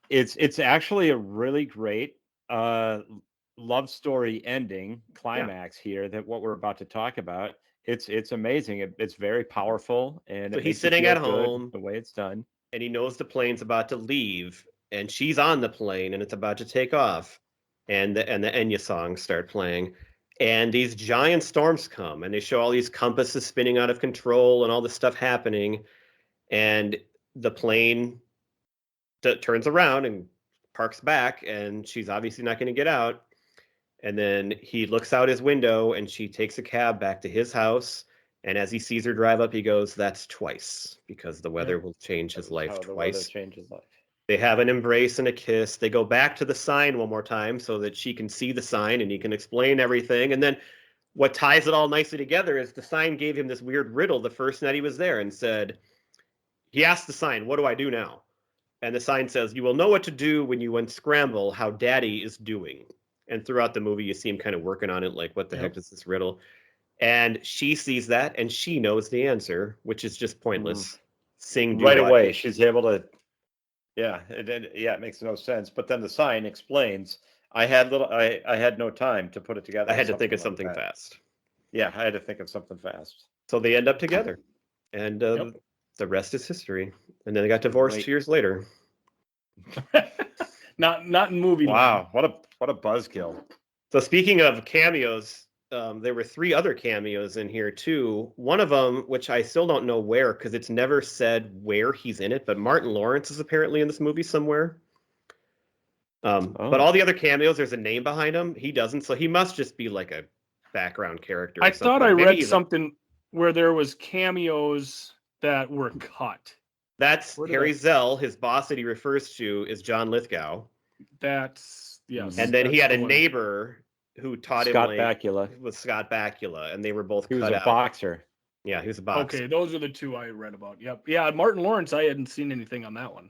[SPEAKER 2] it's actually a really great love story ending climax here. That what we're about to talk about. It's amazing. It's very powerful, and
[SPEAKER 1] So
[SPEAKER 2] it
[SPEAKER 1] he's
[SPEAKER 2] makes you
[SPEAKER 1] sitting
[SPEAKER 2] feel
[SPEAKER 1] at
[SPEAKER 2] good
[SPEAKER 1] home.
[SPEAKER 2] the way it's done.
[SPEAKER 1] And he knows the plane's about to leave, and she's on the plane, and it's about to take off, and the Enya songs start playing, and these giant storms come, and they show all these compasses spinning out of control, and all this stuff happening, and the plane turns around and parks back, and she's obviously not going to get out, and then he looks out his window, and she takes a cab back to his house. And as he sees her drive up, he goes, "That's twice, because the weather will change his life
[SPEAKER 2] How the weather
[SPEAKER 1] twice."
[SPEAKER 2] changes life.
[SPEAKER 1] They have an embrace and a kiss. They go back to the sign one more time so that she can see the sign and he can explain everything. And then what ties it all nicely together is the sign gave him this weird riddle the first night he was there and said, he asked the sign, "What do I do now?" And the sign says, "You will know what to do when you unscramble how Daddy is doing." And throughout the movie, you see him kind of working on it, like, what the heck is this riddle? And she sees that and she knows the answer, which is just pointless. Sing do
[SPEAKER 2] Right
[SPEAKER 1] what?
[SPEAKER 2] away, she's able to. Yeah, it makes no sense. But then the sign explains. I had no time to put it together.
[SPEAKER 1] I had to think of
[SPEAKER 2] like
[SPEAKER 1] something
[SPEAKER 2] that.
[SPEAKER 1] fast.
[SPEAKER 2] Yeah, I had to think of something fast.
[SPEAKER 1] So they end up together, and the rest is history. And then they got divorced
[SPEAKER 2] Great.
[SPEAKER 1] 2 years later.
[SPEAKER 3] Not in movie.
[SPEAKER 2] Wow, what a buzzkill.
[SPEAKER 1] So speaking of cameos, there were 3 other cameos in here too. One of them, which I still don't know where, because it's never said where he's in it, but Martin Lawrence is apparently in this movie somewhere. But all the other cameos, there's a name behind him. He doesn't, so he must just be like a background character. Or
[SPEAKER 3] I thought
[SPEAKER 1] something.
[SPEAKER 3] I
[SPEAKER 1] Maybe
[SPEAKER 3] read
[SPEAKER 1] he's
[SPEAKER 3] something where there was cameos that were cut.
[SPEAKER 1] That's
[SPEAKER 3] Where did
[SPEAKER 1] Harry
[SPEAKER 3] I-
[SPEAKER 1] Zell. His boss that he refers to is John Lithgow.
[SPEAKER 3] That's yes.
[SPEAKER 1] And then he
[SPEAKER 3] that's
[SPEAKER 1] had a
[SPEAKER 3] the one.
[SPEAKER 1] neighbor who taught
[SPEAKER 2] Scott
[SPEAKER 1] him like,
[SPEAKER 2] Bakula.
[SPEAKER 1] with Scott Bakula, and they were both
[SPEAKER 2] He was
[SPEAKER 1] cut
[SPEAKER 2] a
[SPEAKER 1] out.
[SPEAKER 2] boxer.
[SPEAKER 1] Yeah, he was a boxer.
[SPEAKER 3] Okay, those are the 2 I read about. Yep. Yeah, Martin Lawrence, I hadn't seen anything on that one.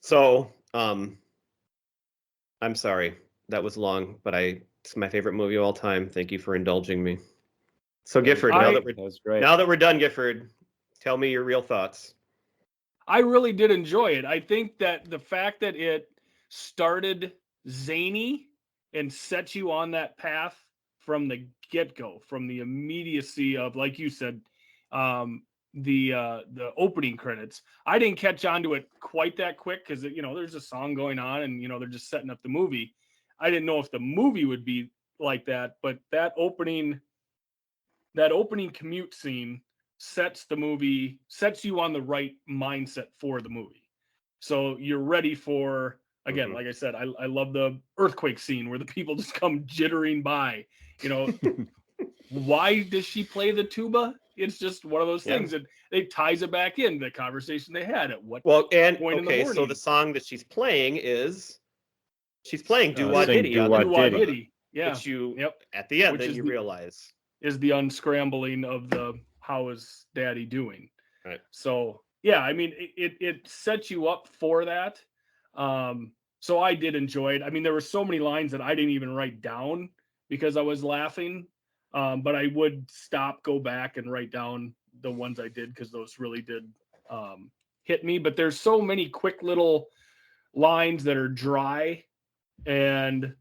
[SPEAKER 1] So, I'm sorry that was long, but it's my favorite movie of all time. Thank you for indulging me. So, Gifford,
[SPEAKER 2] That was great.
[SPEAKER 1] now that we're done, Gifford, tell me your real thoughts.
[SPEAKER 3] I really did enjoy it. I think that the fact that it started zany and set you on that path from the get-go, from the immediacy of, like you said, the opening credits. I didn't catch on to it quite that quick because there's a song going on and they're just setting up the movie. I didn't know if the movie would be like that, but that opening commute scene sets you on the right mindset for the movie. So you're ready for, again, like I said, I love the earthquake scene where the people just come jittering by, why does she play the tuba? It's just one of those
[SPEAKER 1] Yeah.
[SPEAKER 3] things that it ties it back in the conversation they had at what
[SPEAKER 1] Well, and
[SPEAKER 3] point in the
[SPEAKER 1] okay, so
[SPEAKER 3] morning.
[SPEAKER 1] the song that she's playing is she's playing "Do Wah
[SPEAKER 2] Sing
[SPEAKER 1] Diddy"
[SPEAKER 2] Do
[SPEAKER 1] on
[SPEAKER 2] Wah
[SPEAKER 1] the
[SPEAKER 3] Doo-wah
[SPEAKER 2] Diddy.
[SPEAKER 3] Diddy. Yeah.
[SPEAKER 1] which you
[SPEAKER 3] Yep.
[SPEAKER 1] at the end
[SPEAKER 3] Which
[SPEAKER 1] then
[SPEAKER 3] is
[SPEAKER 1] you
[SPEAKER 3] the-
[SPEAKER 1] realize.
[SPEAKER 3] Is the unscrambling of the how is daddy doing.
[SPEAKER 1] Right.
[SPEAKER 3] So yeah, I mean it sets you up for that. So I did enjoy it. I mean, there were so many lines that I didn't even write down because I was laughing. But I would stop, go back and write down the ones I did because those really did hit me. But there's so many quick little lines that are dry, and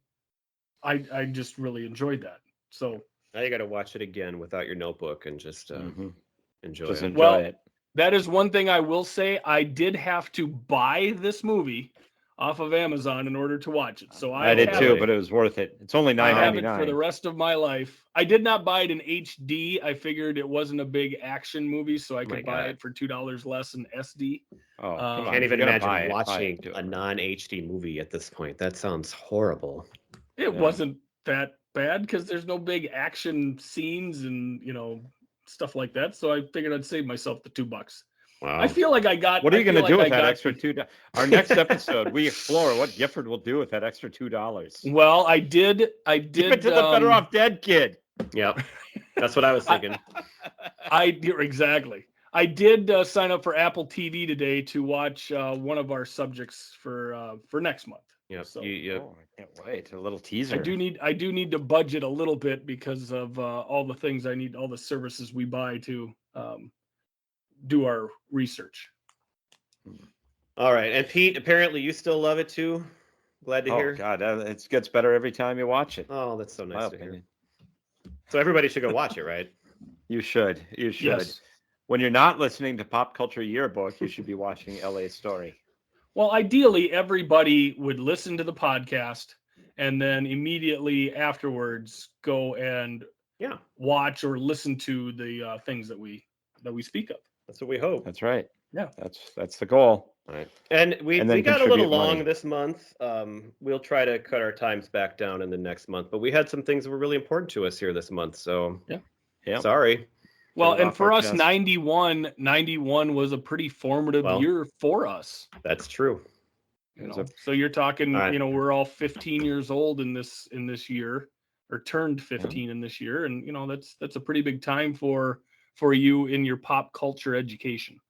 [SPEAKER 3] I just really enjoyed that. So
[SPEAKER 1] Now you got to watch it again without your notebook and just
[SPEAKER 2] Mhm.
[SPEAKER 1] enjoy
[SPEAKER 2] Just
[SPEAKER 1] it.
[SPEAKER 2] enjoy
[SPEAKER 3] Well,
[SPEAKER 2] it.
[SPEAKER 3] that is one thing I will say. I did have to buy this movie off of Amazon in order to watch it. So
[SPEAKER 2] I did
[SPEAKER 3] have
[SPEAKER 2] too,
[SPEAKER 3] it.
[SPEAKER 2] but it was worth it. It's only
[SPEAKER 3] I have it for
[SPEAKER 2] $9.99.
[SPEAKER 3] the rest of my life. I did not buy it in HD. I figured it wasn't a big action movie, so I
[SPEAKER 1] my
[SPEAKER 3] could buy
[SPEAKER 1] God.
[SPEAKER 3] it for $2 less in SD.
[SPEAKER 2] Oh, come on.
[SPEAKER 1] Can't
[SPEAKER 2] if
[SPEAKER 1] even
[SPEAKER 2] you're gonna buy
[SPEAKER 1] imagine
[SPEAKER 2] it, buy
[SPEAKER 1] watching
[SPEAKER 2] it, do
[SPEAKER 1] a
[SPEAKER 2] it.
[SPEAKER 1] non-HD movie at this point. That sounds horrible.
[SPEAKER 3] It
[SPEAKER 2] Yeah.
[SPEAKER 3] wasn't that bad because there's no big action scenes and stuff like that. So I figured I'd save myself the $2.
[SPEAKER 1] Wow.
[SPEAKER 3] I feel like I got.
[SPEAKER 2] What are
[SPEAKER 3] I
[SPEAKER 2] you going to
[SPEAKER 3] feel
[SPEAKER 2] do
[SPEAKER 3] like
[SPEAKER 2] with
[SPEAKER 3] I
[SPEAKER 2] that
[SPEAKER 3] got
[SPEAKER 2] extra
[SPEAKER 3] the-
[SPEAKER 2] $2? Our next episode, we explore what Gifford will do with that extra $2.
[SPEAKER 3] Well, I did.
[SPEAKER 2] Give it to the Better Off Dead kid.
[SPEAKER 1] Yep. That's what I was thinking.
[SPEAKER 3] Exactly. I did sign up for Apple TV today to watch one of our subjects for next month.
[SPEAKER 1] Yep.
[SPEAKER 3] So
[SPEAKER 2] Oh, I can't wait. A little teaser.
[SPEAKER 3] I do need to budget a little bit because of all the things I need, all the services we buy to do our research.
[SPEAKER 1] All right. And Pete, apparently you still love it too. Glad to
[SPEAKER 2] Oh,
[SPEAKER 1] hear.
[SPEAKER 2] God. It gets better every time you watch it.
[SPEAKER 1] Oh, that's so
[SPEAKER 2] My
[SPEAKER 1] nice to hear.
[SPEAKER 2] opinion.
[SPEAKER 1] So everybody should go watch it, right?
[SPEAKER 2] You should. You should.
[SPEAKER 3] Yes.
[SPEAKER 2] When you're not listening to Pop Culture Yearbook, you should be watching LA Story.
[SPEAKER 3] Well, ideally, everybody would listen to the podcast and then immediately afterwards go and
[SPEAKER 1] Yeah.
[SPEAKER 3] watch or listen to the things that we speak of.
[SPEAKER 1] That's what we hope.
[SPEAKER 2] That's right.
[SPEAKER 3] Yeah.
[SPEAKER 2] That's the goal.
[SPEAKER 1] All right. And we
[SPEAKER 2] And then
[SPEAKER 1] got a little
[SPEAKER 2] contribute
[SPEAKER 1] long
[SPEAKER 2] money.
[SPEAKER 1] this month. We'll try to cut our times back down in the next month, but we had some things that were really important to us here this month. So
[SPEAKER 2] Yeah.
[SPEAKER 1] sorry.
[SPEAKER 3] Well,
[SPEAKER 2] it
[SPEAKER 3] and
[SPEAKER 2] off
[SPEAKER 3] for
[SPEAKER 2] our
[SPEAKER 3] us,
[SPEAKER 2] chest.
[SPEAKER 3] 91 was a pretty formative
[SPEAKER 1] Well,
[SPEAKER 3] year for us.
[SPEAKER 1] That's true.
[SPEAKER 3] You
[SPEAKER 2] was
[SPEAKER 3] know?
[SPEAKER 2] a-
[SPEAKER 3] So you're talking,
[SPEAKER 1] All right.
[SPEAKER 3] we're all 15 years old in this year, or turned 15 in this year, and that's a pretty big time for you in your pop culture education.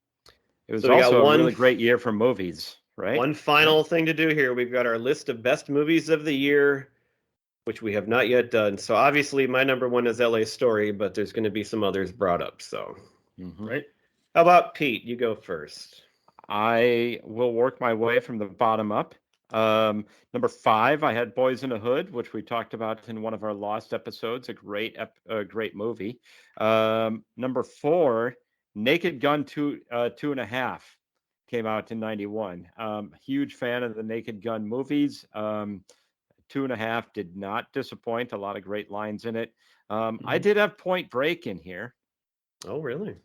[SPEAKER 2] It was
[SPEAKER 1] So we got
[SPEAKER 2] also a
[SPEAKER 1] one-
[SPEAKER 2] really great year for movies, right?
[SPEAKER 1] One final thing to do here. We've got our list of best movies of the year, which we have not yet done. So obviously my number one is LA Story, but there's going to be some others brought up. So
[SPEAKER 2] Mhm.
[SPEAKER 3] Right?
[SPEAKER 1] how about Pete? You go first.
[SPEAKER 2] I will work my way from the bottom up. Number 5, I had Boys in the Hood, which we talked about in one of our Lost episodes. A great movie. Number 4, Naked Gun 2.5 came out in 91. Huge fan of the Naked Gun movies. 2.5 did not disappoint. A lot of great lines in it. I did have Point Break in here.
[SPEAKER 1] Oh, really?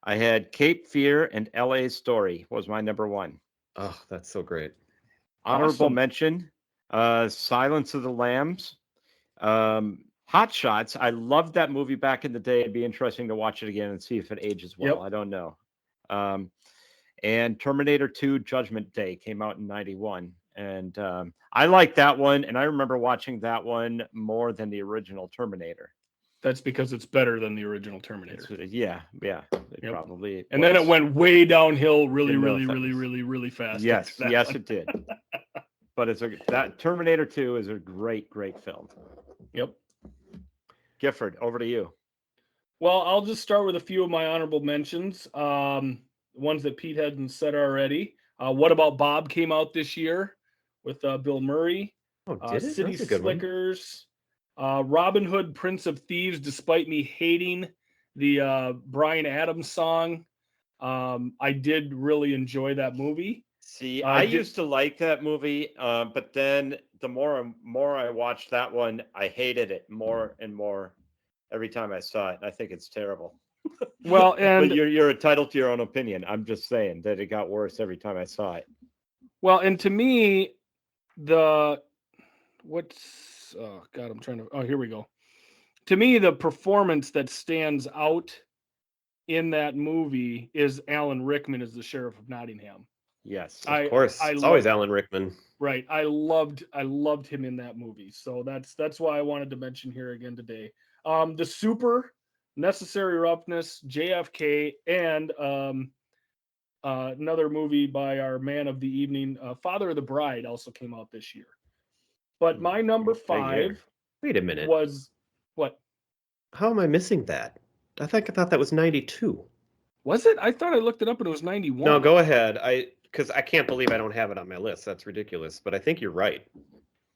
[SPEAKER 2] I had Cape Fear and LA Story was my number 1.
[SPEAKER 1] Oh, that's so great.
[SPEAKER 2] Honorable
[SPEAKER 3] Awesome.
[SPEAKER 2] mention, Silence of the Lambs. Hot Shots. I loved that movie back in the day. It'd be interesting to watch it again and see if it ages well.
[SPEAKER 3] Yep.
[SPEAKER 2] I don't know. And Terminator 2 Judgment Day came out in 91. And I like that one. And I remember watching that one more than the original Terminator.
[SPEAKER 3] That's because it's better than the original Terminator.
[SPEAKER 2] Yeah. It
[SPEAKER 3] Yep.
[SPEAKER 2] probably.
[SPEAKER 3] And then it
[SPEAKER 2] was.
[SPEAKER 3] went way downhill really,
[SPEAKER 2] In
[SPEAKER 3] really,
[SPEAKER 2] those
[SPEAKER 3] really,
[SPEAKER 2] things.
[SPEAKER 3] really, really fast.
[SPEAKER 2] Yes,
[SPEAKER 3] after that
[SPEAKER 2] yes,
[SPEAKER 3] one.
[SPEAKER 2] it did. But that Terminator 2 is a great film.
[SPEAKER 3] Yep.
[SPEAKER 2] Gifford, over to you.
[SPEAKER 3] Well, I'll just start with a few of my honorable mentions. Ones that Pete hadn't said already. What About Bob came out this year with Bill Murray.
[SPEAKER 1] Oh, did it?
[SPEAKER 3] City
[SPEAKER 1] That's a good one.
[SPEAKER 3] Slickers. Robin Hood, Prince of Thieves, despite me hating the Bryan Adams song. I did really enjoy that movie.
[SPEAKER 2] See,
[SPEAKER 3] I
[SPEAKER 2] I
[SPEAKER 3] did-
[SPEAKER 2] used to like that movie, but then the more I watched that one, I hated it more and more every time I saw it. I think it's terrible.
[SPEAKER 3] Well, and
[SPEAKER 2] but you're entitled to your own opinion. I'm just saying that it got worse every time I saw it.
[SPEAKER 3] Well, and to me, oh God, I'm trying to. Oh, here we go. to me, the performance that stands out in that movie is Alan Rickman as the sheriff of Nottingham.
[SPEAKER 2] Yes.
[SPEAKER 1] Of course, it's always Alan Rickman.
[SPEAKER 3] Right. I loved him in that movie. So that's why I wanted to mention here again today. The Super, Necessary Roughness, JFK, and another movie by our man of the evening, Father of the Bride, also came out this year. But my number 5
[SPEAKER 1] Wait a minute.
[SPEAKER 3] was what?
[SPEAKER 1] How am I missing that? I thought that was 92.
[SPEAKER 3] Was it? I thought I looked it up and it was 91.
[SPEAKER 1] No, go ahead. Because I can't believe I don't have it on my list. That's ridiculous. But I think you're right.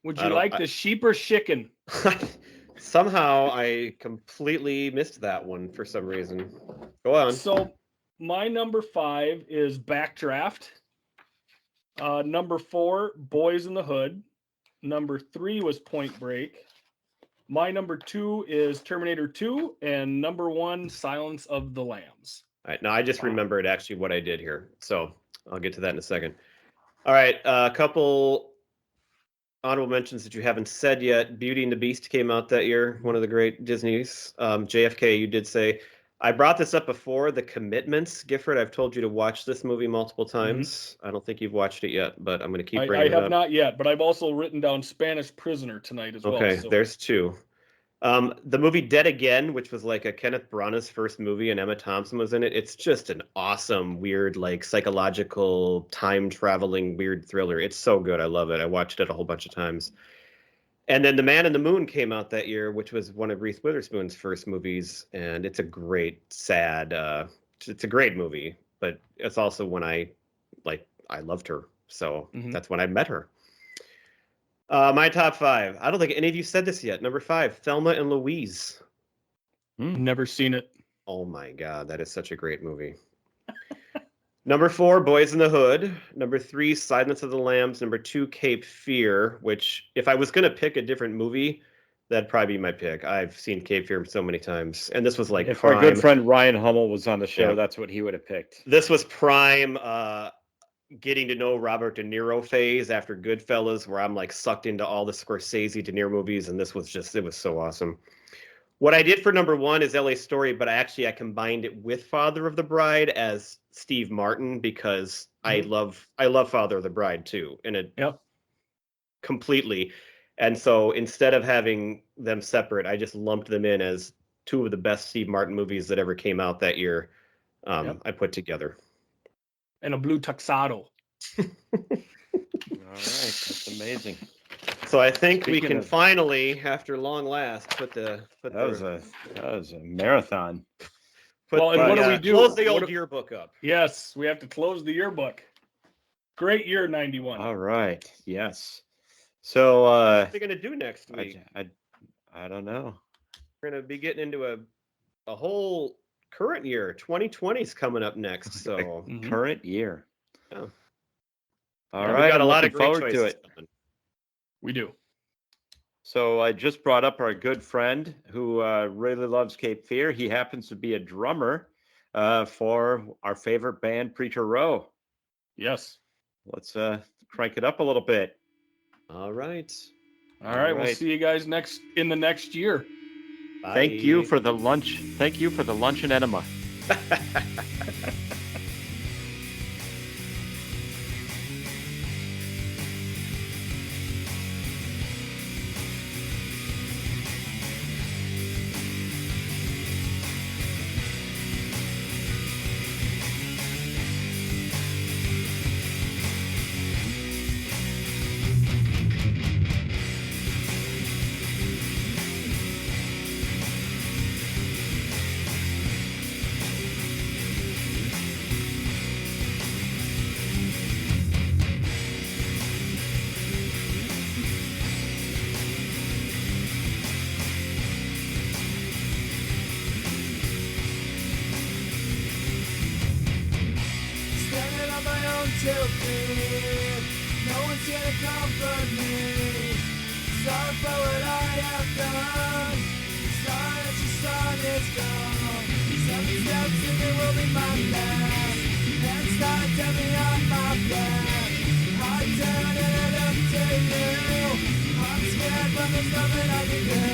[SPEAKER 3] Would you like the sheep or chicken?
[SPEAKER 1] Somehow I completely missed that one for some reason. Go on.
[SPEAKER 3] So my number 5 is Backdraft. Number 4, Boys in the Hood. Number 3 was Point Break. My number 2 is Terminator 2, and number 1, Silence of the Lambs.
[SPEAKER 1] All right, now I just remembered actually what I did here, so I'll get to that in a second. All right, a couple honorable mentions that you haven't said yet. Beauty and the Beast came out that year, one of the great Disneys. JFK, you did say. I brought this up before, The Commitments. Gifford, I've told you to watch this movie multiple times. Mm-hmm. I don't think you've watched it yet, but I'm going to keep bringing it up.
[SPEAKER 3] I have not yet, but I've also written down Spanish Prisoner tonight as well.
[SPEAKER 1] Okay, so there's 2. The movie Dead Again, which was like a Kenneth Branagh's first movie, and Emma Thompson was in it. It's just an awesome, weird, like psychological, time-traveling, weird thriller. It's so good. I love it. I watched it a whole bunch of times. And then The Man in the Moon came out that year, which was one of Reese Witherspoon's first movies. And it's a great, sad, it's a great movie, but it's also when I loved her. So that's when I met her. My top 5. I don't think any of you said this yet. Number 5, Thelma and Louise.
[SPEAKER 3] Never seen it.
[SPEAKER 1] Oh my God, that is such a great movie. Number 4, Boys in the Hood. Number 3, Silence of the Lambs. Number 2, Cape Fear, which if I was going to pick a different movie, that'd probably be my pick. I've seen Cape Fear so many times. And this was like
[SPEAKER 2] if
[SPEAKER 1] prime.
[SPEAKER 2] Our good friend Ryan Hummel was on the show, That's what he would have picked.
[SPEAKER 1] This was prime getting to know Robert De Niro phase after Goodfellas, where I'm like sucked into all the Scorsese De Niro movies. And this was just, it was so awesome. What I did for number 1 is LA Story, but I combined it with Father of the Bride as Steve Martin because I love Father of the Bride too, completely. And so instead of having them separate, I just lumped them in as 2 of the best Steve Martin movies that ever came out that year. I put together.
[SPEAKER 3] And a blue tuxedo.
[SPEAKER 2] All right, that's amazing.
[SPEAKER 1] So I think we can finally, after long last, that
[SPEAKER 2] was a marathon.
[SPEAKER 3] And what do we do?
[SPEAKER 1] Close the old yearbook up.
[SPEAKER 3] Yes, we have to close the yearbook. Great year, 91.
[SPEAKER 2] All right. Yes. So
[SPEAKER 1] what are they going to do next week?
[SPEAKER 2] I don't know.
[SPEAKER 1] We're going to be getting into a whole current year. 2020 is coming up next. So
[SPEAKER 2] current year.
[SPEAKER 1] Yeah.
[SPEAKER 2] All right.
[SPEAKER 1] We got a lot of great
[SPEAKER 2] forward to it.
[SPEAKER 1] Coming.
[SPEAKER 3] We do.
[SPEAKER 2] So I just brought up our good friend who really loves Cape Fear. He happens to be a drummer for our favorite band, Preacher Row.
[SPEAKER 3] Yes.
[SPEAKER 2] Let's crank it up a little bit.
[SPEAKER 1] All right.
[SPEAKER 3] All right. We'll see you guys in the next year.
[SPEAKER 1] Bye.
[SPEAKER 2] Thank you for the lunch. Thank you for the lunch and enema.
[SPEAKER 4] tilted. No one's gonna comfort me. Sorry for what I have done. Sorry that your son is gone. 7 steps and it will be my last. And start jumping off my back. I turn and I look to you. I'm scared but there's nothing I can do.